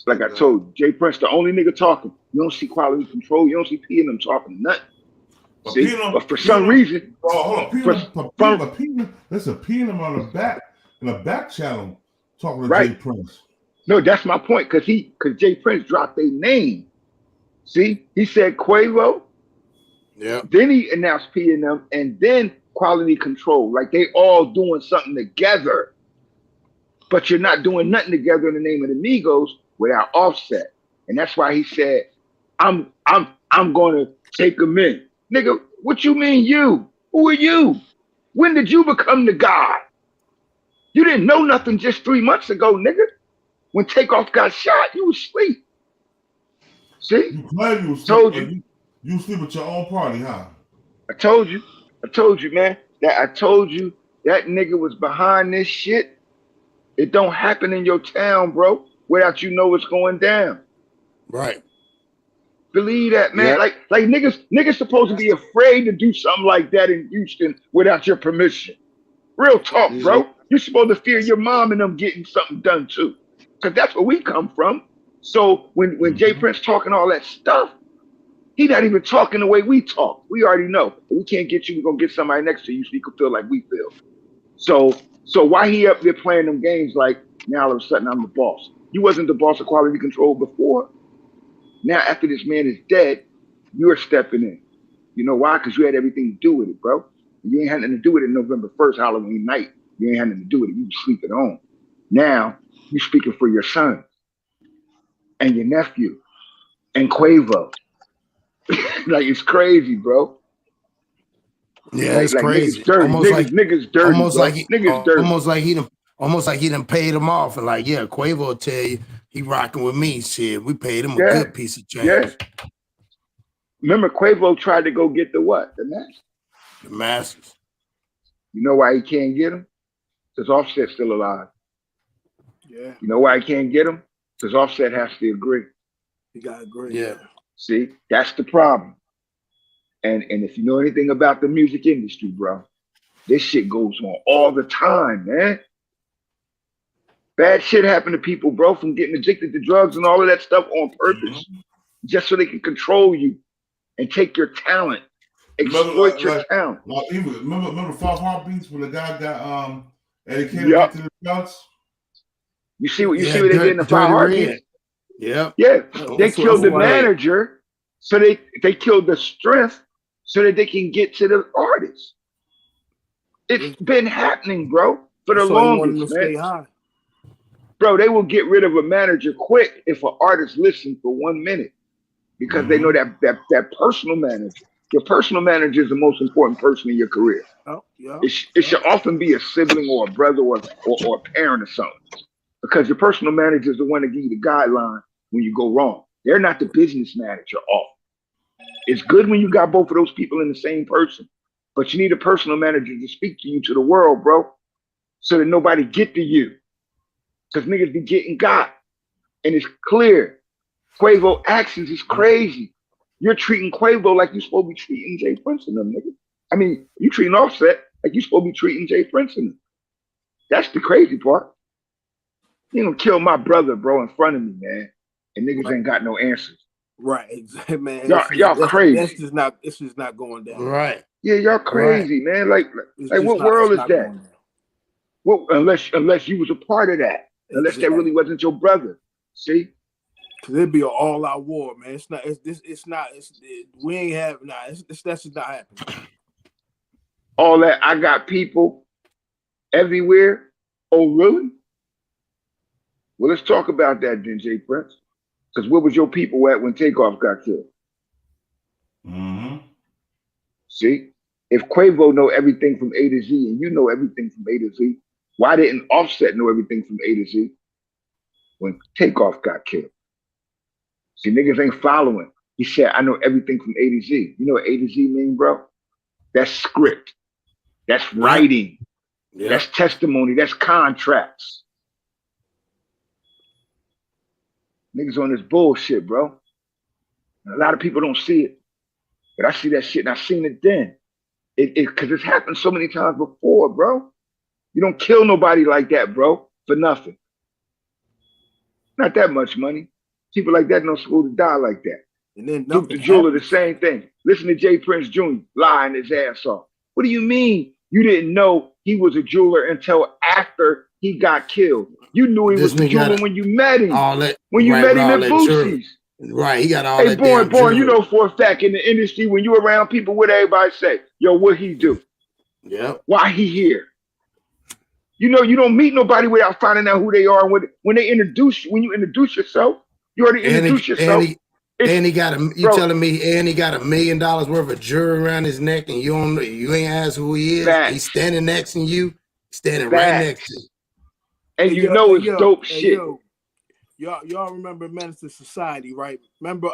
Like I told you, Jay Prince, the only nigga talking. You don't see Quality Control. You don't see P and them talking nothing. But for some reason,
listen, P and them on the back channel talking to
right.
Jay Prince.
No, that's my point, because Jay Prince dropped their name. See, he said Quavo.
Yeah.
Then he announced P and them, and then Quality Control. Like they all doing something together, but you're not doing nothing together in the name of the Migos without Offset. And that's why he said, I'm going to take them in. Nigga, what you mean you? Who are you? When did you become the guy? You didn't know nothing just 3 months ago, nigga. When Takeoff got shot, you was asleep. See?
You claim you was
told
sleep, you sleep at your own party, huh?
I told you, man. I told you that nigga was behind this shit. It don't happen in your town, bro, without you know what's going down.
Right.
Believe that, man.
Yeah.
Like niggas supposed to be afraid to do something like that in Houston without your permission. Real talk, bro. You're supposed to fear your mom and them getting something done too, because that's where we come from. So when Jay Prince talking all that stuff, he not even talking the way we talk. We already know. If we can't get you, we're gonna get somebody next to you so you can feel like we feel. So why he up there playing them games like now all of a sudden I'm the boss? You wasn't the boss of Quality Control before. Now after this man is dead, you're stepping in. You know why? Because you had everything to do with it, bro. You ain't had nothing to do with it November 1st, Halloween night. You ain't had nothing to do with it. You was sleeping on. Now you speaking for your son and your nephew and Quavo. Like it's crazy, bro.
Yeah, it's crazy.
Niggas dirty. Niggas dirty.
Almost like he done paid him off, and like, yeah, Quavo will tell you he rocking with me. Shit, we paid him a good piece of change.
Yeah. Remember, Quavo tried to go get the what? The Masters.
The Masters.
You know why he can't get him? Because Offset's still alive.
Yeah.
You know why he can't get him? Because Offset has to agree.
You gotta agree.
Yeah.
See, that's the problem. And if you know anything about the music industry, bro, this shit goes on all the time, man. Bad shit happen to people, bro, from getting addicted to drugs and all of that stuff on purpose, just so they can control you and take your talent, exploit your talent.
Remember 5 Heartbeats when the guy got educated to the drugs?
You see what they did in the 5 Heartbeats?
Yeah.
Yeah. They killed the manager, so they killed the strength so that they can get to the artists. It's been happening, bro, for the longest, man. Bro, they will get rid of a manager quick if an artist listens for 1 minute, because they know that personal manager. Your personal manager is the most important person in your career.
Oh, yeah.
It should often be a sibling or a brother or a parent or something, because your personal manager is the one that give you the guideline when you go wrong. They're not the business manager off. It's good when you got both of those people in the same person, but you need a personal manager to speak to you, to the world, bro, so that nobody get to you. Because niggas be getting got. And it's clear. Quavo actions is crazy. You're treating Quavo like you're supposed to be treating Jay Prince and them, nigga. I mean, you treating Offset like you're supposed to be treating Jay Prince and them. That's the crazy part. You gonna kill my brother, bro, in front of me, man. And niggas ain't got no answers.
Right, exactly, man.
Y'all crazy.
It's just not going down.
Right.
Yeah, y'all crazy, man. Like what world is that? What unless you was a part of that. Unless that really wasn't your brother. See?
Cause it'd be an all-out war, man. We ain't have that's just not happening.
All that I got people everywhere. Oh, really? Well, let's talk about that then, Jay Prince. Because where was your people at when Takeoff got killed? See? If Quavo know everything from A to Z and you know everything from A to Z, why didn't Offset know everything from A to Z when Takeoff got killed? See, niggas ain't following. He said, I know everything from A to Z. You know what A to Z mean, bro? That's script. That's writing.
Yeah.
That's testimony. That's contracts. Niggas on this bullshit, bro. And a lot of people don't see it. But I see that shit and I seen it then. Because it's happened so many times before, bro. You don't kill nobody like that, bro, for nothing. Not that much money. People like that don't supposed to die like that.
And then
Duke the Jeweler, the same thing. Listen to Jay Prince Jr. lying his ass off. What do you mean you didn't know he was a jeweler until after he got killed? You knew he was a jeweler when you met him. When you met him at Boosie's.
Right, he got all
hey,
that.
Born, you know for a fact in the industry, when you around people, what everybody say? Yo, what he do?
Yeah.
Why he here? You know, you don't meet nobody without finding out who they are. When they introduce you, when you introduce yourself, you already introduce yourself.
And he got telling me, and he got $1 million worth of jewelry around his neck, and you ain't asked who he is.
Facts.
He's standing next to you, standing
Facts.
right next to you.
And you know it's dope shit.
Y'all remember Menace to Society, right? Remember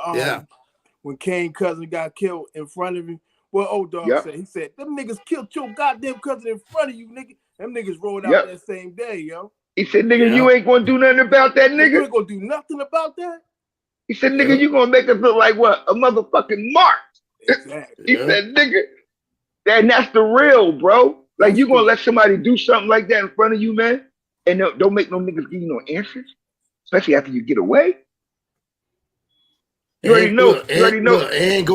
when Kane's cousin got killed in front of him? Well, old dog said, he said, them niggas killed your goddamn cousin in front of you, nigga. Them niggas rolled out that same day, yo.
He said, nigga, you ain't gonna do nothing about that, nigga.
You ain't gonna do nothing about that?
He said, nigga, you gonna make us look like what? A motherfucking mark.
Exactly.
He said, nigga, and that's the real, bro. Like, you gonna let somebody do something like that in front of you, man? And don't make no niggas give you no answers? Especially after you get away. You already know. You already know.
Ain't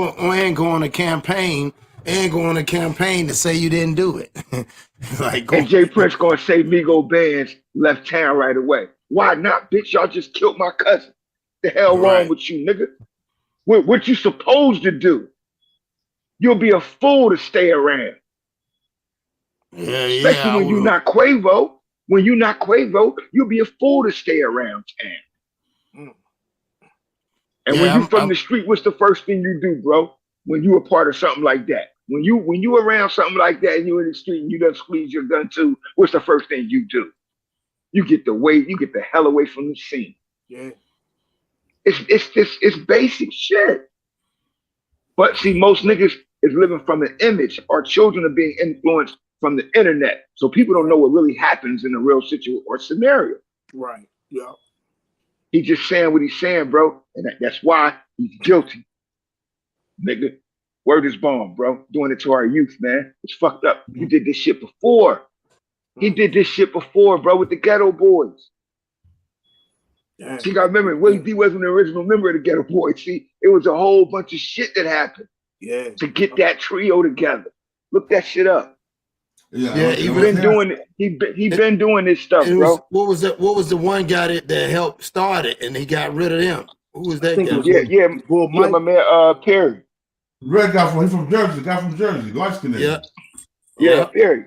going to campaign. Ain't going to campaign to say you didn't do it.
And Jay Prince gonna say Migo Bands left town right away. Why not, bitch? Y'all just killed my cousin. The hell wrong with you, nigga? What you supposed to do? You'll be a fool to stay around. Especially when you're not Quavo. When you're not Quavo, you'll be a fool to stay around town. And when you from the street, what's the first thing you do, bro? When you a part of something like that? When you around something like that and you in the street and you done squeeze your gun too, what's the first thing you do? You get the hell away from the scene.
Yeah.
It's basic shit. But see, most niggas is living from an image. Our children are being influenced from the internet. So people don't know what really happens in a real situation or scenario.
Right. Yeah.
He's just saying what he's saying, bro. And that's why he's guilty. Nigga, word is bond, bro. Doing it to our youth, man. It's fucked up. He did this shit before. He did this shit before, bro, with the Ghetto Boys.
Damn.
See, you gotta remember, Willie D wasn't the original member of the Ghetto Boys. See, it was a whole bunch of shit that happened.
Yeah.
To get that trio together. Look that shit up.
Yeah,
he been doing it. He been doing this stuff, bro.
What was the one guy that helped start it and he got rid of them? Who was that guy?
My man Perry.
Red guy from Jersey. Guy from Jersey. Light skinned.
Yeah, Perry.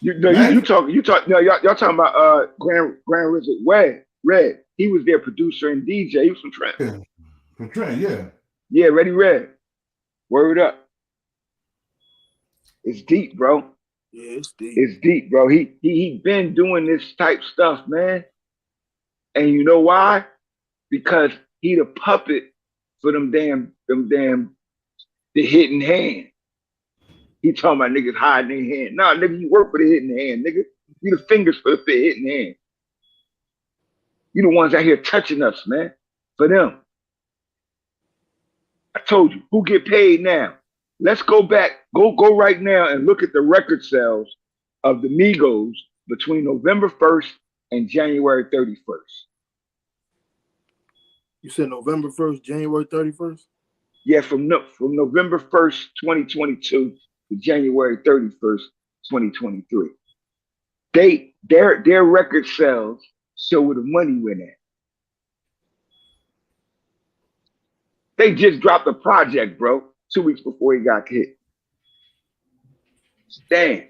You talking? No, y'all talking about Grand Wizard Red. He was their producer and DJ. He was from Trent.
Yeah. From Trent, yeah.
Yeah, Ready Red. Word up. It's deep, bro.
Yeah, it's deep.
It's deep, bro. He been doing this type stuff, man. And you know why? because he the puppet for the hidden hand. He talking about niggas hiding their hand. Nah, nigga, you work for the hidden hand, nigga. You the fingers for the hidden hand. You the ones out here touching us, man. For them. I told you, who get paid now? Let's go back, go right now and look at the record sales of the Migos between November 1st and January 31st.
You said November 1st, January 31st?
Yeah, from November 1st, 2022 to January 31st, 2023. Their record sales show where the money went at. They just dropped a project, bro, 2 weeks before he got hit. Damn.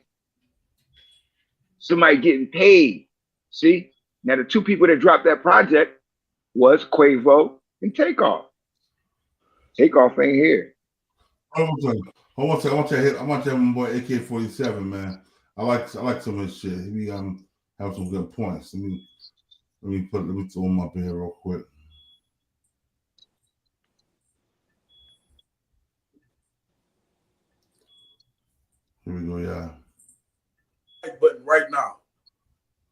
Somebody getting paid. See? Now the two people that dropped that project was Quavo and Takeoff. Takeoff ain't here.
I want to hit my boy AK-47, man. I like some of his shit. He have some good points. Let me throw him up here real quick. Here we go, yeah.
Button right now.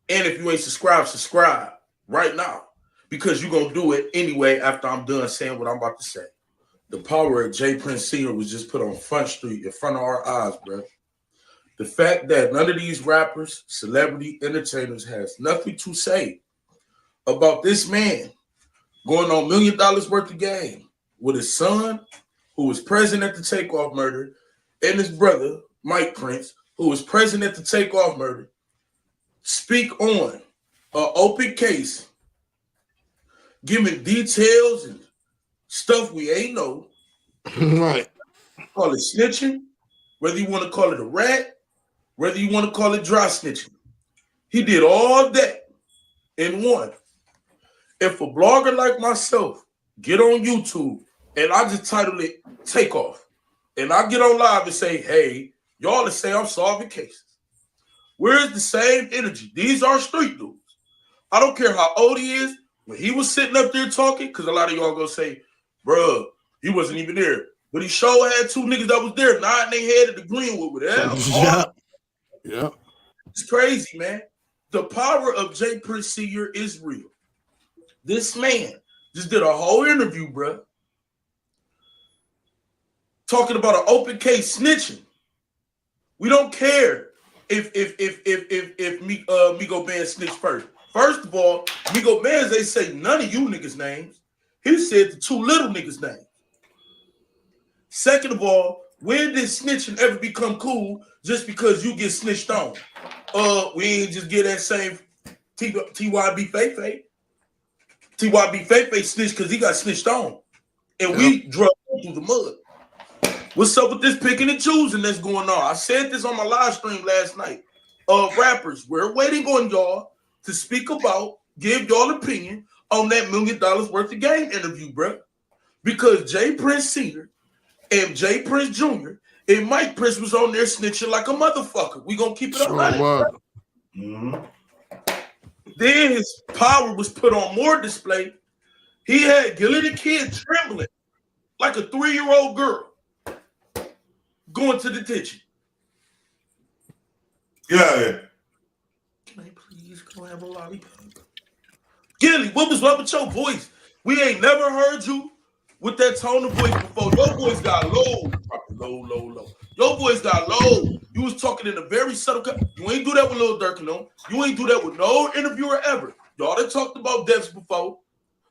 And if you ain't subscribed, subscribe right now. Because you're going to do it anyway after I'm done saying what I'm about to say. The power of J. Prince Sr. was just put on Front Street in front of our eyes, bro. The fact that none of these rappers, celebrity entertainers has nothing to say about this man going on $1 million worth of game with his son, who was present at the Takeoff murder, and his brother, Mike Prince, who was present at the Takeoff murder, speak on an open case, giving details and stuff we ain't know.
Right.
Call it snitching, whether you want to call it a rat, whether you want to call it dry snitching. He did all that in one. If a blogger like myself get on YouTube and I just title it Takeoff, and I get on live and say, hey, y'all to say I'm solving cases. Where's the same energy? These are street dudes. I don't care how old he is. When he was sitting up there talking, because a lot of y'all gonna say, bruh, he wasn't even there. But he sure had two niggas that was there nodding their head at the Greenwood with that.
Yeah.
It's crazy, man. The power of J. Prince Sr. is real. This man just did a whole interview, bruh, talking about an open case snitching. We don't care if Migo Band snitched first. First of all, Migo Bands, they say none of you niggas' names. He said the two little niggas' names. Second of all, when did snitching ever become cool just because you get snitched on? We ain't just get that same TYB Fefe. TYB Fefe snitched because he got snitched on. And we drug him through the mud. What's up with this picking and choosing that's going on? I said this on my live stream last night. Rappers, we're waiting on y'all to speak about, give y'all opinion on that $1 million worth of game interview, bro. Because J. Prince Sr. and J. Prince Jr. and Mike Prince was on there snitching like a motherfucker. We gonna keep it up. Then his power was put on more display. He had Gilly the Kid trembling like a 3-year-old girl going to detention.
Yeah.
Can I please go have a lollipop? Gilly, what was up with your voice? We ain't never heard you with that tone of voice before. Your voice got low. Low. Your voice got low. You was talking in a very subtle. You ain't do that with Lil Durk, no. You ain't do that with no interviewer ever. Y'all done talked about deaths before.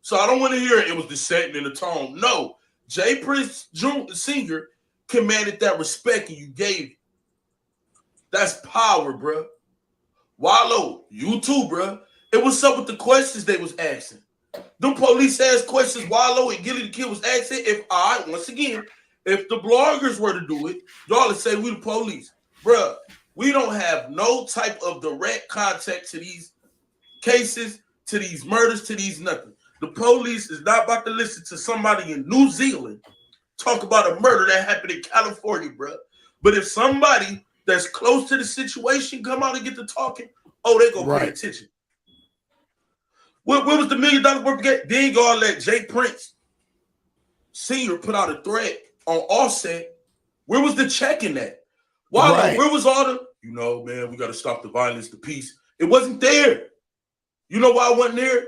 So I don't want to hear it was the setting and the tone. No. J. Prince Sr. commanded that respect and you gave it. That's power, bro. Wallow, you too, bro. And what's up with the questions they was asking? Them police asked questions Wallow and Gilly the Kid was asking. If the bloggers were to do it, y'all would say we the police. Bruh, we don't have no type of direct contact to these cases, to these murders, to these nothing. The police is not about to listen to somebody in New Zealand talk about a murder that happened in California, bruh. But if somebody that's close to the situation come out and get to talking, oh, they gonna pay attention. Where was the $1 million worth of game? Then y'all let Jay Prince Sr. put out a threat on Offset. Where was the check in that? Why? Where was all the, man, we got to stop the violence, the peace. It wasn't there. You know why it wasn't there?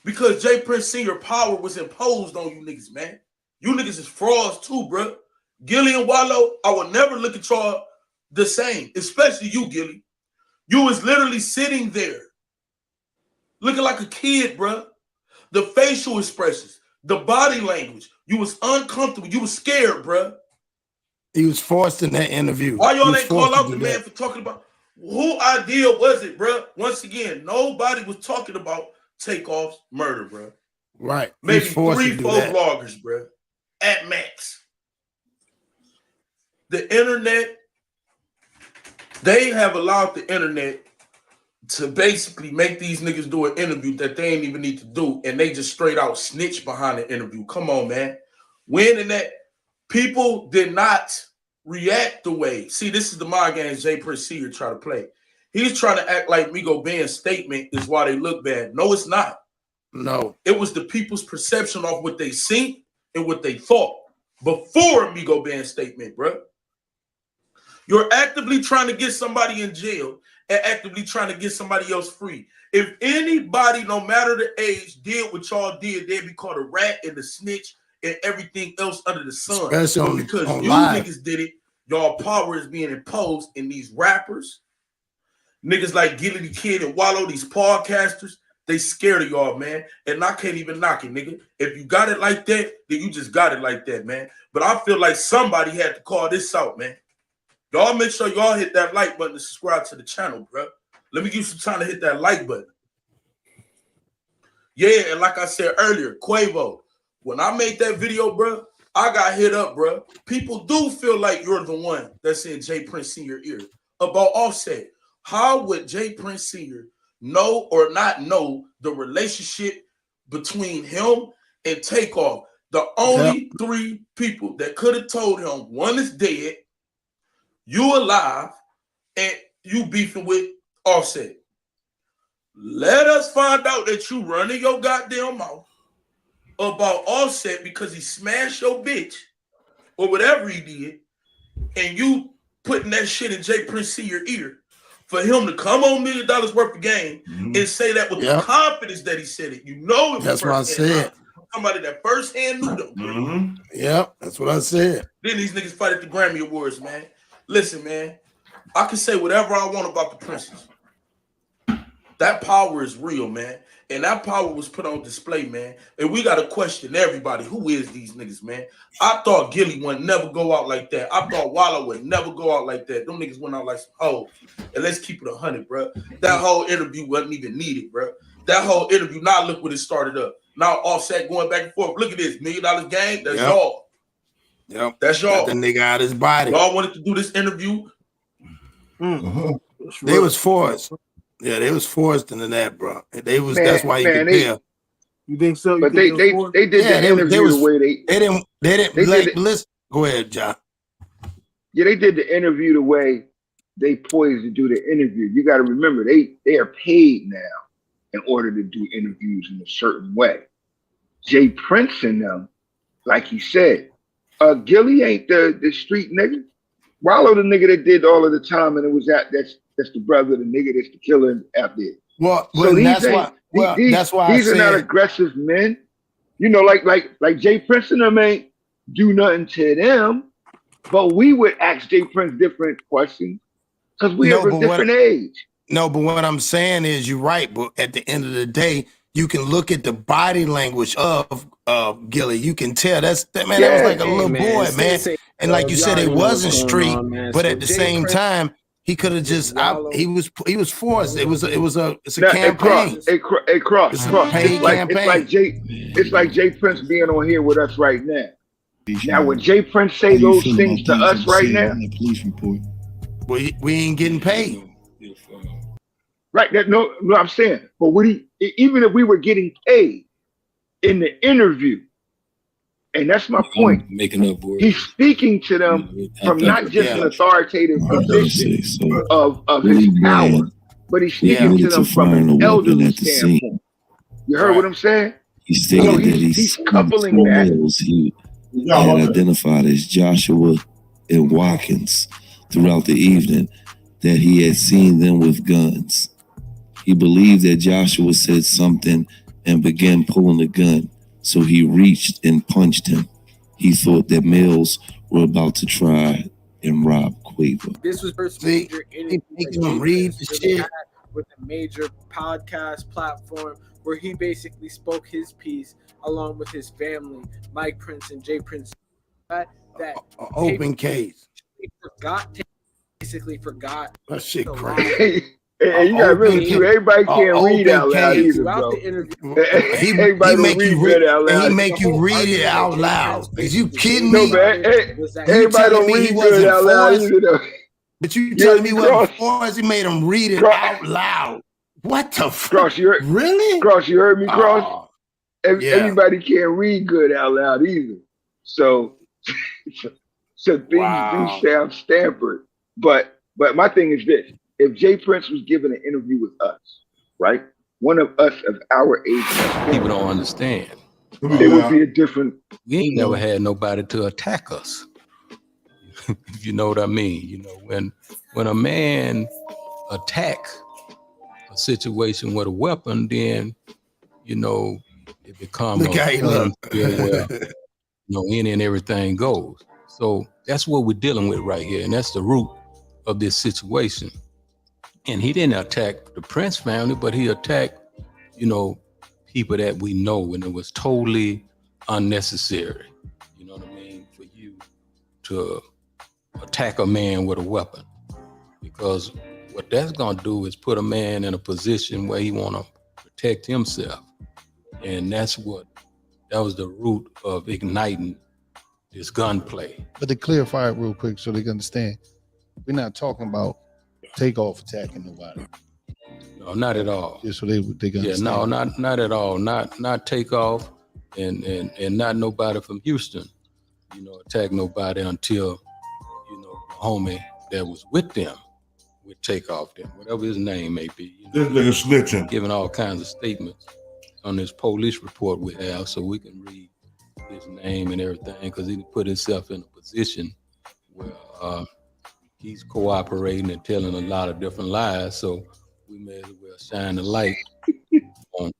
Because Jay Prince Sr. power was imposed on you niggas, man. You niggas is frauds too, bro. Gilly and Wallow, I will never look at y'all the same, especially you, Gilly. You was literally sitting there looking like a kid, bro. The facial expressions, the body language. You was uncomfortable. You was scared, bro.
He was forced in that interview.
Why y'all ain't call out the man for talking about who idea was it, bro? Once again, nobody was talking about Takeoff's murder, bro.
Right.
Maybe 3-4 bloggers, bro. At max. The internet, they have allowed the internet to basically make these niggas do an interview that they ain't even need to do, and they just straight out snitch behind the interview. Come on, man. When in that, people did not react the way. See, this is the mind games Jay Prince Sr. try to play. He's trying to act like Migo Band's statement is why they look bad. No, it's not.
No.
It was the people's perception of what they seen and what they thought before Migo Band's statement, bro. You're actively trying to get somebody in jail and actively trying to get somebody else free. If anybody, no matter the age, did what y'all did, they'd be called a rat and a snitch and everything else under the sun.
Especially
because
on
you
live.
niggas did it, y'all power is being imposed in these rappers. Niggas like Gilly the Kid and Wallow, these podcasters, they scared of y'all, man. And I can't even knock it, nigga. If you got it like that, then you just got it like that, man. But I feel like somebody had to call this out, man. Y'all make sure y'all hit that like button to subscribe to the channel, bro. Let me give you some time to hit that like button. Yeah, and like I said earlier, Quavo, when I made that video, bro, I got hit up, bro. People do feel like you're the one that's in Jay Prince Sr. ear about Offset. How would Jay Prince Sr. know or not know the relationship between him and Takeoff? The only three people that could have told him, one is dead, you alive, and you beefing with Offset. Let us find out that you running your goddamn mouth about Offset because he smashed your bitch or whatever he did, and you putting that shit in Jay Prince Sr. ear for him to come on $1 million worth of game and say that with the confidence that he said it. You know it was
That's what I said.
Somebody that firsthand knew them.
Yep, that's what I said.
Then these niggas fight at the Grammy Awards, man. Listen, man, I can say whatever I want about the Princes. That power is real, man. And that power was put on display, man. And we got to question everybody. Who is these niggas, man? I thought Gilly would never go out like that. I thought Wallow would never go out like that. Them niggas went out like some hoes. And let's keep it 100, bro. That whole interview wasn't even needed, bro. That whole interview, now look what it started up. Now Offset going back and forth. Look at this, $1 million game. That's y'all.
Yep.
That's y'all.
Got the nigga out his body.
Y'all wanted to do this interview.
They was forced. Yeah, they was forced into that, bro. They was. That's why you could tell.
You think so?
But they did the interview the way
they didn't listen. Go ahead, John.
Yeah, they did the interview the way they poised to do the interview. You got to remember, they are paid now in order to do interviews in a certain way. Jay Prince and them, like he said, Gilly ain't the street nigga. Wallow the nigga that did all of the time, and it was that's the brother, the nigga that's the killer out there.
Well,
so
that's why. Well, that's why
these are not aggressive men. You know, like Jay Prince and them ain't do nothing to them, but we would ask Jay Prince different questions because we have a different age.
No, but what I'm saying is you're right. But at the end of the day, you can look at the body language of Gilly. You can tell that was like a little boy, man. And like you said, it wasn't street, but at the same time, he could have just he was forced. It's a campaign.
It's like Jay Prince being on here with us right now. Now, when Jay Prince say those things to us right now,
we ain't getting paid.
Right? No, I'm saying, but even if we were getting paid in the interview, and that's my point. He's speaking to them from not just an authoritative position of his power, but he's speaking to them from an elderly standpoint. You heard what I'm saying?
He stated
So
that
he's coupling that.
males he had identified as Joshua and Watkins throughout the evening, that he had seen them with guns. He believed that Joshua said something and began pulling the gun, so he reached and punched him. He thought that males were about to try and rob Quavo.
This was first major interview
making him read the shit
with a major podcast platform where he basically spoke his piece along with his family, Mike Prince and Jay Prince. That
open case.
He basically forgot.
That shit crazy.
Hey, you gotta remember too, everybody can't read out loud either, bro.
He
Everybody
make
don't
you
read
read
good out loud.
He make you read it out loud. Is you kidding
No,
me?
man. Everybody don't read good out loud either, though.
But you telling me what Forrest, he made him read it out loud. What the fuck?
Cross, you heard,
really?
Cross, you heard me, Cross?
Yeah.
Everybody can't read good out loud either. So things do sound Stanford. But my thing is this. If Jay Prince was given an interview with us, right? One of us of our age.
People don't understand.
It would be a different.
We ain't never had nobody to attack us. If you know what I mean. You know, when a man attack a situation with a weapon, then you know it becomes where any and everything goes. So that's what we're dealing with right here, and that's the root of this situation. And he didn't attack the Prince family, but he attacked, you know, people that we know, and it was totally unnecessary. You know what I mean? For you to attack a man with a weapon, because what that's gonna do is put a man in a position where he wanna protect himself, and that was the root of igniting this gunplay.
But to clarify it real quick so they can understand, we're not talking about Takeoff attacking nobody.
No, not at all.
Just so they can understand.
No, not at all. Not Takeoff, and not nobody from Houston, you know, attack nobody until, you know, the homie that was with them would Takeoff them, whatever his name may be. You know,
this nigga snitching.
Giving all kinds of statements on this police report we have, so we can read his name and everything, because he put himself in a position where he's cooperating and telling a lot of different lies. So we may as well shine the light on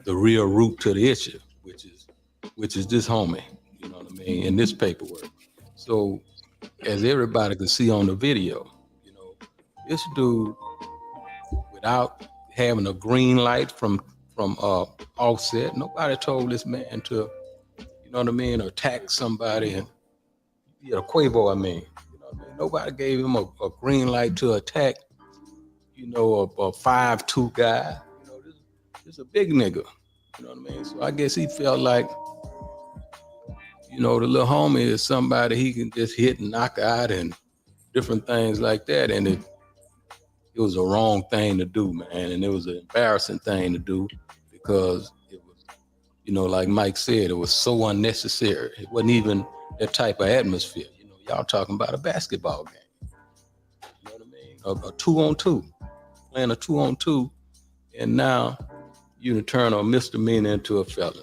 the real root to the issue, which is this homie, you know what I mean, in this paperwork. So as everybody can see on the video, you know, this dude, without having a green light from Offset, nobody told this man to, you know what I mean, attack somebody, and Quavo, I mean. Nobody gave him a green light to attack, you know, a 5'2" guy. You know, this is a big nigga. You know what I mean? So I guess he felt like, you know, the little homie is somebody he can just hit and knock out and different things like that. And it was a wrong thing to do, man. And it was an embarrassing thing to do, because it was, you know, like Mike said, it was so unnecessary. It wasn't even that type of atmosphere. Y'all talking about a basketball game. You know what I mean? A 2-on-2, playing a 2-on-2, and now you turn a misdemeanor into a felony.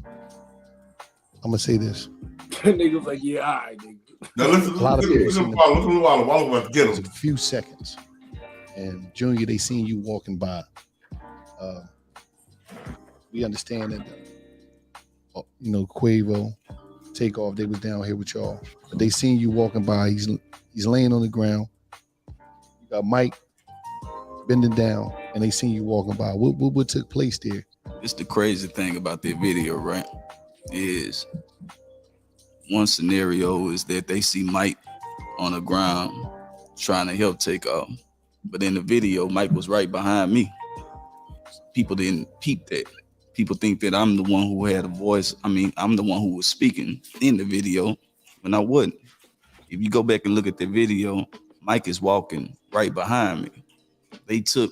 I'm gonna say this.
Niggas like, yeah, all right, nigga.
Now listen,
a lot of people
while get him.
A few seconds, and Junior, they seen you walking by. We understand that, you know, Quavo, Takeoff, they was down here with y'all. But they seen you walking by. He's laying on the ground. You got Mike bending down, and they seen you walking by. What took place there?
It's the crazy thing about that video, right? Is one scenario is that they see Mike on the ground trying to help Takeoff, but in the video, Mike was right behind me. People didn't peep that. People think that I'm the one who had a voice. I mean, I'm the one who was speaking in the video, when I wasn't. If you go back and look at the video, Mike is walking right behind me. They took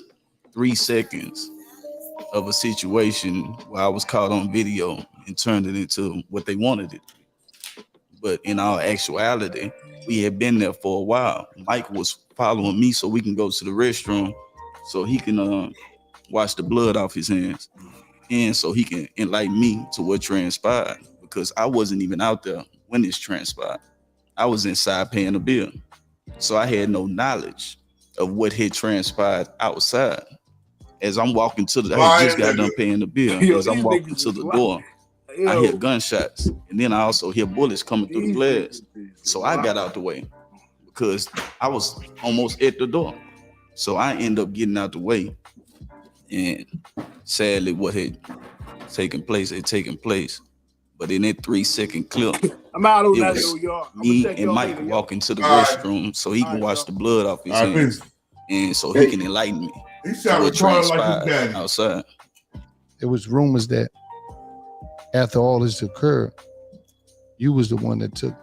3 seconds of a situation where I was caught on video and turned it into what they wanted it to be. But in all actuality, we had been there for a while. Mike was following me so we can go to the restroom so he can wash the blood off his hands, and so he can enlighten me to what transpired, because I wasn't even out there when this transpired. I was inside paying a bill, so I had no knowledge of what had transpired outside. As I'm walking to the, I had just got done paying the bill.
Yo,
As I'm
these
walking
niggas
to
is
the
wild.
door, I
Yo.
hear gunshots, and then I also hear bullets coming through the
These
glass.
niggas is
So I got out the way because I was almost at the door. So I end up getting out the way, and sadly, what had taken place had taken place. But in that 3-second clip,
I'm out on
it
that,
was
yo, y'all. I'm gonna
me
check
and
y'all
Mike
later, yo.
walking to the
All right.
restroom so he
All
can
right,
wash
y'all.
the blood off his
All right,
hands,
peace.
and so he can enlighten me
He
to
sound
what
retarded like his
transpired
daddy.
outside.
There was rumors that after all this occurred, you was the one that took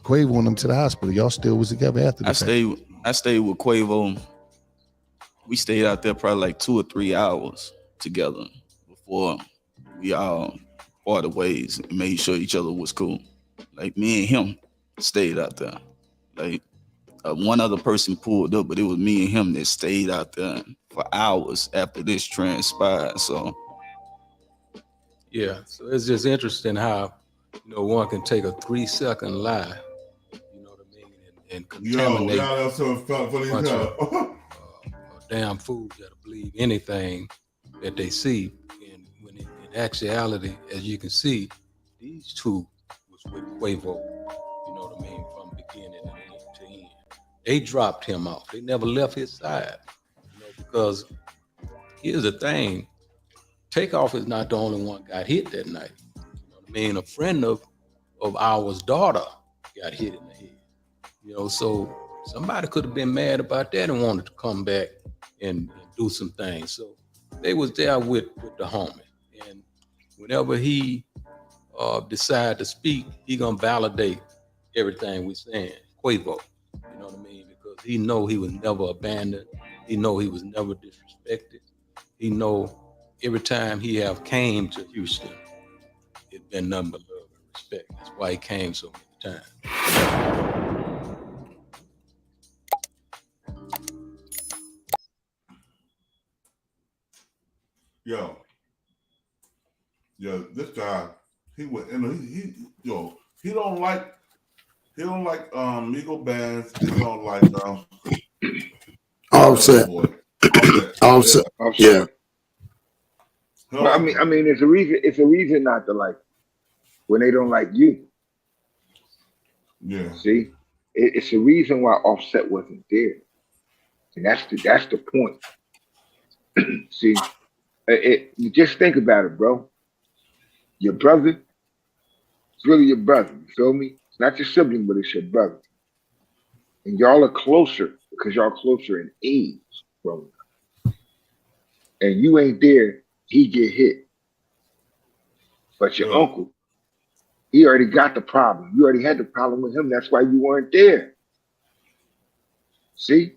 Quavo and them to the hospital. Y'all still was together after the fact.
I stayed with Quavo. We stayed out there probably like 2 or 3 hours together before we all parted ways and made sure each other was cool. Like me and him stayed out there. Like one other person pulled up, but it was me and him that stayed out there for hours after this transpired. So
Yeah, so it's just interesting how, you know, one can take a 3-second lie, you know what I mean, and contaminate
that's so funny
a bunch
as
of
hell.
damn fools that'll believe anything that they see. And when in actuality, as you can see, these two was with Quavo, you know what I mean, from beginning to end. They dropped him off. They never left his side, you know, because here's the thing. Takeoff is not the only one got hit that night. You know what I mean? A friend of ours daughter got hit in the head. You know, so somebody could have been mad about that and wanted to come back and do some things. So they was there with the homie. And whenever he decide to speak, he gonna validate everything we saying. Quavo, you know what I mean? Because he know he was never abandoned. He know he was never disrespected. He know every time he have came to Houston, it been nothing but love and respect. That's why he came so many times.
Yo, this guy, he went, he don't like Migo bands. He don't like
Offset. Offset. Yeah.
Well, I mean, it's a reason not to like when they don't like you.
Yeah.
See, it's a reason why Offset wasn't there, and that's the point. See, you just think about it, bro. Your brother, it's really your brother. You feel me? It's not your sibling, but it's your brother, and y'all are closer because y'all closer in age, bro. And you ain't there, he get hit. But your uncle, he already got the problem. You already had the problem with him. That's why you weren't there. See?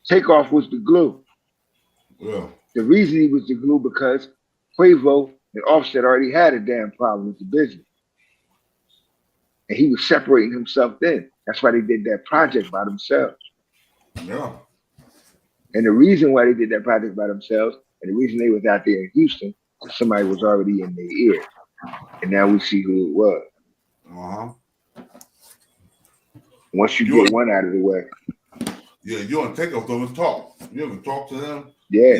Takeoff was the glue.
Yeah.
The reason he was the glue because Quavo and Offset already had a damn problem with the business. And he was separating himself then. That's why they did that project by themselves.
Yeah.
And the reason why they did that project by themselves, and the reason they was out there in Houston, somebody was already in their ear. And now we see who it was. Once you get one out of the way.
Yeah, you want to take off those talk. You ever talk to them?
Yeah.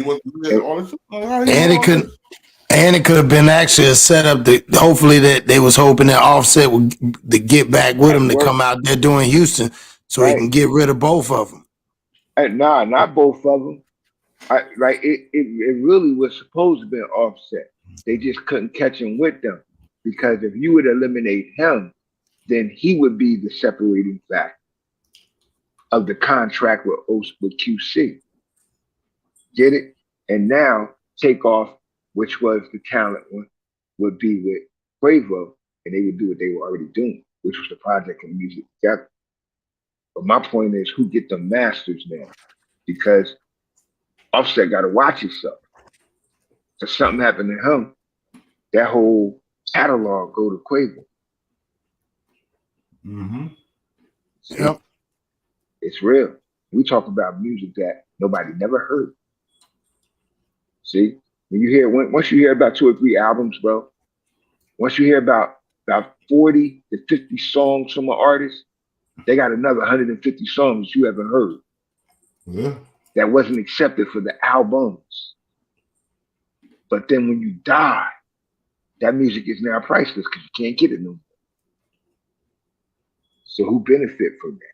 And it could have been actually a setup that hopefully that they was hoping that Offset would to get back with him to come out there doing Houston so he can get rid of both of them.
Nah, not both of them. It really was supposed to be an Offset. They just couldn't catch him with them because if you would eliminate him, then he would be the separating factor of the contract with QC. Get it? And now Takeoff, which was the talent one, would be with Quavo, and they would do what they were already doing, which was the project and music together. But my point is, who get the masters now? Because Offset got to watch himself. If something happened to him, that whole catalog go to Quavo.
Mm-hmm.
Yep. It's real. We talk about music that nobody never heard. See, when you hear once you hear about 2 or 3 albums, bro, once you hear about 40 to 50 songs from an artist, they got another 150 songs you haven't heard.
Yeah. That
wasn't accepted for the albums. But then when you die, that music is now priceless because you can't get it no more. So who benefit from that?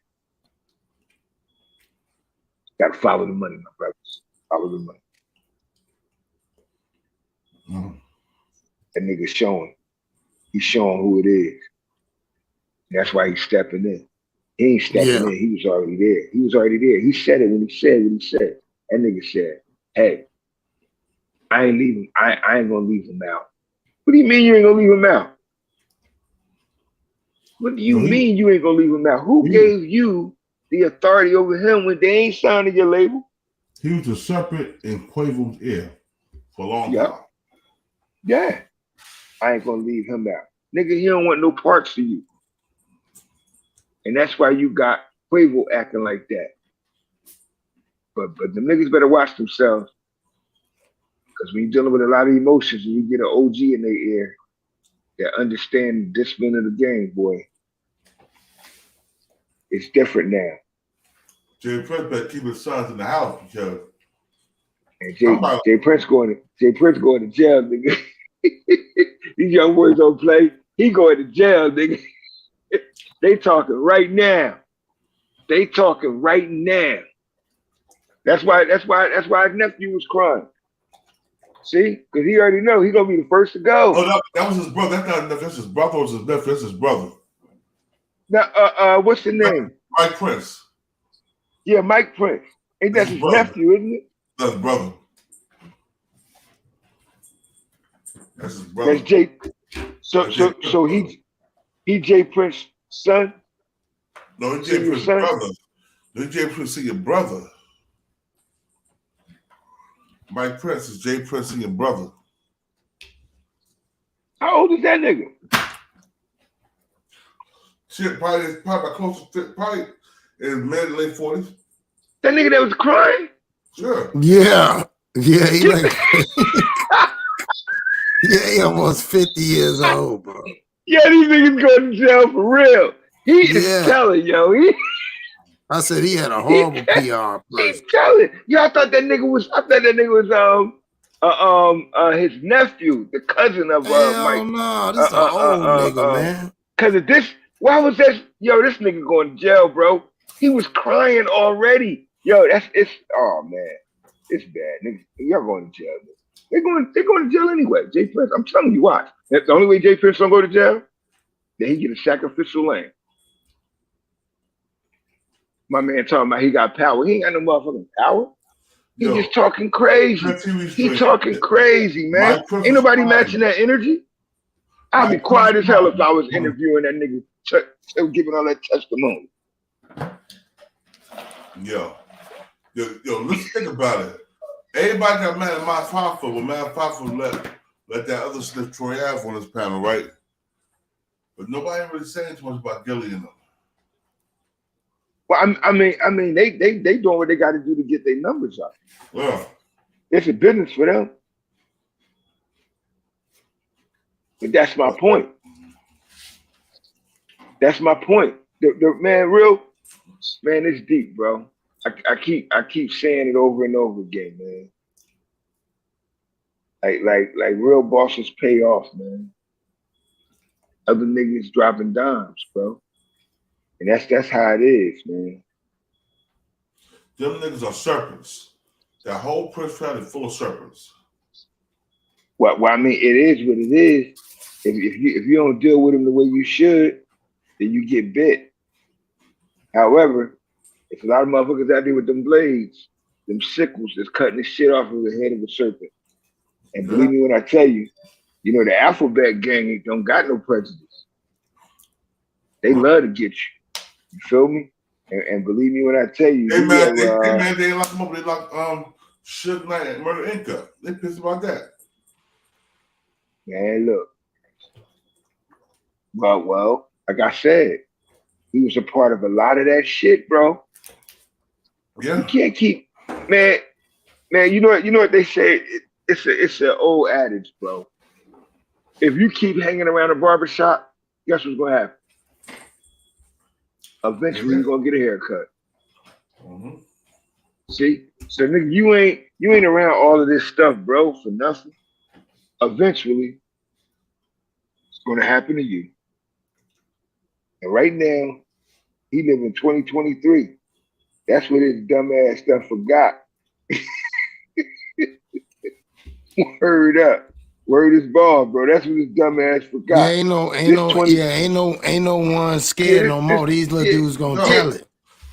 Got to follow the money, my brothers. Follow the money. That nigga's showing. He's showing who it is. That's why he's stepping in. He ain't stepping in. He was already there. He was already there. He said it when he said what he said. That nigga said, hey, I ain't leaving. I ain't gonna leave him out. What do you mean you ain't gonna leave him out? What do you mean you ain't gonna leave him out? Who gave you the authority over him when they ain't signing your label?
He was a serpent in Quavo's ear for a long time.
Yeah. I ain't gonna leave him out. Nigga, he don't want no parts of you. And that's why you got Quavo acting like that. But the niggas better watch themselves. Because when you're dealing with a lot of emotions and you get an OG in their ear that understand the discipline of the game, boy, it's different now.
Jay Prince better keep his sons in the house because
Jay Prince going to jail, nigga. These young boys don't play. He going to jail, nigga. They talking right now. They talking right now. That's why his nephew was crying. See, because he already know he's gonna be the first to go.
Oh, that was his brother. That's his brother. Or his nephew. That's his brother.
Now, what's the name?
Mike Prince.
Yeah, Mike Prince. Ain't that his nephew, isn't it?
That's his brother. That's his brother.
That's Jay. So he Jay Prince's son.
No, he's Jay Prince's brother. No, he's Jay Prince's senior brother. Mike Prince is Jay Prince's senior brother.
How old is that nigga?
Shit, probably close to probably in mid late 40s.
That nigga that was crying?
Sure.
Yeah. Yeah, he like yeah, he almost 50 years old, bro.
Yeah, these niggas going to jail for real. He is telling, yo.
I said he had a horrible PR person.
He's telling. Yo, I thought that nigga was his nephew, the cousin of
Hell
Mike.
no, this is an old nigga, man.
Cause of this, why was that? Yo, this nigga going to jail, bro. He was crying already. Yo, oh man, it's bad. Nigga, y'all going to jail. They're going to jail anyway. Jay Prince, I'm telling you, watch. That's the only way Jay Prince don't go to jail. Then he get a sacrificial lamb. My man talking about he got power. He ain't got no motherfucking power. He just talking crazy. He talking crazy, man. Ain't nobody matching that energy. I'd be quiet as hell if I was interviewing that nigga, giving all that testimony.
Yo, let's think about it. Everybody got mad at Matt Pfeiffer when Matt Pfeiffer let that other sniff Troy Ave on his panel, right? But nobody really saying too much about Gilly and them.
Well, I mean, they doing what they got to do to get their numbers up.
Yeah,
it's a business for them. But that's my point. That's my point. The man, it's deep, bro. I keep saying it over and over again, man. Like real bosses pay off, man. Other niggas dropping dimes, bro. And that's how it is, man.
Them niggas are serpents. That whole Prince family is full of serpents.
Well, I mean, it is what it is. If you don't deal with them the way you should, then you get bit. However, it's a lot of motherfuckers out there with them blades, them sickles that's cutting the shit off of the head of a serpent. And believe me when I tell you, the alphabet gang don't got no prejudice. They love to get you. You feel me? And believe me when I tell you,
they lock them up. They lock Suge Knight and Murder Inc. up. They pissed about that.
Man, look. Well, like I said, he was a part of a lot of that shit, bro. You can't keep, man. You know what they say. It's an old adage, bro. If you keep hanging around a barbershop, guess what's gonna happen? Eventually, you're gonna get a haircut. See, so nigga, you ain't around all of this stuff, bro, for nothing. Eventually, it's gonna happen to you. And right now, he live in 2023. That's what his dumb ass stuff forgot. Word up. Word is ball, bro. That's what his dumb ass forgot.
Yeah, ain't no one scared no more. These little dudes gonna tell it.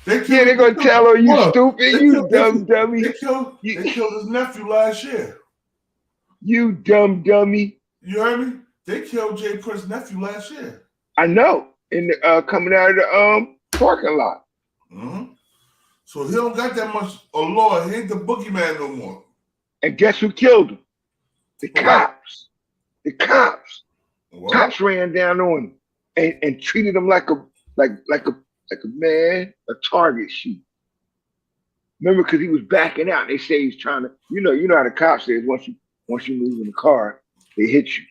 They're gonna tell her, you stupid, you dumb dummy.
They killed his nephew last year.
You dumb dummy.
You heard me? They killed Jay Prince's nephew last year.
I know. In the, coming out of the parking lot.
So he don't got that much allure. He ain't the boogeyman no more.
And guess who killed him? The cops. The cops.
What?
Cops ran down on him and treated him like a man, a target shoot. Remember, because he was backing out. They say he's trying to, you know how the cops say is once you move in the car, they hit you.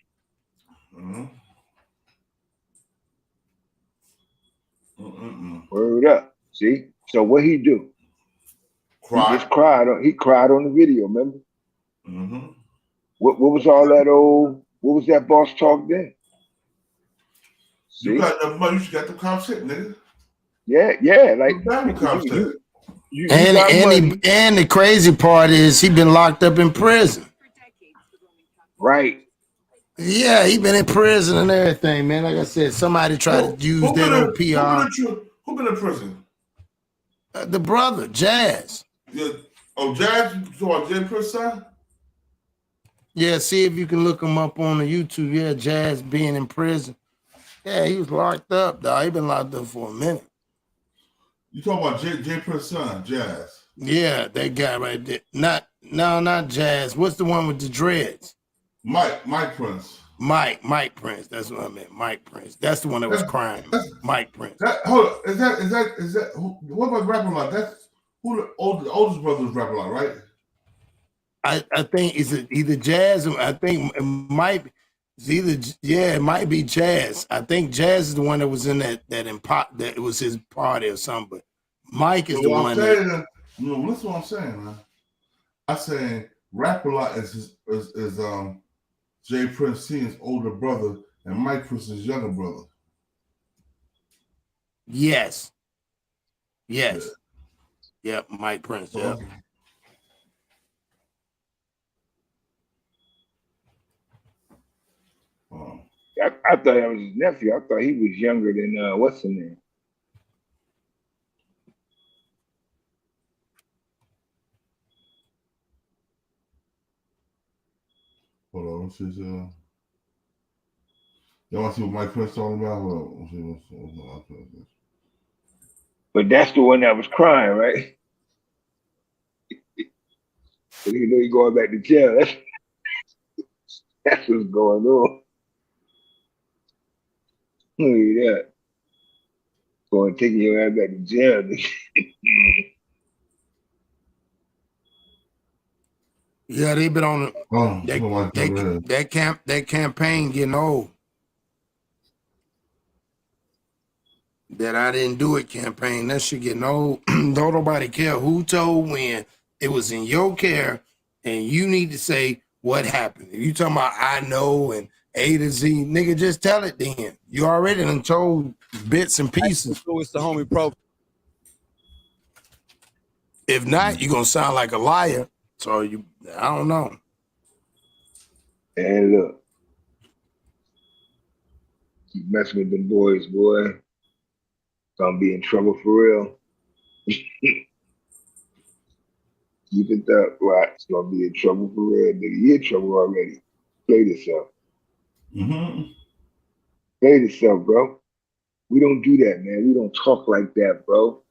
Word up. See? So what he do? He just cried. He cried on the video, remember? What was all that old, what was that boss talk then? See?
You got enough money, you got the cops hit, nigga.
Yeah, like
and the crazy part is he been locked up in prison.
Right.
Yeah, he been in prison and everything, man. Like I said, somebody tried to use that old PR.
Who been in prison?
The brother, Jazz.
Yeah. Oh, Jazz? You talking Jay Prince's son?
Yeah, see if you can look him up on the YouTube. Yeah, Jazz being in prison. Yeah, he was locked up, dog. He been locked up for a minute.
You talking about Jay Prince's son, Jazz?
Yeah, that guy right there. Not Jazz. What's the one with the dreads?
Mike Prince.
Mike Prince. That's what I meant. Mike Prince. That's the one that was crying. Mike Prince.
Hold on. Is that what about rapping like? That's who the oldest brother was rapping like, right?
I think it's either Jazz or I think it might be. It's it might be Jazz. I think Jazz is the one that was in that it was his party or something. But Mike is the one.
Listen what I'm saying, man. I'm saying Rap a Lot is Jay Prince Sr.'s older brother and Mike Prince's younger brother.
Yes. Yep, Mike Prince. Yep.
I thought that was his nephew. I thought he was younger than what's his name?
Hold on, what's his y'all want to see what Mike Prince talking about? Hold on.
But that's the one that was crying, right? But you know, he going back to jail. That's what's going on. Look at that. Going taking your ass back to jail.
Yeah, they've been on that campaign getting old. That I didn't do it campaign. That shit getting old. Don't nobody care who told when. It was in your care, and you need to say what happened. If you talking about I know and A to Z, nigga, just tell it then. You already done told bits and pieces.
So it's the homie pro.
If not, you're gonna sound like a liar. So I don't know.
And look, keep messing with them boys, boy. Gonna be in trouble for real. Keep it up, right? It's gonna be in trouble for real, nigga. You in trouble already. Play this up. Play this up, bro. We don't do that, man. We don't talk like that, bro.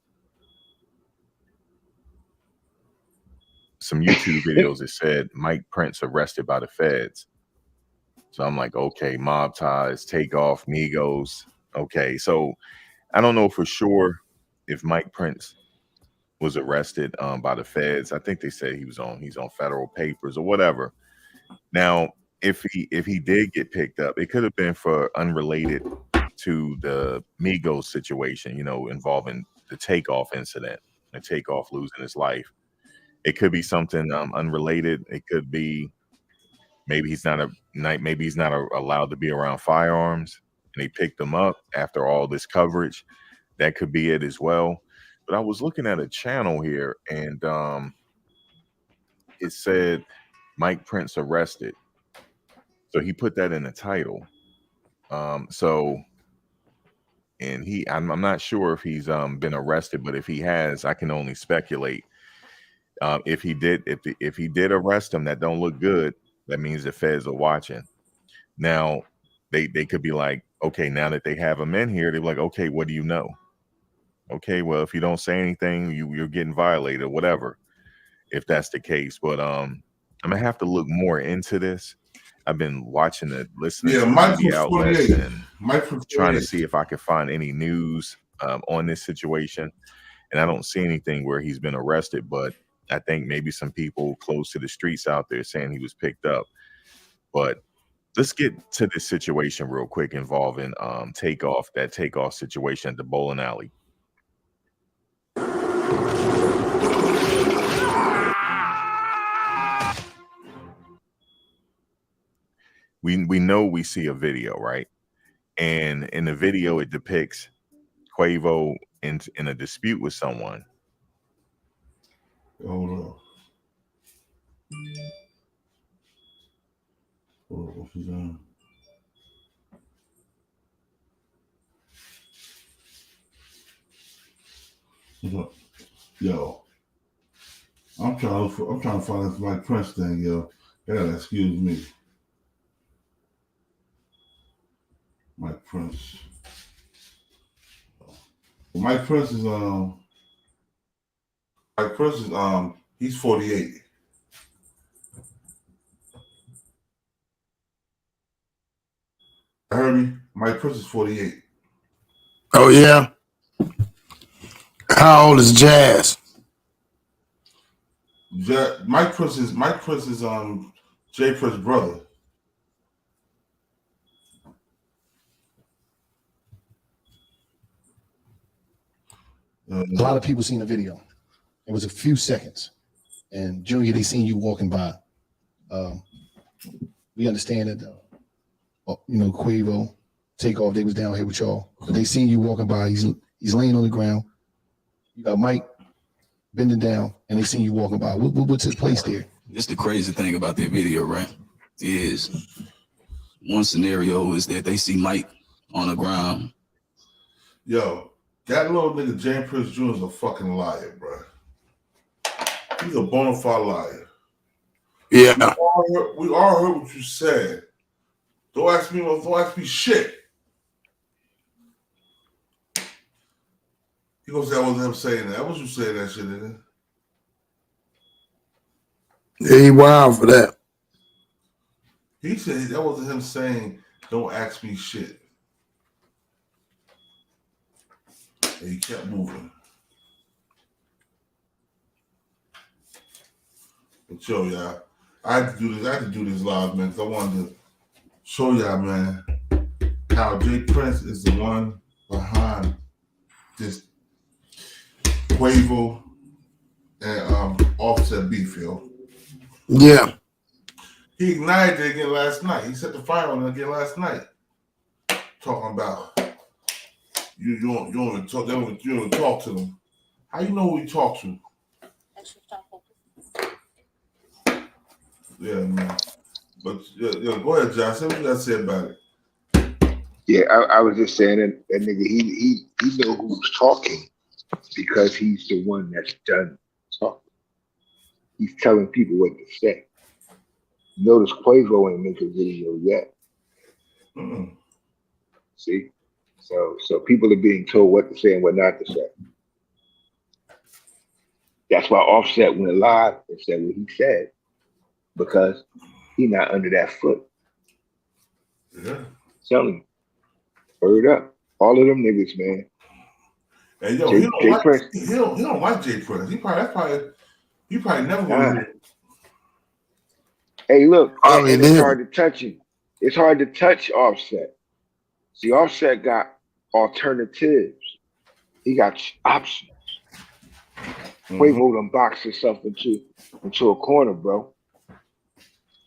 Some YouTube videos that said Mike Prince arrested by the feds. So I'm like, okay, mob ties, take off, Migos. Okay, so I don't know for sure if Mike Prince was arrested by the feds. I think they said he's on federal papers or whatever. Now, if he did get picked up, it could have been for unrelated to the Migos situation, you know, involving the Takeoff incident and Takeoff losing his life. It could be something unrelated. It could be maybe he's not allowed to be around firearms, and they picked him up after all this coverage. That could be it as well. But I was looking at a channel here, and it said Mike Prince arrested. So he put that in the title. I'm not sure if he's been arrested, but if he has, I can only speculate. If he did arrest him, that don't look good. That means the feds are watching. Now, they could be like, okay, now that they have him in here, they're like, okay, what do you know? Okay, well, if you don't say anything, you're getting violated or whatever, if that's the case. But I'm gonna have to look more into this. I've been watching it, listening to TV outlets, and trying to see if I can find any news on this situation. And I don't see anything where he's been arrested, but I think maybe some people close to the streets out there saying he was picked up. But let's get to this situation real quick involving Takeoff situation at the bowling alley. We know we see a video, right? And in the video, it depicts Quavo in a dispute with someone.
Hold on. What's his name? Yo, I'm trying to find this Mike Prince thing, yo. Yeah, excuse me. Mike Prince. Mike Prince is he's 48. I heard me. Mike Prince is 48.
Oh yeah. How old is Jazz?
Mike Prince is Jay Prince's brother.
A lot of people seen the video. It was a few seconds, and Junior, they seen you walking by. We understand that, Quavo, Takeoff, they was down here with y'all, but they seen you walking by. He's laying on the ground. You got Mike bending down, and they seen you walking by. What took place there?
This the crazy thing about that video, right? Is one scenario is that they see Mike on the ground.
Yo, that little nigga James Prince Jr. is a fucking liar, bro. He's a bona fide liar.
Yeah.
We all heard what you said. Don't ask me shit. He gonna say that wasn't him saying that. That was you saying that shit, nigga.
Yeah, he wild for that.
He said that wasn't him saying, don't ask me shit. And he kept moving. But yo, y'all, I had to do this live, man, because I wanted to show y'all, man, how Jay Prince is the one behind this Quavo and Offset beef, yo.
Yeah.
He ignited it again last night. He set the fire on it again last night. Talking about you don't even talk. You don't talk to them. How you know who he talked to? Yeah, man. But yeah, go ahead, John. Say what you got to say about it.
Yeah, I was just saying that nigga, he know who's talking because he's the one that's done talking. He's telling people what to say. Notice Quavo ain't make a video yet.
Mm-hmm.
See? So people are being told what to say and what not to say. That's why Offset went live and said what he said. Because he not under that foot.
Yeah.
Telling you. Word up. All of them niggas, man.
And yo, he don't like Jay Prince. He probably never gonna hear.
Hey, look, and it's hard to touch him. It's hard to touch Offset. See, Offset got alternatives. He got options. Quavo done boxed himself into a corner, bro.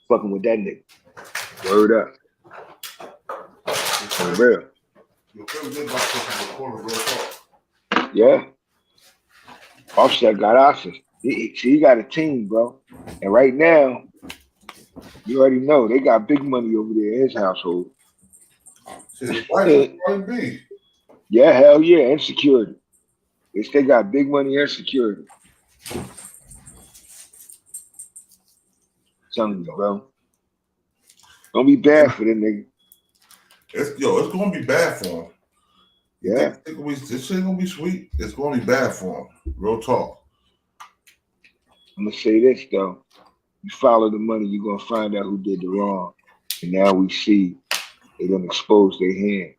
Fucking with that nigga. Word up. For real. Yeah. Offset got options. He got a team, bro. And right now, you already know they got big money over there in his household. Yeah, hell yeah, and security. They got big money and security. Telling you, bro. Don't be bad for them nigga.
It's gonna be bad for him.
Yeah.
This shit gonna be sweet. It's gonna be bad for him. Real talk.
I'm gonna say this though. You follow the money, you're gonna find out who did the wrong. And now we see they done expose their hand.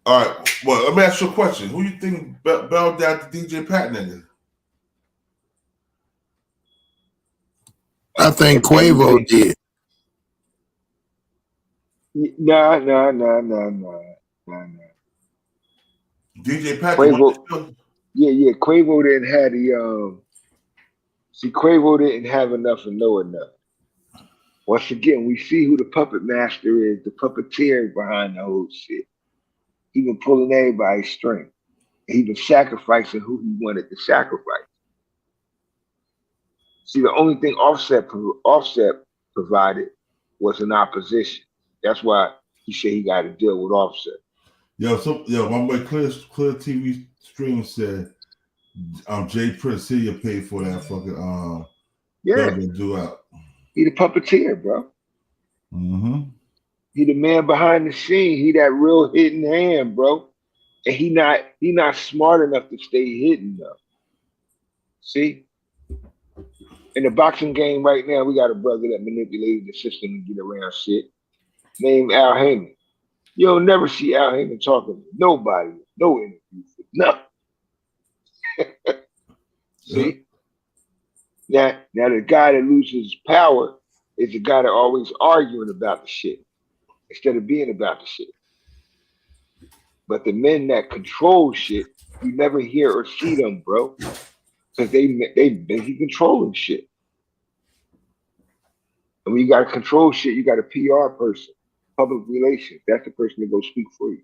All right. Well, let me ask you a question. Who you think bailed out the DJ Pat nigga?
I think Quavo did.
Nah.
DJ Pat.
Quavo. Yeah. Quavo didn't have the See, Quavo didn't have enough and know enough. Once again, we see who the puppet master is, the puppeteer behind the whole shit. He been pulling everybody's string. He been sacrificing who he wanted to sacrifice. See, the only thing Offset provided was an opposition. That's why he said he got to deal with Offset.
My boy Clear TV Stream said Jay Prince Senior paid for that fucking do out.
He the puppeteer, bro.
Mm-hmm.
He the man behind the scene. He that real hidden hand, bro. And he not smart enough to stay hidden though. See? In the boxing game right now, we got a brother that manipulated the system to get around shit. Named Al Heyman. You'll never see Al Heyman talking to nobody, no interviews, nothing. See? Now the guy that loses power is the guy that always arguing about the shit instead of being about the shit. But the men that control shit, you never hear or see them, bro. Because they busy controlling shit. And when you got to control shit, you got a PR person, public relations. That's the person that go speak for you.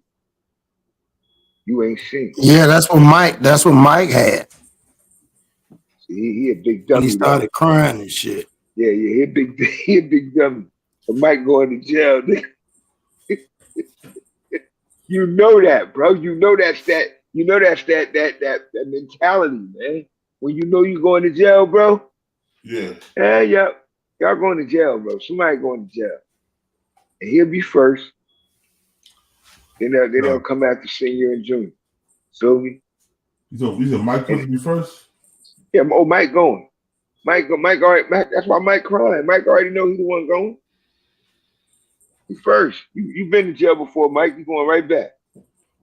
You ain't seen.
Yeah, that's what Mike had.
See, he a big dummy.
He started crying and shit.
Yeah, he a big dummy. But Mike going to jail. You know that, bro. You know that's that mentality, man. When you know you going to jail, bro.
Yeah.
Yeah. Y'all going to jail, bro. Somebody going to jail. And he'll be first. Then they'll come after senior and junior. Feel me?
You said Mike supposed to be first?
Yeah, Mike going. Mike already. That's why Mike crying. Mike already know he's the one going. He first. You've been to jail before, Mike. You going right back.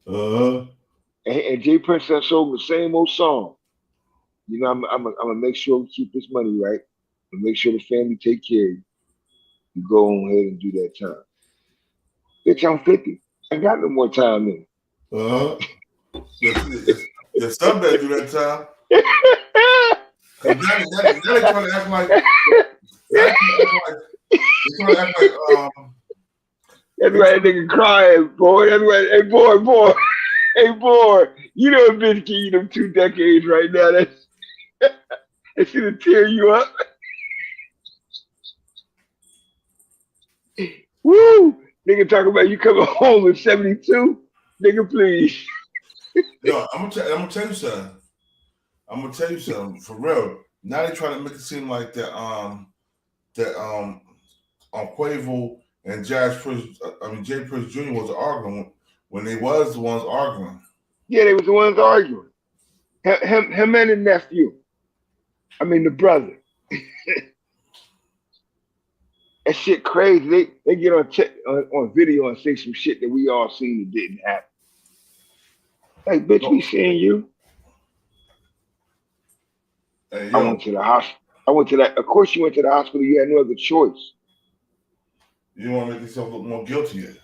And Jay Prince done showed the same old song. You know, I'm gonna make sure we keep this money right. And make sure the family take care of you. You go on ahead and do that time. Bitch, I'm 50. I got no more time in.
Your son better do that time. Now they trying to act like
that's why that nigga crying, boy. That's why, hey boy, you know bitch give you them 2 decades right now. That should tear you up. Woo! Nigga talking about you coming home at 72? Nigga, please.
Yo, I'm gonna tell you something. For real. Now they trying to make it seem like that Quavo and Jay Prince Jr. was arguing when they was the ones arguing.
Yeah, they was the ones arguing. Him and the nephew. I mean the brother. That shit crazy. They get on video and say some shit that we all seen that didn't happen. Like, bitch, we seeing you.
Hey,
I went to the hospital. I went to that. Of course, you went to the hospital. You had no other choice.
You want to make yourself look more guilty yet?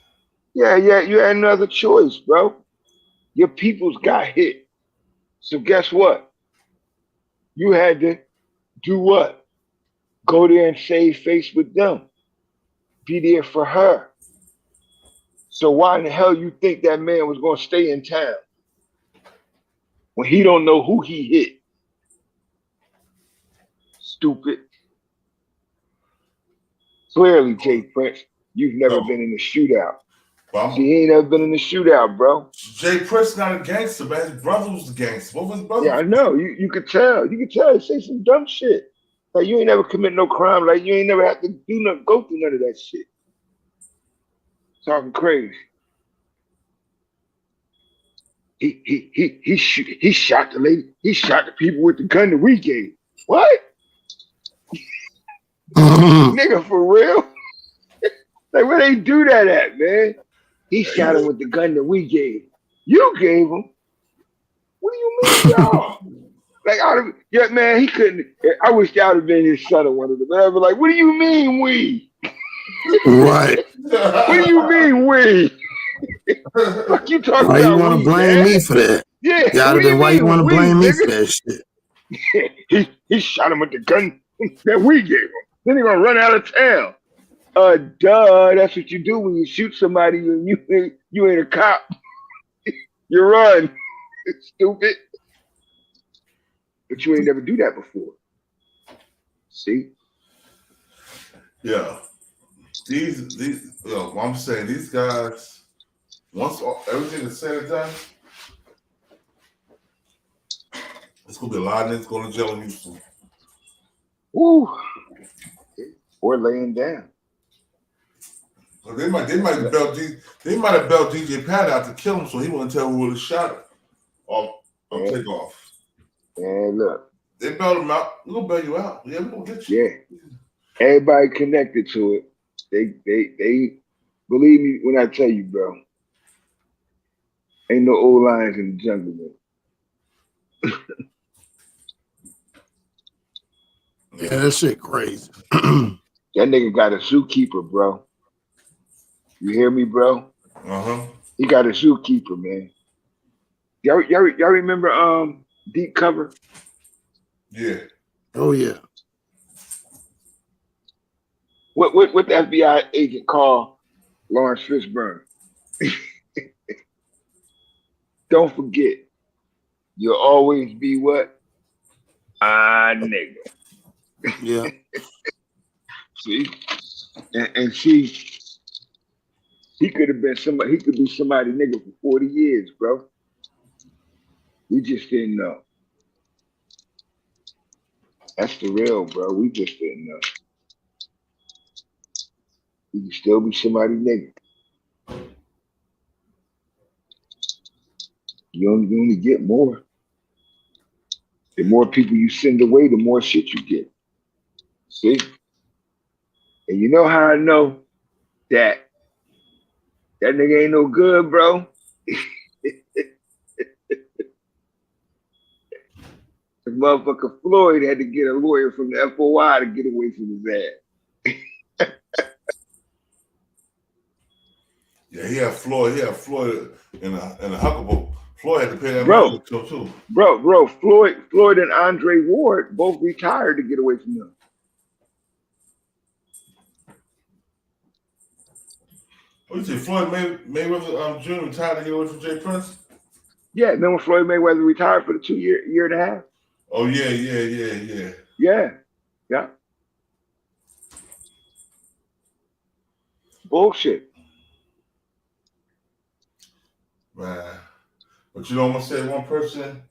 Yeah, you had no other choice, bro. Your peoples got hit. So guess what? You had to do what? Go there and save face with them. Be there for her. So why in the hell you think that man was going to stay in town when he don't know who he hit? Stupid. Clearly, Jay Prince, you've never been in a shootout. See, he ain't never been in a shootout, bro.
Jay Prince not a gangster, man. His brother was the gangster. What was his brother?
Yeah, I know. You could tell. You could tell. He say some dumb shit. Like you ain't never commit no crime. Like you ain't never have to go through none of that shit. Talking crazy. He shot the lady. He shot the people with the gun that we gave. What? Nigga, for real? Like where they do that at, man? He shot him with the gun that we gave. You gave him? What do you mean, y'all? Like, man, he couldn't. I wish y'all would have been his son or one of them. I was like, what do you mean, we?
Right.
What do you mean, we? Fuck you talking
why
about?
You want to blame me for that?
Yeah.
Why you want to blame me for that shit?
He shot him with the gun that we gave him. Then he gonna run out of town. Duh. That's what you do when you shoot somebody and you ain't a cop. You run. It's stupid. But you ain't never do that before. See?
Yeah. I'm saying these guys, once everything is said and done, it's gonna be a lot of niggas going to jail in Houston.
Woo. Or laying down.
They might have belt DJ Pat out to kill him, so he wouldn't tell who really shot him or take off.
And look,
they bailed him out. We're gonna bail you out. Yeah, we're gonna get you.
Yeah, everybody connected to it. They believe me when I tell you, bro. Ain't no old lions in the jungle, man.
Yeah, that shit crazy.
That nigga got a zookeeper, bro. You hear me, bro? He got a zookeeper, man. Y'all remember Deep Cover?
Yeah.
Oh yeah.
What the FBI agent called Lawrence Fishburne? Don't forget, you'll always be what? Nigga.
Yeah.
See? And see, he could have been somebody, he could be somebody nigga for 40 years, bro. We just didn't know. That's the real, bro. We just didn't know. He can still be somebody nigga. You only get more. The more people you send away, the more shit you get. See? And you know how I know that nigga ain't no good, bro? The motherfucker Floyd had to get a lawyer from the FOI to get away from his ass.
Yeah, he had Floyd in a huckable. Floyd had to pay that
Bro,
money too.
Bro, Floyd and Andre Ward both retired to get away from them.
What you say, Floyd Mayweather Jr. retired to get away from Jay Prince?
Yeah, remember Floyd Mayweather retired for the year and a half?
Oh yeah.
Yeah. Bullshit.
Man. But you know what I'm saying? One person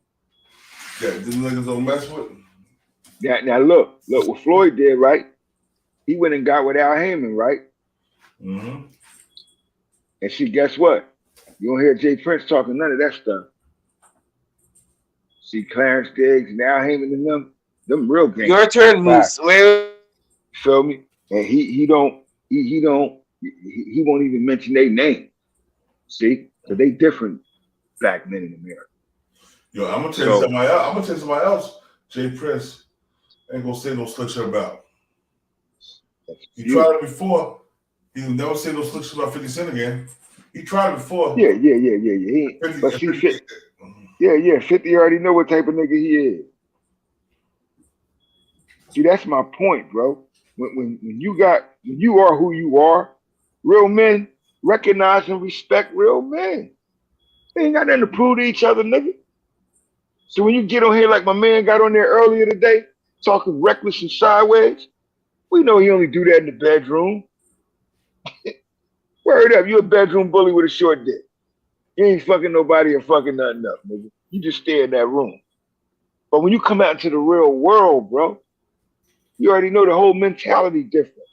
that these niggas don't mess with.
Now look what Floyd did, right? He went and got with Al Heyman, right?
Mm-hmm.
And see, guess what? You don't hear Jay Prince talking none of that stuff. See, Clarence Diggs and Al Heyman and them real gangsters.
Your turn, Moose. Wait.
Feel me? And he won't even mention their name. See? So they different black men in America.
Yo, I'm gonna tell you somebody else. Jay Prince Ain't gonna say no slick shit about. He tried it before. He would never say no slick shit about 50 Cent again. He tried it before.
Yeah. But see, 50 already know what type of nigga he is. See, that's my point, bro. When you are who you are, real men recognize and respect real men. They ain't got nothing to prove to each other, nigga. So when you get on here like my man got on there earlier today, talking reckless and sideways, we know he only do that in the bedroom. Word up, you a bedroom bully with a short dick. You ain't fucking nobody or fucking nothing up, nigga. You just stay in that room. But when you come out into the real world, bro, you already know the whole mentality different.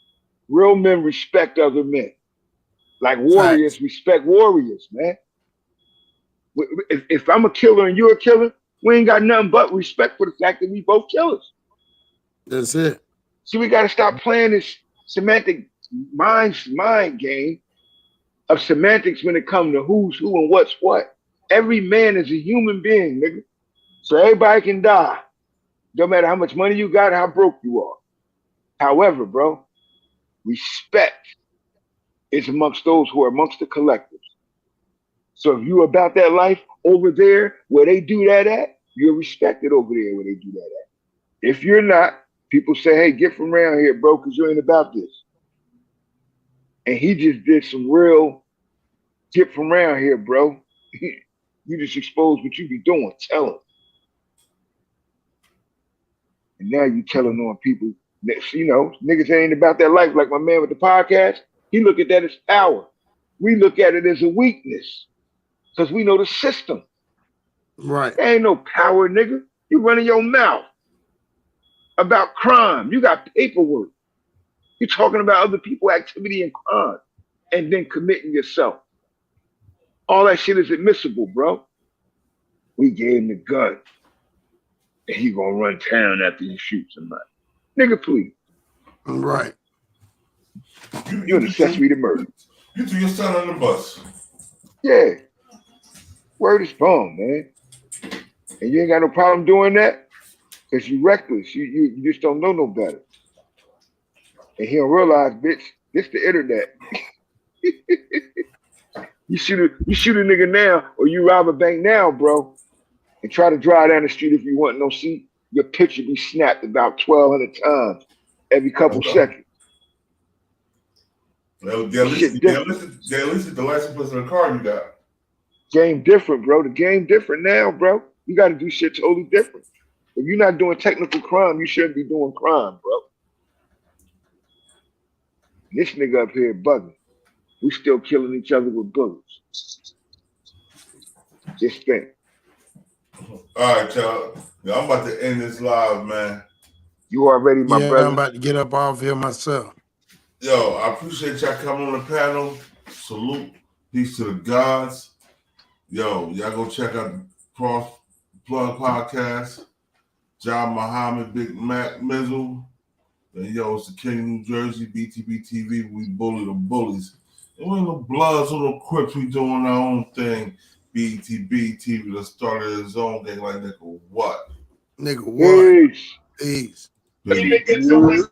Real men respect other men. Like warriors respect warriors, man. If I'm a killer and you're a killer, we ain't got nothing but respect for the fact that we both killers.
That's it.
See, we got to stop playing this semantic mind game of semantics when it comes to who's who and what's what. Every man is a human being, nigga. So everybody can die. No matter how much money you got, how broke you are. However, bro, respect is amongst those who are amongst the collectives. So if you're about that life over there where they do that at, you're respected over there where they do that at. If you're not, people say, hey, get from around here, bro, because you ain't about this. And he just did some real get from around here, bro. You just exposed what you be doing. Tell him. And now you telling on people that, you know, niggas ain't about that life. Like my man with the podcast, he look at that as power. We look at it as a weakness because we know the system.
Right.
There ain't no power, nigga. You running your mouth about crime. You got paperwork. You're talking about other people's activity and crime and then committing yourself. All that shit is admissible, bro. We gave him the gun. And he gonna run town after you shoot somebody. Nigga, please.
Right.
You an accessory to murder.
You threw your son on the bus.
Yeah. Word is bone, man. And you ain't got no problem doing that because you reckless. You just don't know no better. And he don't realize, bitch, this the internet. You shoot a nigga now or you rob a bank now, bro, and try to drive down the street if you want no seat, your picture be snapped about 1,200 times every couple seconds.
Well, at least the license plate of the car you got.
Game different, bro. The game different now, bro. You got to do shit totally different. If you're not doing technical crime, you shouldn't be doing crime, bro. This nigga up here bugging. We still killing each other with bullets. Just think.
All right, y'all. Yeah, I'm about to end this live, man.
You already, my brother.
I'm about to get up off here myself.
Yo, I appreciate y'all coming on the panel. Salute. Peace to the gods. Yo, y'all go check out the Cross Plug Podcast. John Muhammad, Big Mac, Mizzle. And yo, it's the King of New Jersey, BTBTV. We bully the bullies. And we ain't no Bloods or no Crips. We doing our own thing. BTBTV that started his own thing like nigga what?
Nigga what?
Peace.
Peace.